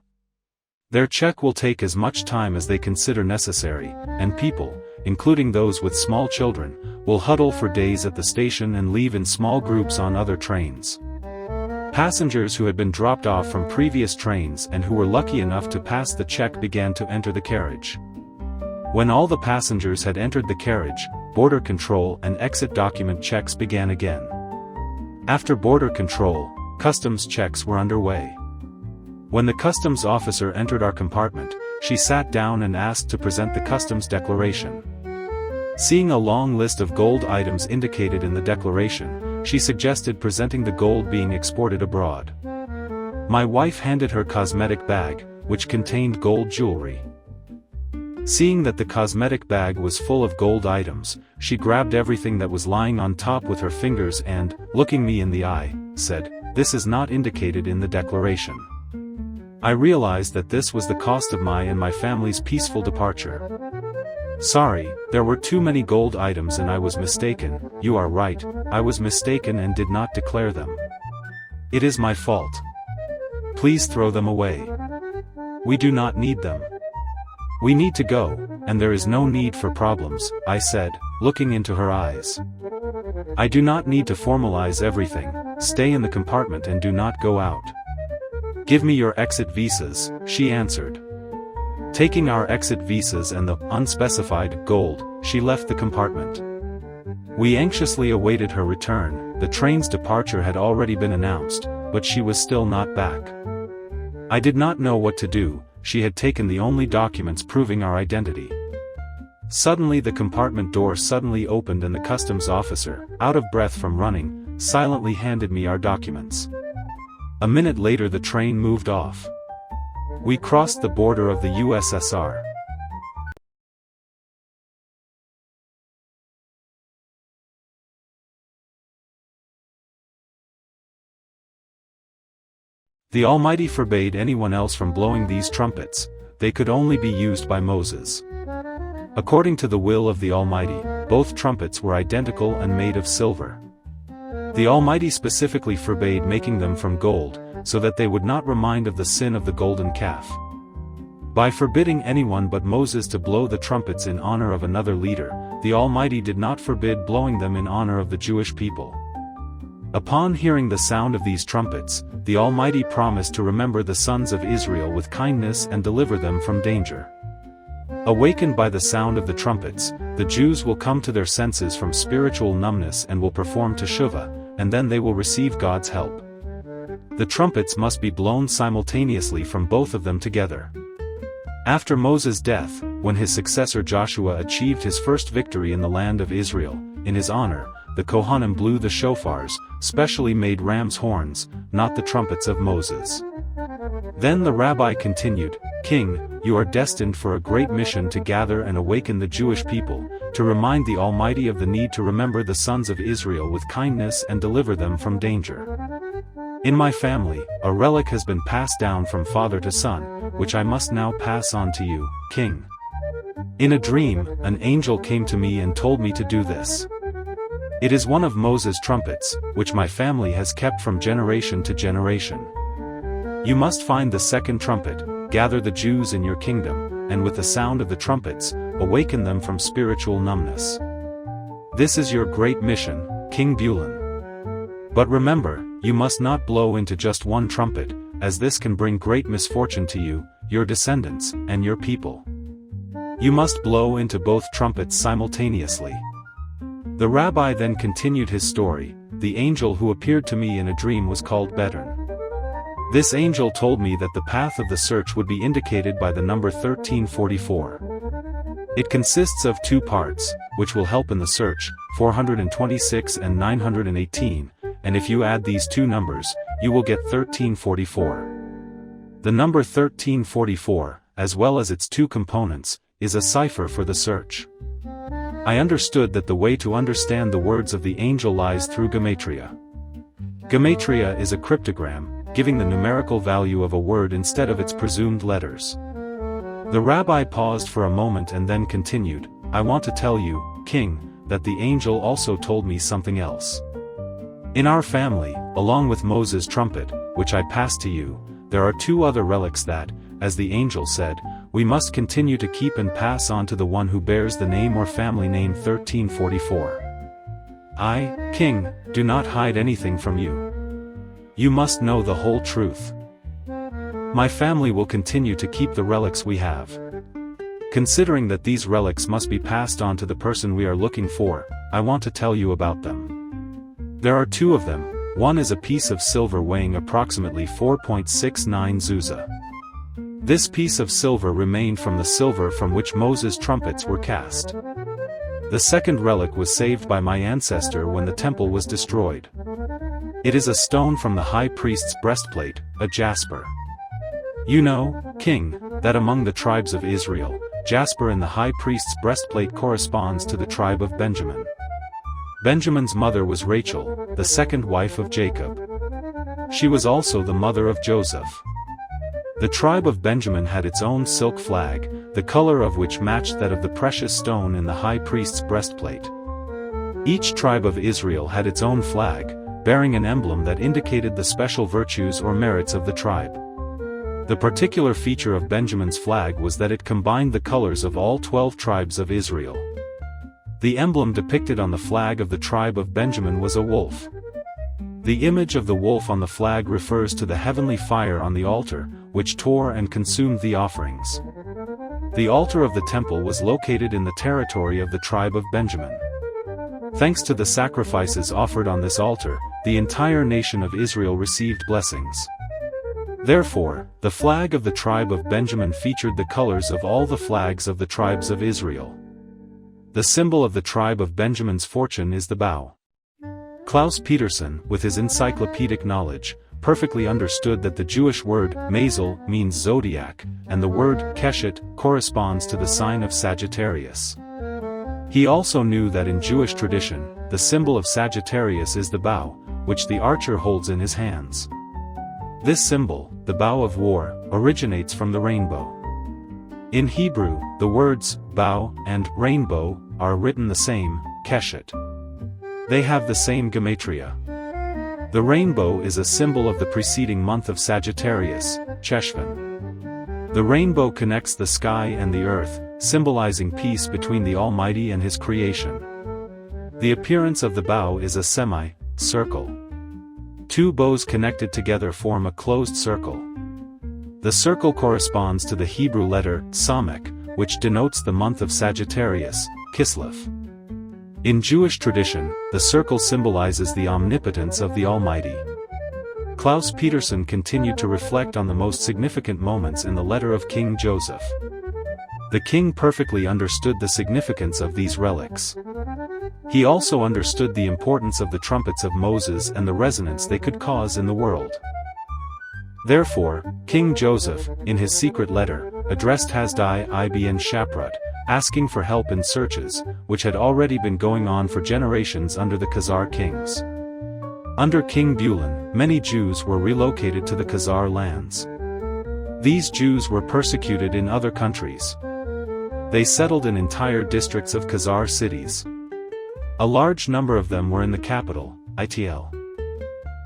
Their check will take as much time as they consider necessary, and people, including those with small children, will huddle for days at the station and leave in small groups on other trains. Passengers who had been dropped off from previous trains and who were lucky enough to pass the check began to enter the carriage. When all the passengers had entered the carriage, border control and exit document checks began again. After border control, customs checks were underway. When the customs officer entered our compartment, she sat down and asked to present the customs declaration. Seeing a long list of gold items indicated in the declaration, she suggested presenting the gold being exported abroad. My wife handed her cosmetic bag, which contained gold jewelry. Seeing that the cosmetic bag was full of gold items, she grabbed everything that was lying on top with her fingers and, looking me in the eye, said, "This is not indicated in the declaration." I realized that this was the cost of my and my family's peaceful departure. "Sorry, there were too many gold items and I was mistaken." "You are right, I was mistaken and did not declare them. It is my fault. Please throw them away. We do not need them. We need to go, and there is no need for problems," I said, looking into her eyes. "I do not need to formalize everything. Stay in the compartment and do not go out." "Give me your exit visas," she answered. Taking our exit visas and the unspecified gold, she left the compartment. We anxiously awaited her return. The train's departure had already been announced, but she was still not back. I did not know what to do. She had taken the only documents proving our identity. Suddenly the compartment door suddenly opened and the customs officer, out of breath from running, silently handed me our documents. A minute later the train moved off. We crossed the border of the USSR. The Almighty forbade anyone else from blowing these trumpets. They could only be used by Moses. According to the will of the Almighty, both trumpets were identical and made of silver. The Almighty specifically forbade making them from gold, so that they would not remind of the sin of the golden calf. By forbidding anyone but Moses to blow the trumpets in honor of another leader, the Almighty did not forbid blowing them in honor of the Jewish people. Upon hearing the sound of these trumpets, the Almighty promised to remember the sons of Israel with kindness and deliver them from danger. Awakened by the sound of the trumpets, the Jews will come to their senses from spiritual numbness and will perform teshuvah, and then they will receive God's help. The trumpets must be blown simultaneously from both of them together. After Moses' death, when his successor Joshua achieved his first victory in the land of Israel, in his honor, the Kohanim blew the shofars, specially made ram's horns, not the trumpets of Moses. Then the rabbi continued, "King, you are destined for a great mission to gather and awaken the Jewish people, to remind the Almighty of the need to remember the sons of Israel with kindness and deliver them from danger. In my family, a relic has been passed down from father to son, which I must now pass on to you, King." In a dream, an angel came to me and told me to do this. It is one of Moses' trumpets, which my family has kept from generation to generation. You must find the second trumpet, gather the Jews in your kingdom, and with the sound of the trumpets, awaken them from spiritual numbness. This is your great mission, King Bulan. But remember, you must not blow into just one trumpet, as this can bring great misfortune to you, your descendants, and your people. You must blow into both trumpets simultaneously. The rabbi then continued his story. The angel who appeared to me in a dream was called Bedern. This angel told me that the path of the search would be indicated by the number 1344. It consists of two parts, which will help in the search, 426 and 918, and if you add these two numbers, you will get 1344. The number 1344, as well as its two components, is a cipher for the search. I understood that the way to understand the words of the angel lies through gematria. Gematria is a cryptogram, giving the numerical value of a word instead of its presumed letters. The rabbi paused for a moment and then continued, "I want to tell you, King, that the angel also told me something else. In our family, along with Moses' trumpet, which I passed to you, there are two other relics that, as the angel said, we must continue to keep and pass on to the one who bears the name or family name 1344. I, King, do not hide anything from you. You must know the whole truth. My family will continue to keep the relics we have. Considering that these relics must be passed on to the person we are looking for, I want to tell you about them. There are two of them. One is a piece of silver weighing approximately 4.69 zuzah. This piece of silver remained from the silver from which Moses' trumpets were cast. The second relic was saved by my ancestor when the temple was destroyed. It is a stone from the high priest's breastplate, a jasper. You know, King, that among the tribes of Israel, jasper in the high priest's breastplate corresponds to the tribe of Benjamin. Benjamin's mother was Rachel, the second wife of Jacob. She was also the mother of Joseph. The tribe of Benjamin had its own silk flag, the color of which matched that of the precious stone in the high priest's breastplate. Each tribe of Israel had its own flag, bearing an emblem that indicated the special virtues or merits of the tribe. The particular feature of Benjamin's flag was that it combined the colors of all 12 tribes of Israel. The emblem depicted on the flag of the tribe of Benjamin was a wolf. The image of the wolf on the flag refers to the heavenly fire on the altar, which tore and consumed the offerings. The altar of the temple was located in the territory of the tribe of Benjamin. Thanks to the sacrifices offered on this altar, the entire nation of Israel received blessings. Therefore, the flag of the tribe of Benjamin featured the colors of all the flags of the tribes of Israel. The symbol of the tribe of Benjamin's fortune is the bow. Klaus Peterson, with his encyclopedic knowledge, perfectly understood that the Jewish word mazel means zodiac, and the word keshet corresponds to the sign of Sagittarius. He also knew that in Jewish tradition, the symbol of Sagittarius is the bow, which the archer holds in his hands. This symbol, the bow of war, originates from the rainbow. In Hebrew, the words bow and rainbow are written the same, keshet. They have the same gematria. The rainbow is a symbol of the preceding month of Sagittarius, Cheshvan. The rainbow connects the sky and the earth, symbolizing peace between the Almighty and His creation. The appearance of the bow is a semi-circle. Two bows connected together form a closed circle. The circle corresponds to the Hebrew letter Samek, which denotes the month of Sagittarius, Kislev. In Jewish tradition, the circle symbolizes the omnipotence of the Almighty. Klaus Peterson continued to reflect on the most significant moments in the letter of King Joseph. The king perfectly understood the significance of these relics. He also understood the importance of the trumpets of Moses and the resonance they could cause in the world. Therefore, King Joseph, in his secret letter, addressed Hasdai ibn Shaprat, asking for help in searches, which had already been going on for generations under the Khazar kings. Under King Bulan, many Jews were relocated to the Khazar lands. These Jews were persecuted in other countries. They settled in entire districts of Khazar cities. A large number of them were in the capital, Itl.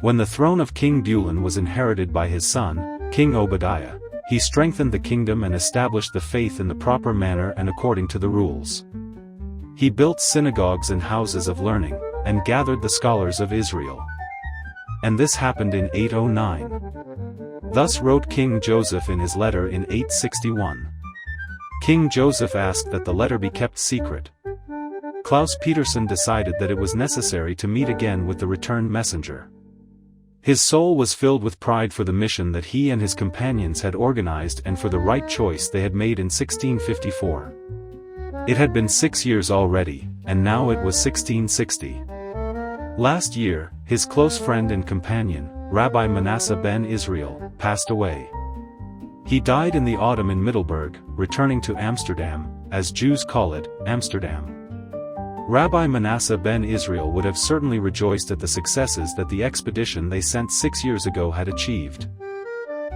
When the throne of King Bulan was inherited by his son, King Obadiah, he strengthened the kingdom and established the faith in the proper manner and according to the rules. He built synagogues and houses of learning, and gathered the scholars of Israel. And this happened in 809. Thus wrote King Joseph in his letter in 861. King Joseph asked that the letter be kept secret. Klaus Peterson decided that it was necessary to meet again with the returned messenger. His soul was filled with pride for the mission that he and his companions had organized and for the right choice they had made in 1654. It had been 6 years already, and now it was 1660. Last year, his close friend and companion, Rabbi Manasseh ben Israel, passed away. He died in the autumn in Middelburg, returning to Amsterdam, as Jews call it, Amsterdam. Rabbi Manasseh ben Israel would have certainly rejoiced at the successes that the expedition they sent 6 years ago had achieved.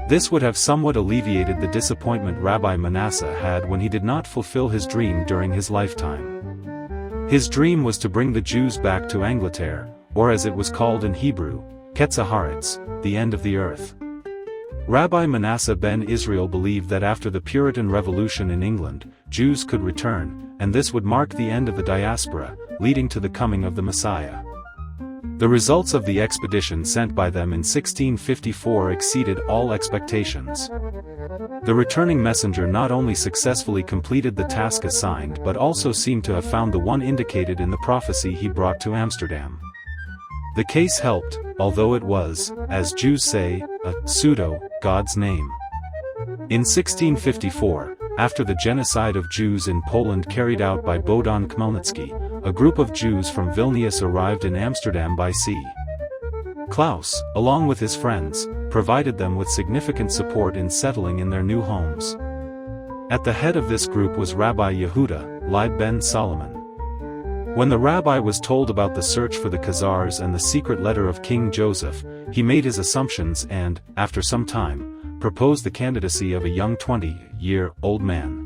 This would have somewhat alleviated the disappointment Rabbi Manasseh had when he did not fulfill his dream during his lifetime. His dream was to bring the Jews back to Angleterre, or as it was called in Hebrew, Ketzaharetz, the end of the earth. Rabbi Manasseh ben Israel believed that after the Puritan Revolution in England, Jews could return, and this would mark the end of the diaspora, leading to the coming of the Messiah. The results of the expedition sent by them in 1654 exceeded all expectations. The returning messenger not only successfully completed the task assigned but also seemed to have found the one indicated in the prophecy he brought to Amsterdam. The case helped, although it was, as Jews say, a pseudo-God's name. In 1654, after the genocide of Jews in Poland carried out by Bogdan Khmelnytsky, a group of Jews from Vilnius arrived in Amsterdam by sea. Klaus, along with his friends, provided them with significant support in settling in their new homes. At the head of this group was Rabbi Yehuda Leib ben Solomon. When the rabbi was told about the search for the Khazars and the secret letter of King Joseph, he made his assumptions and, after some time, proposed the candidacy of a young 20-year-old man.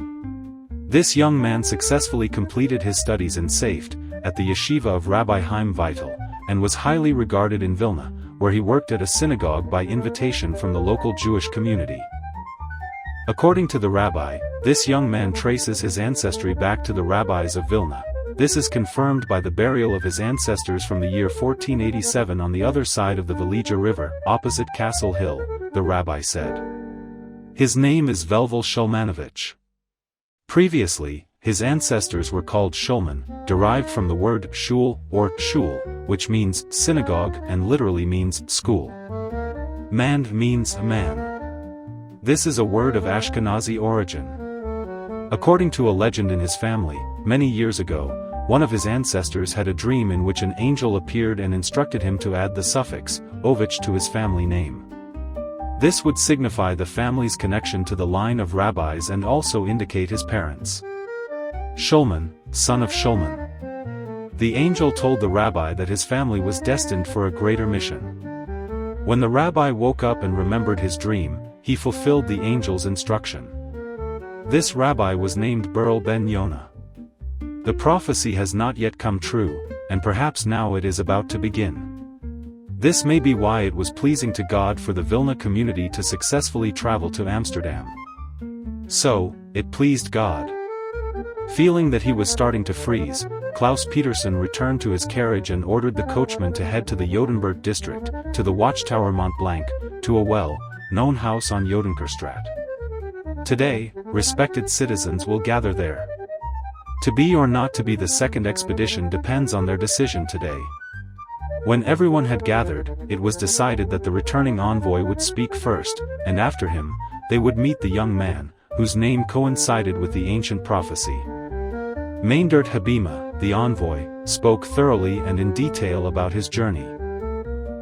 This young man successfully completed his studies in Safed, at the yeshiva of Rabbi Chaim Vital, and was highly regarded in Vilna, where he worked at a synagogue by invitation from the local Jewish community. According to the rabbi, this young man traces his ancestry back to the rabbis of Vilna. This is confirmed by the burial of his ancestors from the year 1487 on the other side of the Velija River, opposite Castle Hill, the rabbi said. His name is Velvel Shulmanovich. Previously, his ancestors were called Shulman, derived from the word shul or shul, which means synagogue and literally means school. Mand means a man. This is a word of Ashkenazi origin. According to a legend in his family, many years ago, one of his ancestors had a dream in which an angel appeared and instructed him to add the suffix, ovich, to his family name. This would signify the family's connection to the line of rabbis and also indicate his parents. Shulman, son of Shulman. The angel told the rabbi that his family was destined for a greater mission. When the rabbi woke up and remembered his dream, he fulfilled the angel's instruction. This rabbi was named Burl ben Yonah. The prophecy has not yet come true, and perhaps now it is about to begin. This may be why it was pleasing to God for the Vilna community to successfully travel to Amsterdam. So, it pleased God. Feeling that he was starting to freeze, Klaus Petersen returned to his carriage and ordered the coachman to head to the Jodenberg district, to the watchtower Mont Blanc, to a well-known house on Jodenkerstraat. Today, respected citizens will gather there. To be or not to be the second expedition depends on their decision today. When everyone had gathered, it was decided that the returning envoy would speak first, and after him, they would meet the young man, whose name coincided with the ancient prophecy. Meindert Habima, the envoy, spoke thoroughly and in detail about his journey.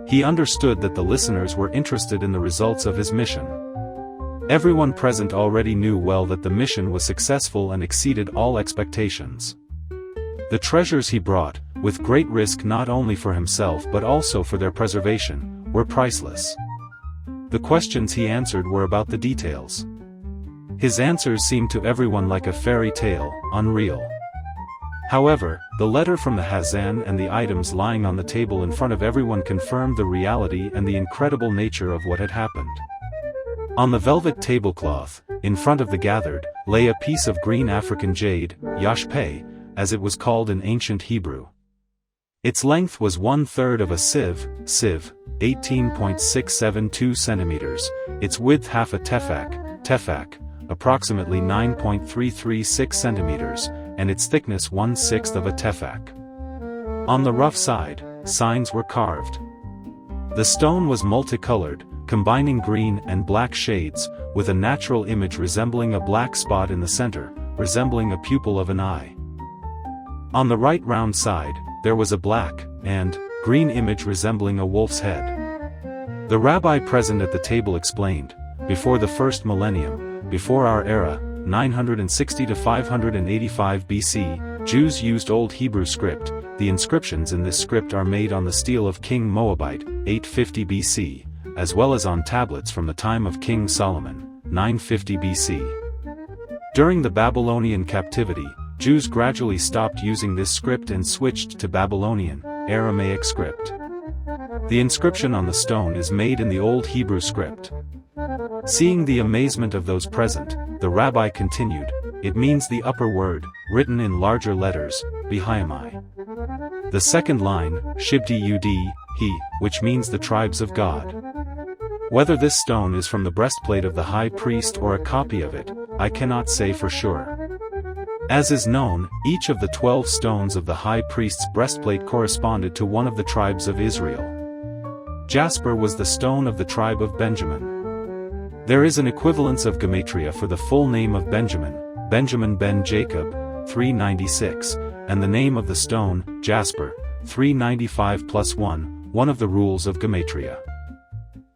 He understood that the listeners were interested in the results of his mission. Everyone present already knew well that the mission was successful and exceeded all expectations. The treasures he brought, with great risk not only for himself but also for their preservation, were priceless. The questions he answered were about the details. His answers seemed to everyone like a fairy tale, unreal. However, the letter from the Hazan and the items lying on the table in front of everyone confirmed the reality and the incredible nature of what had happened. On the velvet tablecloth, in front of the gathered, lay a piece of green African jade, yashpeh, as it was called in ancient Hebrew. Its length was 1/3 of a sieve, 18.672 centimeters, its width half a tefach, approximately 9.336 centimeters, and its thickness 1/6 of a tefach. On the rough side, signs were carved. The stone was multicolored, combining green and black shades, with a natural image resembling a black spot in the center, resembling a pupil of an eye. On the right round side, there was a black and green image resembling a wolf's head. The rabbi present at the table explained, before the first millennium, before our era, 960 to 585 BC, Jews used Old Hebrew script. The inscriptions in this script are made on the stele of King Moabite, 850 BC, as well as on tablets from the time of King Solomon, 950 BC. During the Babylonian captivity, Jews gradually stopped using this script and switched to Babylonian, Aramaic script. The inscription on the stone is made in the Old Hebrew script. Seeing the amazement of those present, the rabbi continued, "It means the upper word, written in larger letters, Behayamai. The second line, Shibti Ud, he, which means the tribes of God. Whether this stone is from the breastplate of the high priest or a copy of it, I cannot say for sure. As is known, each of the 12 stones of the high priest's breastplate corresponded to one of the tribes of Israel. Jasper was the stone of the tribe of Benjamin. There is an equivalence of gematria for the full name of Benjamin, Benjamin ben Jacob, 396, and the name of the stone, Jasper, 395 plus 1, one of the rules of gematria.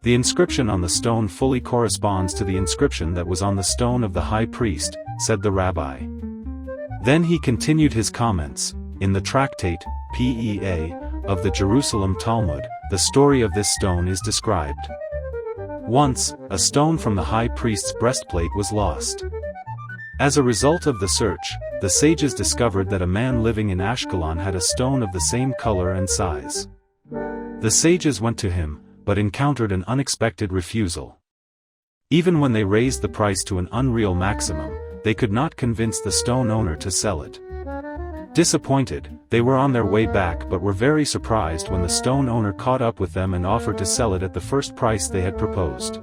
The inscription on the stone fully corresponds to the inscription that was on the stone of the high priest, said the rabbi. Then he continued his comments. In the tractate, Pea, of the Jerusalem Talmud, the story of this stone is described. Once, a stone from the high priest's breastplate was lost. As a result of the search, the sages discovered that a man living in Ashkelon had a stone of the same color and size. The sages went to him, but encountered an unexpected refusal. Even when they raised the price to an unreal maximum, they could not convince the stone owner to sell it. Disappointed, they were on their way back but were very surprised when the stone owner caught up with them and offered to sell it at the first price they had proposed.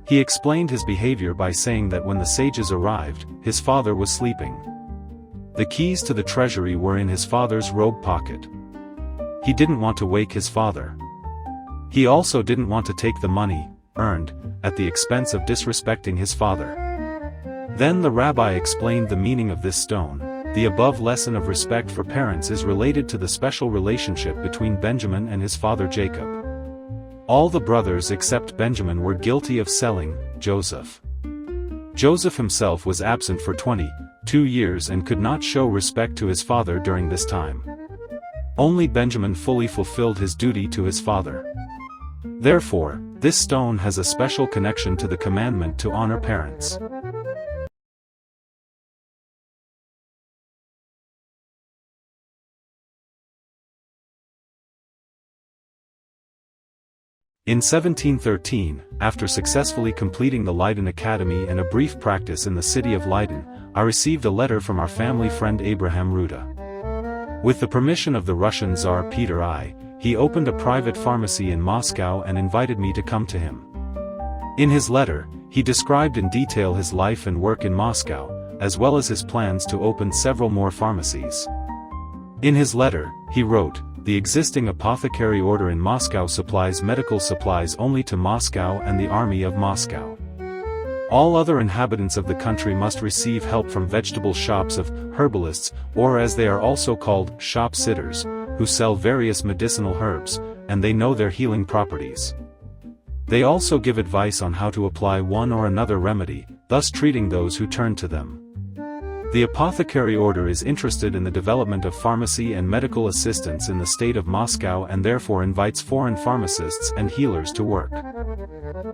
He explained his behavior by saying that when the sages arrived, his father was sleeping. The keys to the treasury were in his father's robe pocket. He didn't want to wake his father. He also didn't want to take the money, earned, at the expense of disrespecting his father. Then the rabbi explained the meaning of this stone. The above lesson of respect for parents is related to the special relationship between Benjamin and his father Jacob. All the brothers except Benjamin were guilty of selling Joseph. Joseph himself was absent for 22 years and could not show respect to his father during this time. Only Benjamin fully fulfilled his duty to his father. Therefore, this stone has a special connection to the commandment to honor parents. In 1713, after successfully completing the Leiden Academy and a brief practice in the city of Leiden, I received a letter from our family friend Abraham Ruda. With the permission of the Russian Tsar Peter I, he opened a private pharmacy in Moscow and invited me to come to him. In his letter, he described in detail his life and work in Moscow, as well as his plans to open several more pharmacies. In his letter, he wrote, "The existing apothecary order in Moscow supplies medical supplies only to Moscow and the army of Moscow. All other inhabitants of the country must receive help from vegetable shops of herbalists, or as they are also called, shop sitters, who sell various medicinal herbs, and they know their healing properties. They also give advice on how to apply one or another remedy, thus treating those who turn to them. The apothecary order is interested in the development of pharmacy and medical assistance in the state of Moscow and therefore invites foreign pharmacists and healers to work.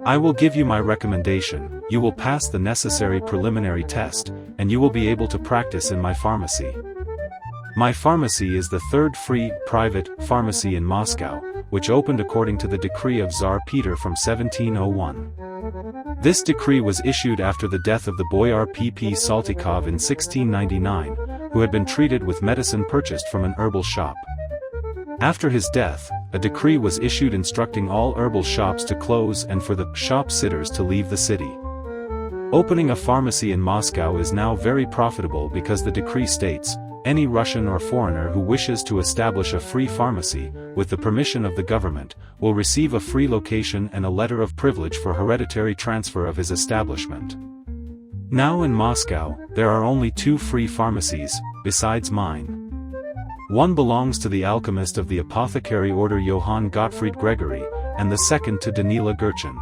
I will give you my recommendation, you will pass the necessary preliminary test, and you will be able to practice in my pharmacy. My pharmacy is the third free, private, pharmacy in Moscow, which opened according to the decree of Tsar Peter from 1701. This decree was issued after the death of the Boyar P.P. Saltykov in 1699, who had been treated with medicine purchased from an herbal shop. After his death, a decree was issued instructing all herbal shops to close and for the shop sitters to leave the city. Opening a pharmacy in Moscow is now very profitable because the decree states, any Russian or foreigner who wishes to establish a free pharmacy, with the permission of the government, will receive a free location and a letter of privilege for hereditary transfer of his establishment. Now in Moscow, there are only 2 free pharmacies, besides mine. One belongs to the alchemist of the apothecary order Johann Gottfried Gregory, and the second to Danila Gurchin.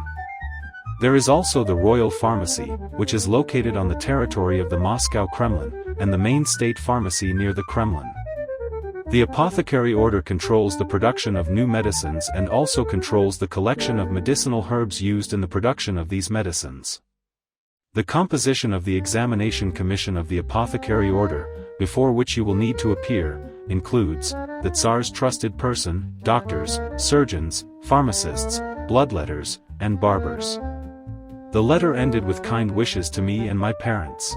There is also the Royal Pharmacy, which is located on the territory of the Moscow Kremlin, and the main state pharmacy near the Kremlin. The apothecary order controls the production of new medicines and also controls the collection of medicinal herbs used in the production of these medicines. The composition of the examination commission of the apothecary order, before which you will need to appear, includes the Tsar's trusted person, doctors, surgeons, pharmacists, bloodletters, and barbers. The letter ended with kind wishes to me and my parents.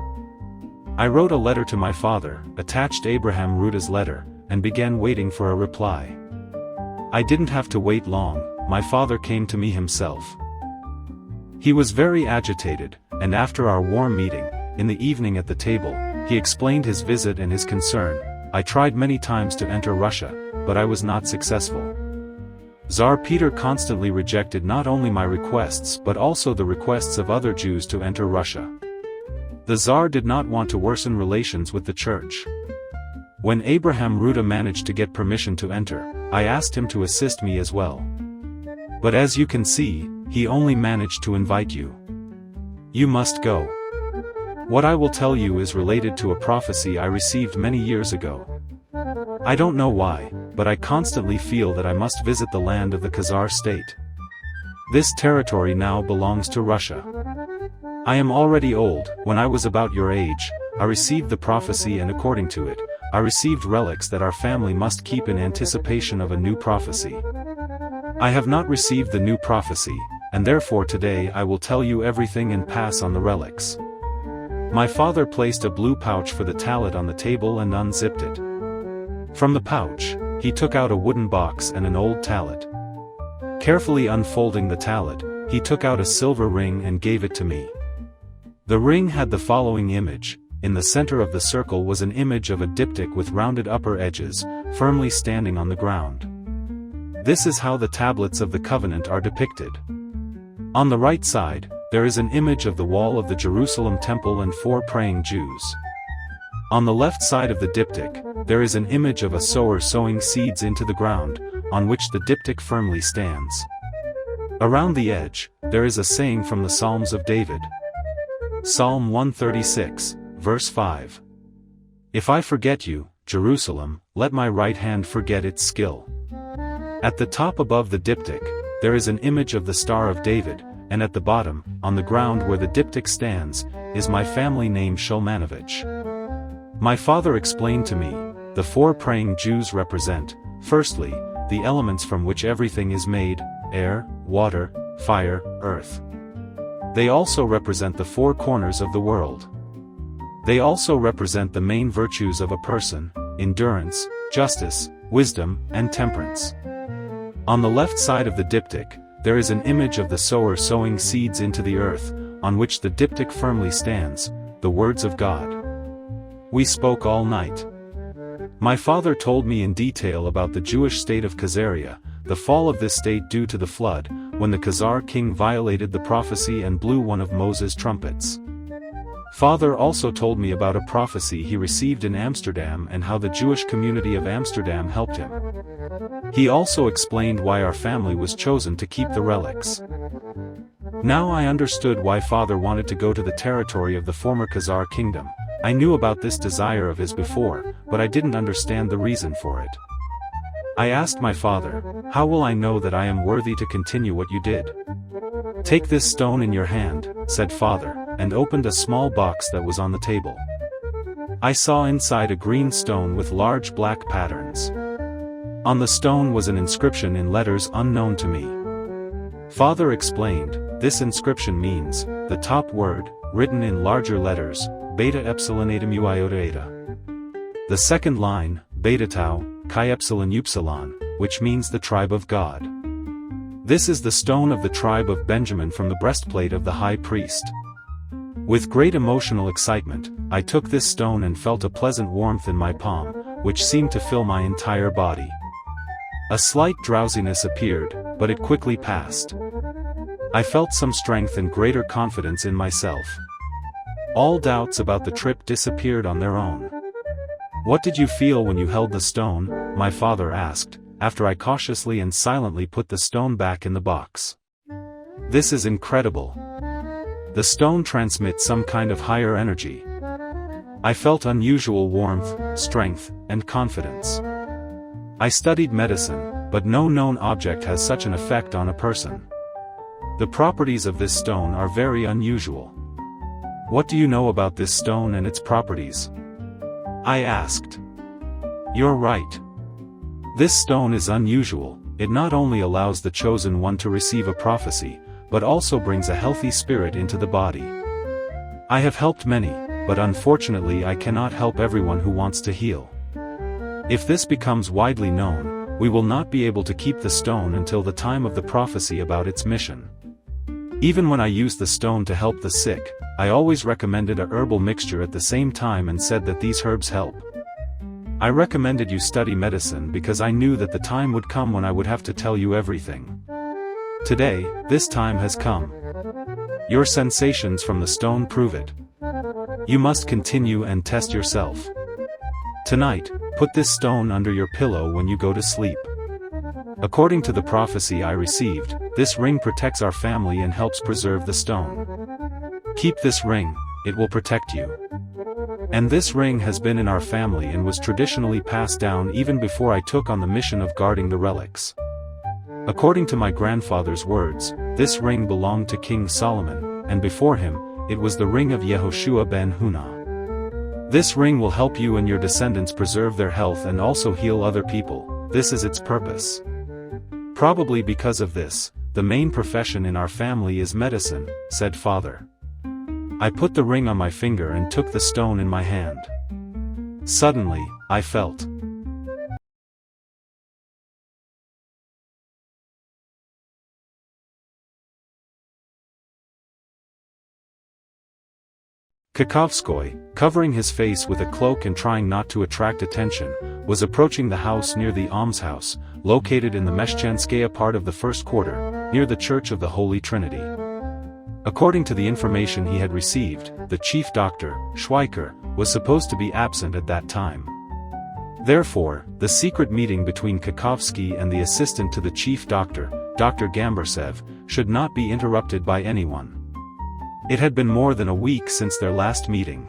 I wrote a letter to my father, attached Abraham Ruda's letter, and began waiting for a reply. I didn't have to wait long, my father came to me himself. He was very agitated, and after our warm meeting, in the evening at the table, he explained his visit and his concern. I tried many times to enter Russia, but I was not successful. Tsar Peter constantly rejected not only my requests but also the requests of other Jews to enter Russia. The Tsar did not want to worsen relations with the church. When Abraham Ruda managed to get permission to enter, I asked him to assist me as well. But as you can see, he only managed to invite you. You must go. What I will tell you is related to a prophecy I received many years ago. I don't know why, but I constantly feel that I must visit the land of the Khazar state. This territory now belongs to Russia. I am already old. When I was about your age, I received the prophecy, and according to it, I received relics that our family must keep in anticipation of a new prophecy. I have not received the new prophecy, and therefore today I will tell you everything and pass on the relics. My father placed a blue pouch for the tallit on the table and unzipped it. From the pouch, he took out a wooden box and an old tallit. Carefully unfolding the tallit, he took out a silver ring and gave it to me. The ring had the following image. In the center of the circle was an image of a diptych with rounded upper edges, firmly standing on the ground. This is how the tablets of the covenant are depicted. On the right side, there is an image of the wall of the Jerusalem temple and 4 praying Jews. On the left side of the diptych, there is an image of a sower sowing seeds into the ground, on which the diptych firmly stands. Around the edge, there is a saying from the Psalms of David. Psalm 136, verse 5. If I forget you, Jerusalem, let my right hand forget its skill. At the top above the diptych, there is an image of the Star of David, and at the bottom, on the ground where the diptych stands, is my family name Shulmanovich. My father explained to me, the 4 praying Jews represent, firstly, the elements from which everything is made, air, water, fire, earth. They also represent the 4 corners of the world. They also represent the main virtues of a person, endurance, justice, wisdom, and temperance. On the left side of the diptych, there is an image of the sower sowing seeds into the earth, on which the diptych firmly stands, the words of God. We spoke all night. My father told me in detail about the Jewish state of Khazaria, the fall of this state due to the flood, when the Khazar king violated the prophecy and blew one of Moses' trumpets. Father also told me about a prophecy he received in Amsterdam and how the Jewish community of Amsterdam helped him. He also explained why our family was chosen to keep the relics. Now I understood why Father wanted to go to the territory of the former Khazar kingdom. I knew about this desire of his before, but I didn't understand the reason for it. I asked my father, how will I know that I am worthy to continue what you did? Take this stone in your hand, said Father, and opened a small box that was on the table. I saw inside a green stone with large black patterns. On the stone was an inscription in letters unknown to me. Father explained, this inscription means, the top word, written in larger letters, beta epsilon eta mu iota eta. The second line, beta tau, chi epsilon upsilon, which means the tribe of God. This is the stone of the tribe of Benjamin from the breastplate of the high priest. With great emotional excitement, I took this stone and felt a pleasant warmth in my palm, which seemed to fill my entire body. A slight drowsiness appeared, but it quickly passed. I felt some strength and greater confidence in myself. All doubts about the trip disappeared on their own. What did you feel when you held the stone? My father asked, after I cautiously and silently put the stone back in the box. This is incredible. The stone transmits some kind of higher energy. I felt unusual warmth, strength, and confidence. I studied medicine, but no known object has such an effect on a person. The properties of this stone are very unusual. What do you know about this stone and its properties? I asked. You're right. This stone is unusual. It not only allows the chosen one to receive a prophecy, but also brings a healthy spirit into the body. I have helped many, but unfortunately I cannot help everyone who wants to heal. If this becomes widely known, we will not be able to keep the stone until the time of the prophecy about its mission. Even when I used the stone to help the sick, I always recommended a herbal mixture at the same time and said that these herbs help. I recommended you study medicine because I knew that the time would come when I would have to tell you everything. Today, this time has come. Your sensations from the stone prove it. You must continue and test yourself. Tonight, put this stone under your pillow when you go to sleep. According to the prophecy I received, this ring protects our family and helps preserve the stone. Keep this ring, it will protect you. And this ring has been in our family and was traditionally passed down even before I took on the mission of guarding the relics. According to my grandfather's words, this ring belonged to King Solomon, and before him, it was the ring of Yehoshua ben Hunah. This ring will help you and your descendants preserve their health and also heal other people. This is its purpose. Probably because of this, the main profession in our family is medicine, said Father. I put the ring on my finger and took the stone in my hand. Suddenly, I felt Kakhovskoy, covering his face with a cloak and trying not to attract attention, was approaching the house near the almshouse, located in the Meshchanskaya part of the first quarter, near the Church of the Holy Trinity. According to the information he had received, the chief doctor, Schweiker, was supposed to be absent at that time. Therefore, the secret meeting between Kakhovsky and the assistant to the chief doctor, Dr. Gambersev, should not be interrupted by anyone. It had been more than a week since their last meeting.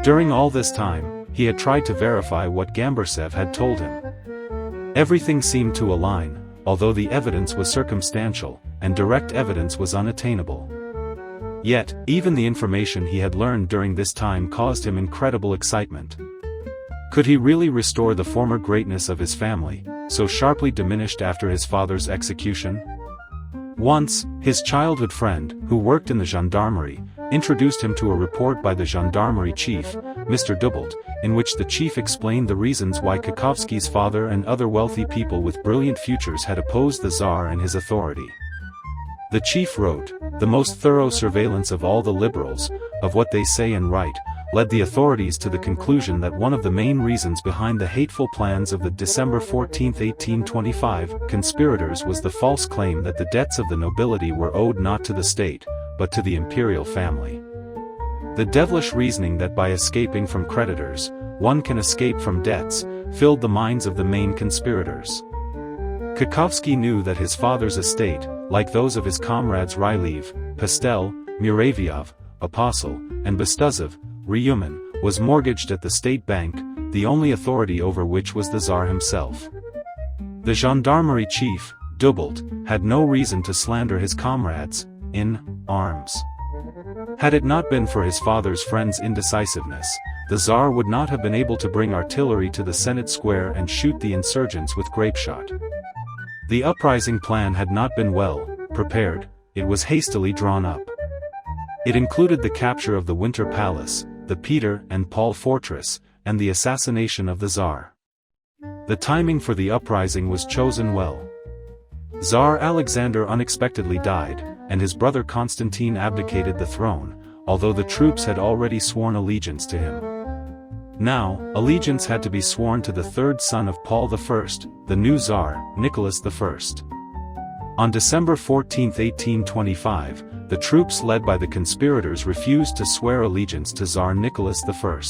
During all this time, he had tried to verify what Gambersev had told him. Everything seemed to align, although the evidence was circumstantial, and direct evidence was unattainable. Yet, even the information he had learned during this time caused him incredible excitement. Could he really restore the former greatness of his family, so sharply diminished after his father's execution? Once, his childhood friend, who worked in the gendarmerie, introduced him to a report by the gendarmerie chief, Mr. Dubelt, in which the chief explained the reasons why Kakhovsky's father and other wealthy people with brilliant futures had opposed the Tsar and his authority. The chief wrote, "The most thorough surveillance of all the liberals, of what they say and write, led the authorities to the conclusion that one of the main reasons behind the hateful plans of the December 14, 1825, conspirators was the false claim that the debts of the nobility were owed not to the state, but to the imperial family. The devilish reasoning that by escaping from creditors, one can escape from debts, filled the minds of the main conspirators." Kakhovsky knew that his father's estate, like those of his comrades Ryleev, Pastel, Muravyov, Apostle, and Bestuzov, Ryumin, was mortgaged at the state bank, the only authority over which was the Tsar himself. The gendarmerie chief, Dubelt, had no reason to slander his comrades in arms. Had it not been for his father's friend's indecisiveness, the Tsar would not have been able to bring artillery to the Senate Square and shoot the insurgents with grapeshot. The uprising plan had not been well prepared, it was hastily drawn up. It included the capture of the Winter Palace, the Peter and Paul Fortress, and the assassination of the Tsar. The timing for the uprising was chosen well. Tsar Alexander unexpectedly died, and his brother Constantine abdicated the throne, although the troops had already sworn allegiance to him. Now, allegiance had to be sworn to the third son of Paul I, the new Tsar, Nicholas I. On December 14, 1825, the troops led by the conspirators refused to swear allegiance to Tsar Nicholas I.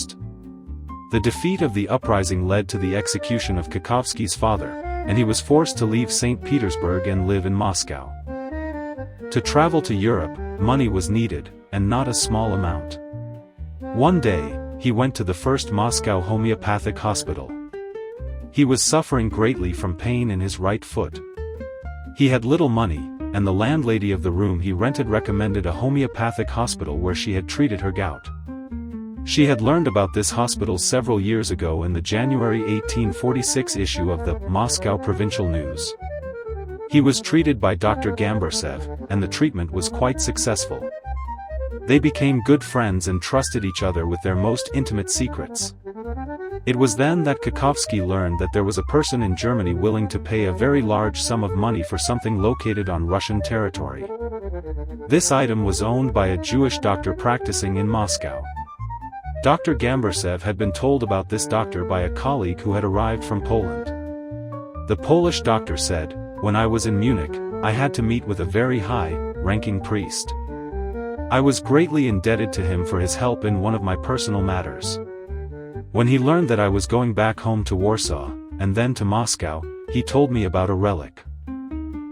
The defeat of the uprising led to the execution of Kakhovsky's father, and he was forced to leave St. Petersburg and live in Moscow. To travel to Europe, money was needed, and not a small amount. One day, he went to the first Moscow homeopathic hospital. He was suffering greatly from pain in his right foot. He had little money, and the landlady of the room he rented recommended a homeopathic hospital where she had treated her gout. She had learned about this hospital several years ago in the January 1846 issue of the Moscow Provincial News. He was treated by Dr. Gambersev, and the treatment was quite successful. They became good friends and trusted each other with their most intimate secrets. It was then that Kakhovsky learned that there was a person in Germany willing to pay a very large sum of money for something located on Russian territory. This item was owned by a Jewish doctor practicing in Moscow. Dr. Gambersev had been told about this doctor by a colleague who had arrived from Poland. The Polish doctor said, "When I was in Munich, I had to meet with a very high-ranking priest. I was greatly indebted to him for his help in one of my personal matters. When he learned that I was going back home to Warsaw, and then to Moscow, he told me about a relic.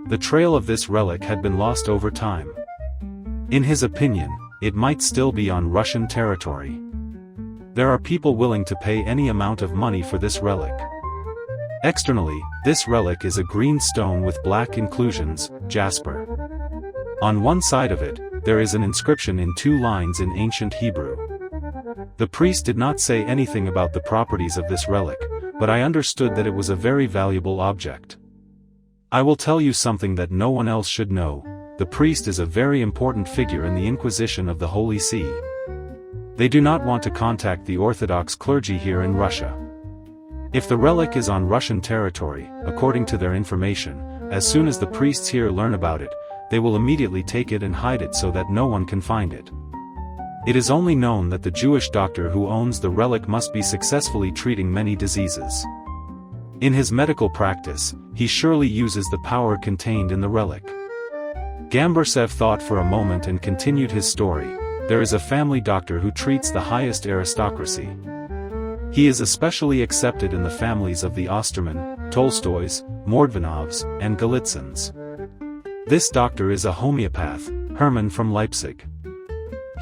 The trail of this relic had been lost over time. In his opinion, it might still be on Russian territory. There are people willing to pay any amount of money for this relic. Externally, this relic is a green stone with black inclusions, jasper. On one side of it, there is an inscription in 2 lines in ancient Hebrew. The priest did not say anything about the properties of this relic, but I understood that it was a very valuable object. I will tell you something that no one else should know. The priest is a very important figure in the Inquisition of the Holy See. They do not want to contact the Orthodox clergy here in Russia. If the relic is on Russian territory, according to their information, as soon as the priests here learn about it, they will immediately take it and hide it so that no one can find it. It is only known that the Jewish doctor who owns the relic must be successfully treating many diseases. In his medical practice, he surely uses the power contained in the relic. Gambursev thought for a moment and continued his story. There is a family doctor who treats the highest aristocracy. He is especially accepted in the families of the Osterman, Tolstoys, Mordvinovs, and Golitsins. This doctor is a homeopath, Hermann from Leipzig.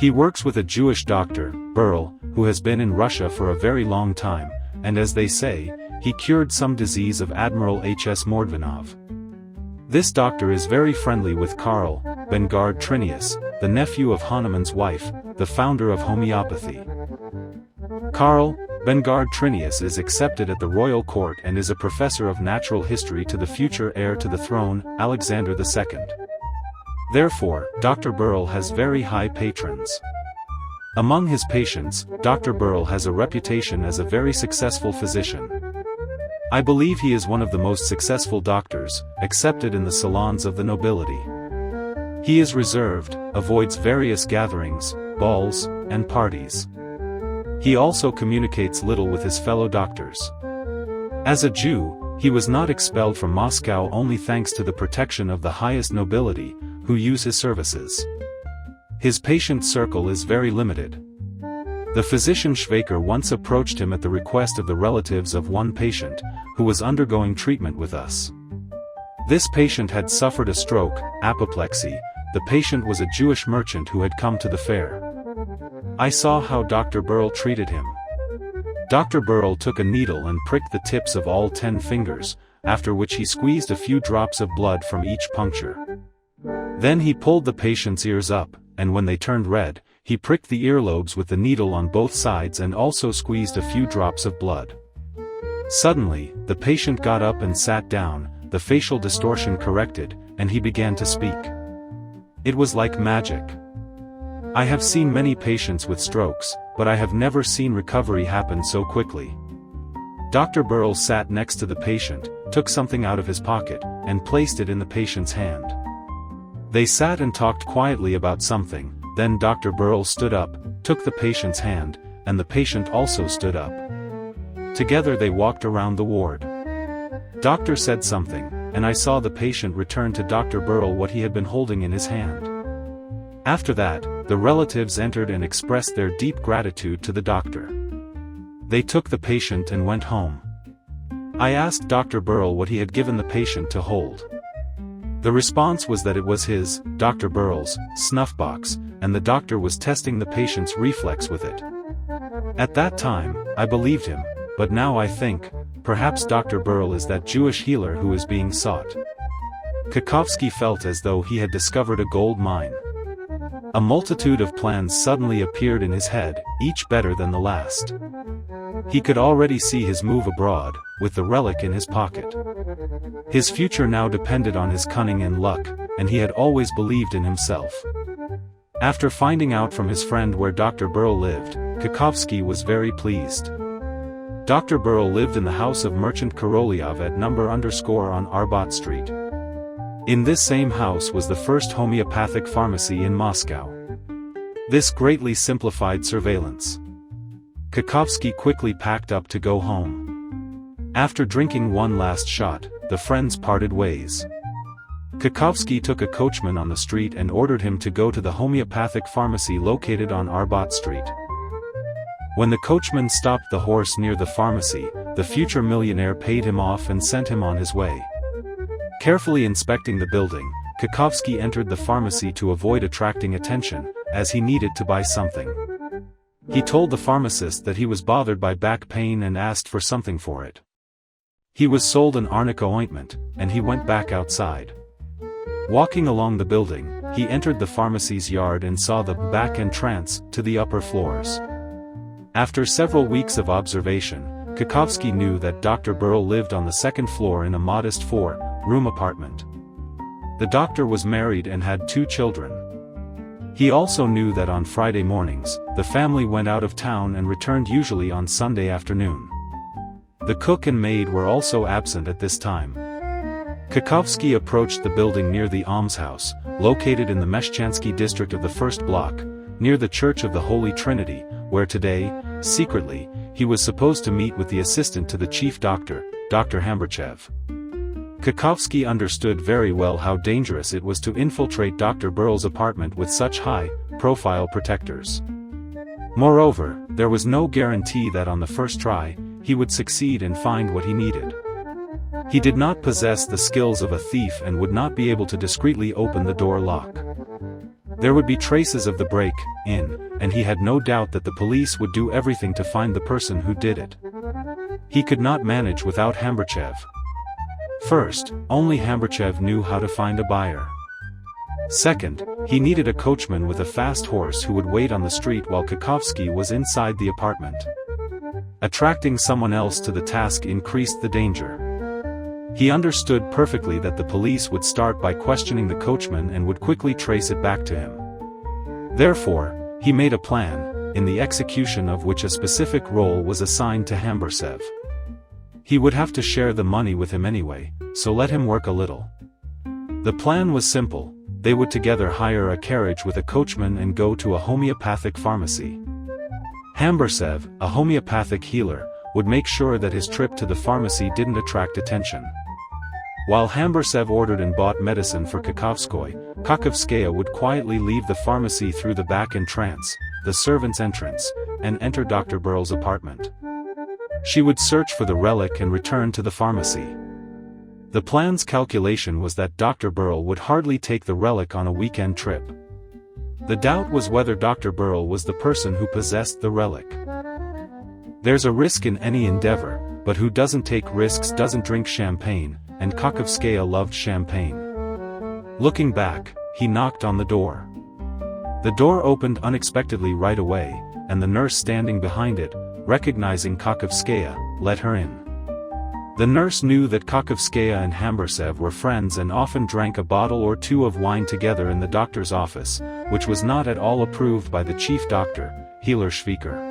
He works with a Jewish doctor, Berl, who has been in Russia for a very long time, and as they say, he cured some disease of Admiral H.S. Mordvinov. This doctor is very friendly with Karl Bengard Trinius, the nephew of Hahnemann's wife, the founder of homeopathy. Karl Bengard Trinius is accepted at the royal court and is a professor of natural history to the future heir to the throne, Alexander II. Therefore, Dr. Berl has very high patrons. Among his patients, Dr. Berl has a reputation as a very successful physician. I believe he is one of the most successful doctors, accepted in the salons of the nobility. He is reserved, avoids various gatherings, balls, and parties. He also communicates little with his fellow doctors. As a Jew, he was not expelled from Moscow only thanks to the protection of the highest nobility, who use his services. His patient circle is very limited. The physician Schweker once approached him at the request of the relatives of one patient, who was undergoing treatment with us. This patient had suffered a stroke, apoplexy. The patient was a Jewish merchant who had come to the fair. I saw how Dr. Berl treated him. Dr. Berl took a needle and pricked the tips of all 10 fingers, after which he squeezed a few drops of blood from each puncture. Then he pulled the patient's ears up, and when they turned red, he pricked the earlobes with the needle on both sides and also squeezed a few drops of blood. Suddenly, the patient got up and sat down, the facial distortion corrected, and he began to speak. It was like magic. I have seen many patients with strokes, but I have never seen recovery happen so quickly. Dr. Berl sat next to the patient, took something out of his pocket, and placed it in the patient's hand. They sat and talked quietly about something, then Dr. Berl stood up, took the patient's hand, and the patient also stood up. Together they walked around the ward. Doctor said something, and I saw the patient return to Dr. Berl what he had been holding in his hand. After that, the relatives entered and expressed their deep gratitude to the doctor. They took the patient and went home. I asked Dr. Berl what he had given the patient to hold. The response was that it was his, Dr. Berl's, snuff box, and the doctor was testing the patient's reflex with it. At that time, I believed him, but now I think, perhaps Dr. Berl is that Jewish healer who is being sought. Kakovsky felt as though he had discovered a gold mine. A multitude of plans suddenly appeared in his head, each better than the last. He could already see his move abroad, with the relic in his pocket. His future now depended on his cunning and luck, and he had always believed in himself. After finding out from his friend where Dr. Berl lived, Kakovsky was very pleased. Dr. Berl lived in the house of merchant Korolyov at _on Arbat Street. In this same house was the first homeopathic pharmacy in Moscow. This greatly simplified surveillance. Kakovsky quickly packed up to go home. After drinking one last shot, the friends parted ways. Kakovsky took a coachman on the street and ordered him to go to the homeopathic pharmacy located on Arbat Street. When the coachman stopped the horse near the pharmacy, the future millionaire paid him off and sent him on his way. Carefully inspecting the building, Kakovsky entered the pharmacy to avoid attracting attention, as he needed to buy something. He told the pharmacist that he was bothered by back pain and asked for something for it. He was sold an arnica ointment, and he went back outside. Walking along the building, he entered the pharmacy's yard and saw the back entrance to the upper floors. After several weeks of observation, Kakovsky knew that Dr. Berl lived on the second floor in a modest 4-room apartment. The doctor was married and had 2 children. He also knew that on Friday mornings, the family went out of town and returned usually on Sunday afternoon. The cook and maid were also absent at this time. Kakovsky approached the building near the almshouse, located in the Meshchansky district of the first block, near the Church of the Holy Trinity, where today, secretly, he was supposed to meet with the assistant to the chief doctor, Dr. Hamberchev. Kakovsky understood very well how dangerous it was to infiltrate Dr. Burl's apartment with such high-profile protectors. Moreover, there was no guarantee that on the first try, he would succeed and find what he needed. He did not possess the skills of a thief and would not be able to discreetly open the door lock. There would be traces of the break-in, and he had no doubt that the police would do everything to find the person who did it. He could not manage without Hamberchev. First, only Hamberchev knew how to find a buyer. Second, he needed a coachman with a fast horse who would wait on the street while Kakovsky was inside the apartment. Attracting someone else to the task increased the danger. He understood perfectly that the police would start by questioning the coachman and would quickly trace it back to him. Therefore, he made a plan, in the execution of which a specific role was assigned to Hamberchev. He would have to share the money with him anyway, so let him work a little. The plan was simple: they would together hire a carriage with a coachman and go to a homeopathic pharmacy. Hamberchev, a homeopathic healer, would make sure that his trip to the pharmacy didn't attract attention. While Hamberchev ordered and bought medicine for Kakovskaya would quietly leave the pharmacy through the back entrance, the servant's entrance, and enter Dr. Burl's apartment. She would search for the relic and return to the pharmacy. The plan's calculation was that Dr. Burl would hardly take the relic on a weekend trip. The doubt was whether Dr. Burl was the person who possessed the relic. There's a risk in any endeavor, but who doesn't take risks doesn't drink champagne, and Kakovskaya loved champagne. Looking back, he knocked on the door. The door opened unexpectedly right away, and the nurse standing behind it, recognizing Kakovskaya, let her in. The nurse knew that Kakovskaya and Hamberchev were friends and often drank a bottle or two of wine together in the doctor's office, which was not at all approved by the chief doctor, Healer Schweker.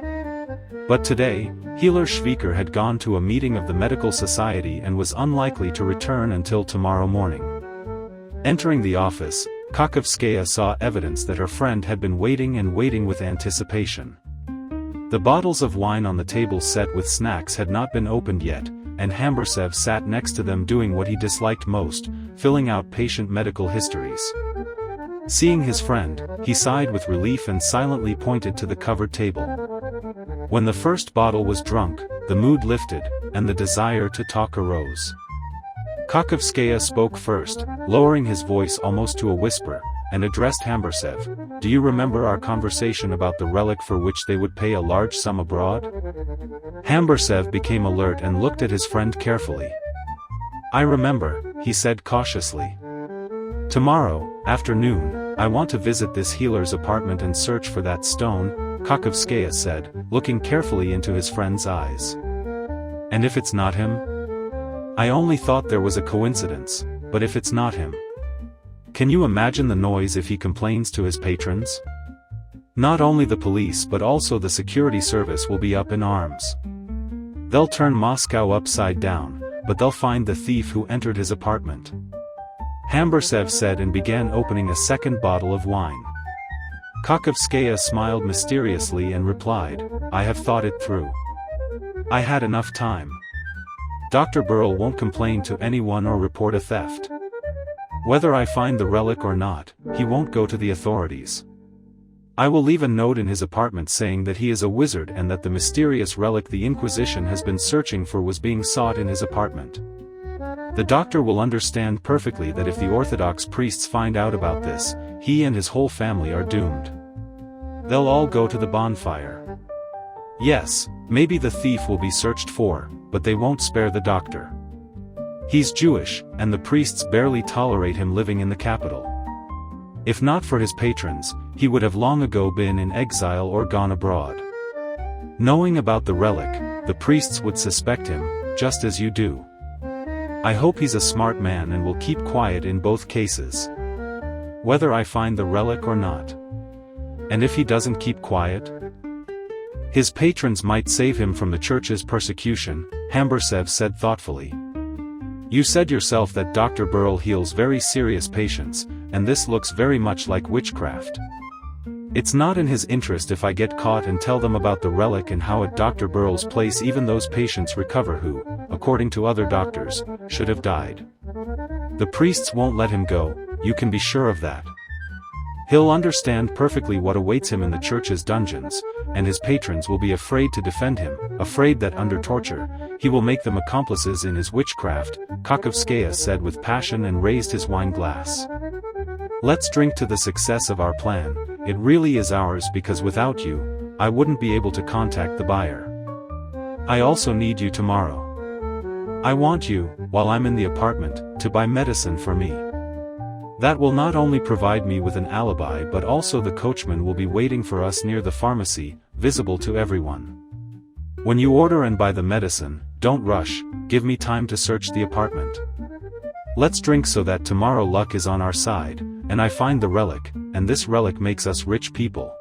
But today, Healer Schweker had gone to a meeting of the medical society and was unlikely to return until tomorrow morning. Entering the office, Kakovskaya saw evidence that her friend had been waiting with anticipation. The bottles of wine on the table set with snacks had not been opened yet, and Hamberchev sat next to them doing what he disliked most, filling out patient medical histories. Seeing his friend, he sighed with relief and silently pointed to the covered table. When the first bottle was drunk, the mood lifted, and the desire to talk arose. Kakovskaya spoke first, lowering his voice almost to a whisper, and addressed Hamberchev. "Do you remember our conversation about the relic for which they would pay a large sum abroad?" Hamberchev became alert and looked at his friend carefully. "I remember," he said cautiously. "Tomorrow, afternoon, I want to visit this healer's apartment and search for that stone," Kakovskaya said, looking carefully into his friend's eyes. "And if it's not him? I only thought there was a coincidence, but if it's not him? Can you imagine the noise if he complains to his patrons? Not only the police but also the security service will be up in arms. They'll turn Moscow upside down, but they'll find the thief who entered his apartment." Hamberchev said and began opening a second bottle of wine. Kakovskaya smiled mysteriously and replied, "I have thought it through. I had enough time. Dr. Burl won't complain to anyone or report a theft. Whether I find the relic or not, he won't go to the authorities. I will leave a note in his apartment saying that he is a wizard and that the mysterious relic the Inquisition has been searching for was being sought in his apartment. The doctor will understand perfectly that if the Orthodox priests find out about this, he and his whole family are doomed. They'll all go to the bonfire. Yes, maybe the thief will be searched for, but they won't spare the doctor. He's Jewish, and the priests barely tolerate him living in the capital. If not for his patrons, he would have long ago been in exile or gone abroad. Knowing about the relic, the priests would suspect him, just as you do. I hope he's a smart man and will keep quiet in both cases. Whether I find the relic or not. And if he doesn't keep quiet? His patrons might save him from the church's persecution," Hamberchev said thoughtfully. "You said yourself that Dr. Burl heals very serious patients, and this looks very much like witchcraft. It's not in his interest if I get caught and tell them about the relic and how at Dr. Burrow's place even those patients recover who, according to other doctors, should have died. The priests won't let him go, you can be sure of that. He'll understand perfectly what awaits him in the church's dungeons, and his patrons will be afraid to defend him, afraid that under torture, he will make them accomplices in his witchcraft, Kakovskaya said with passion and raised his wine glass. Let's drink to the success of our plan. It really is ours because without you, I wouldn't be able to contact the buyer. I also need you tomorrow. I want you, while I'm in the apartment, to buy medicine for me. That will not only provide me with an alibi but also the coachman will be waiting for us near the pharmacy, visible to everyone. When you order and buy the medicine, don't rush, give me time to search the apartment. Let's drink so that tomorrow luck is on our side, and I find the relic, and this relic makes us rich people.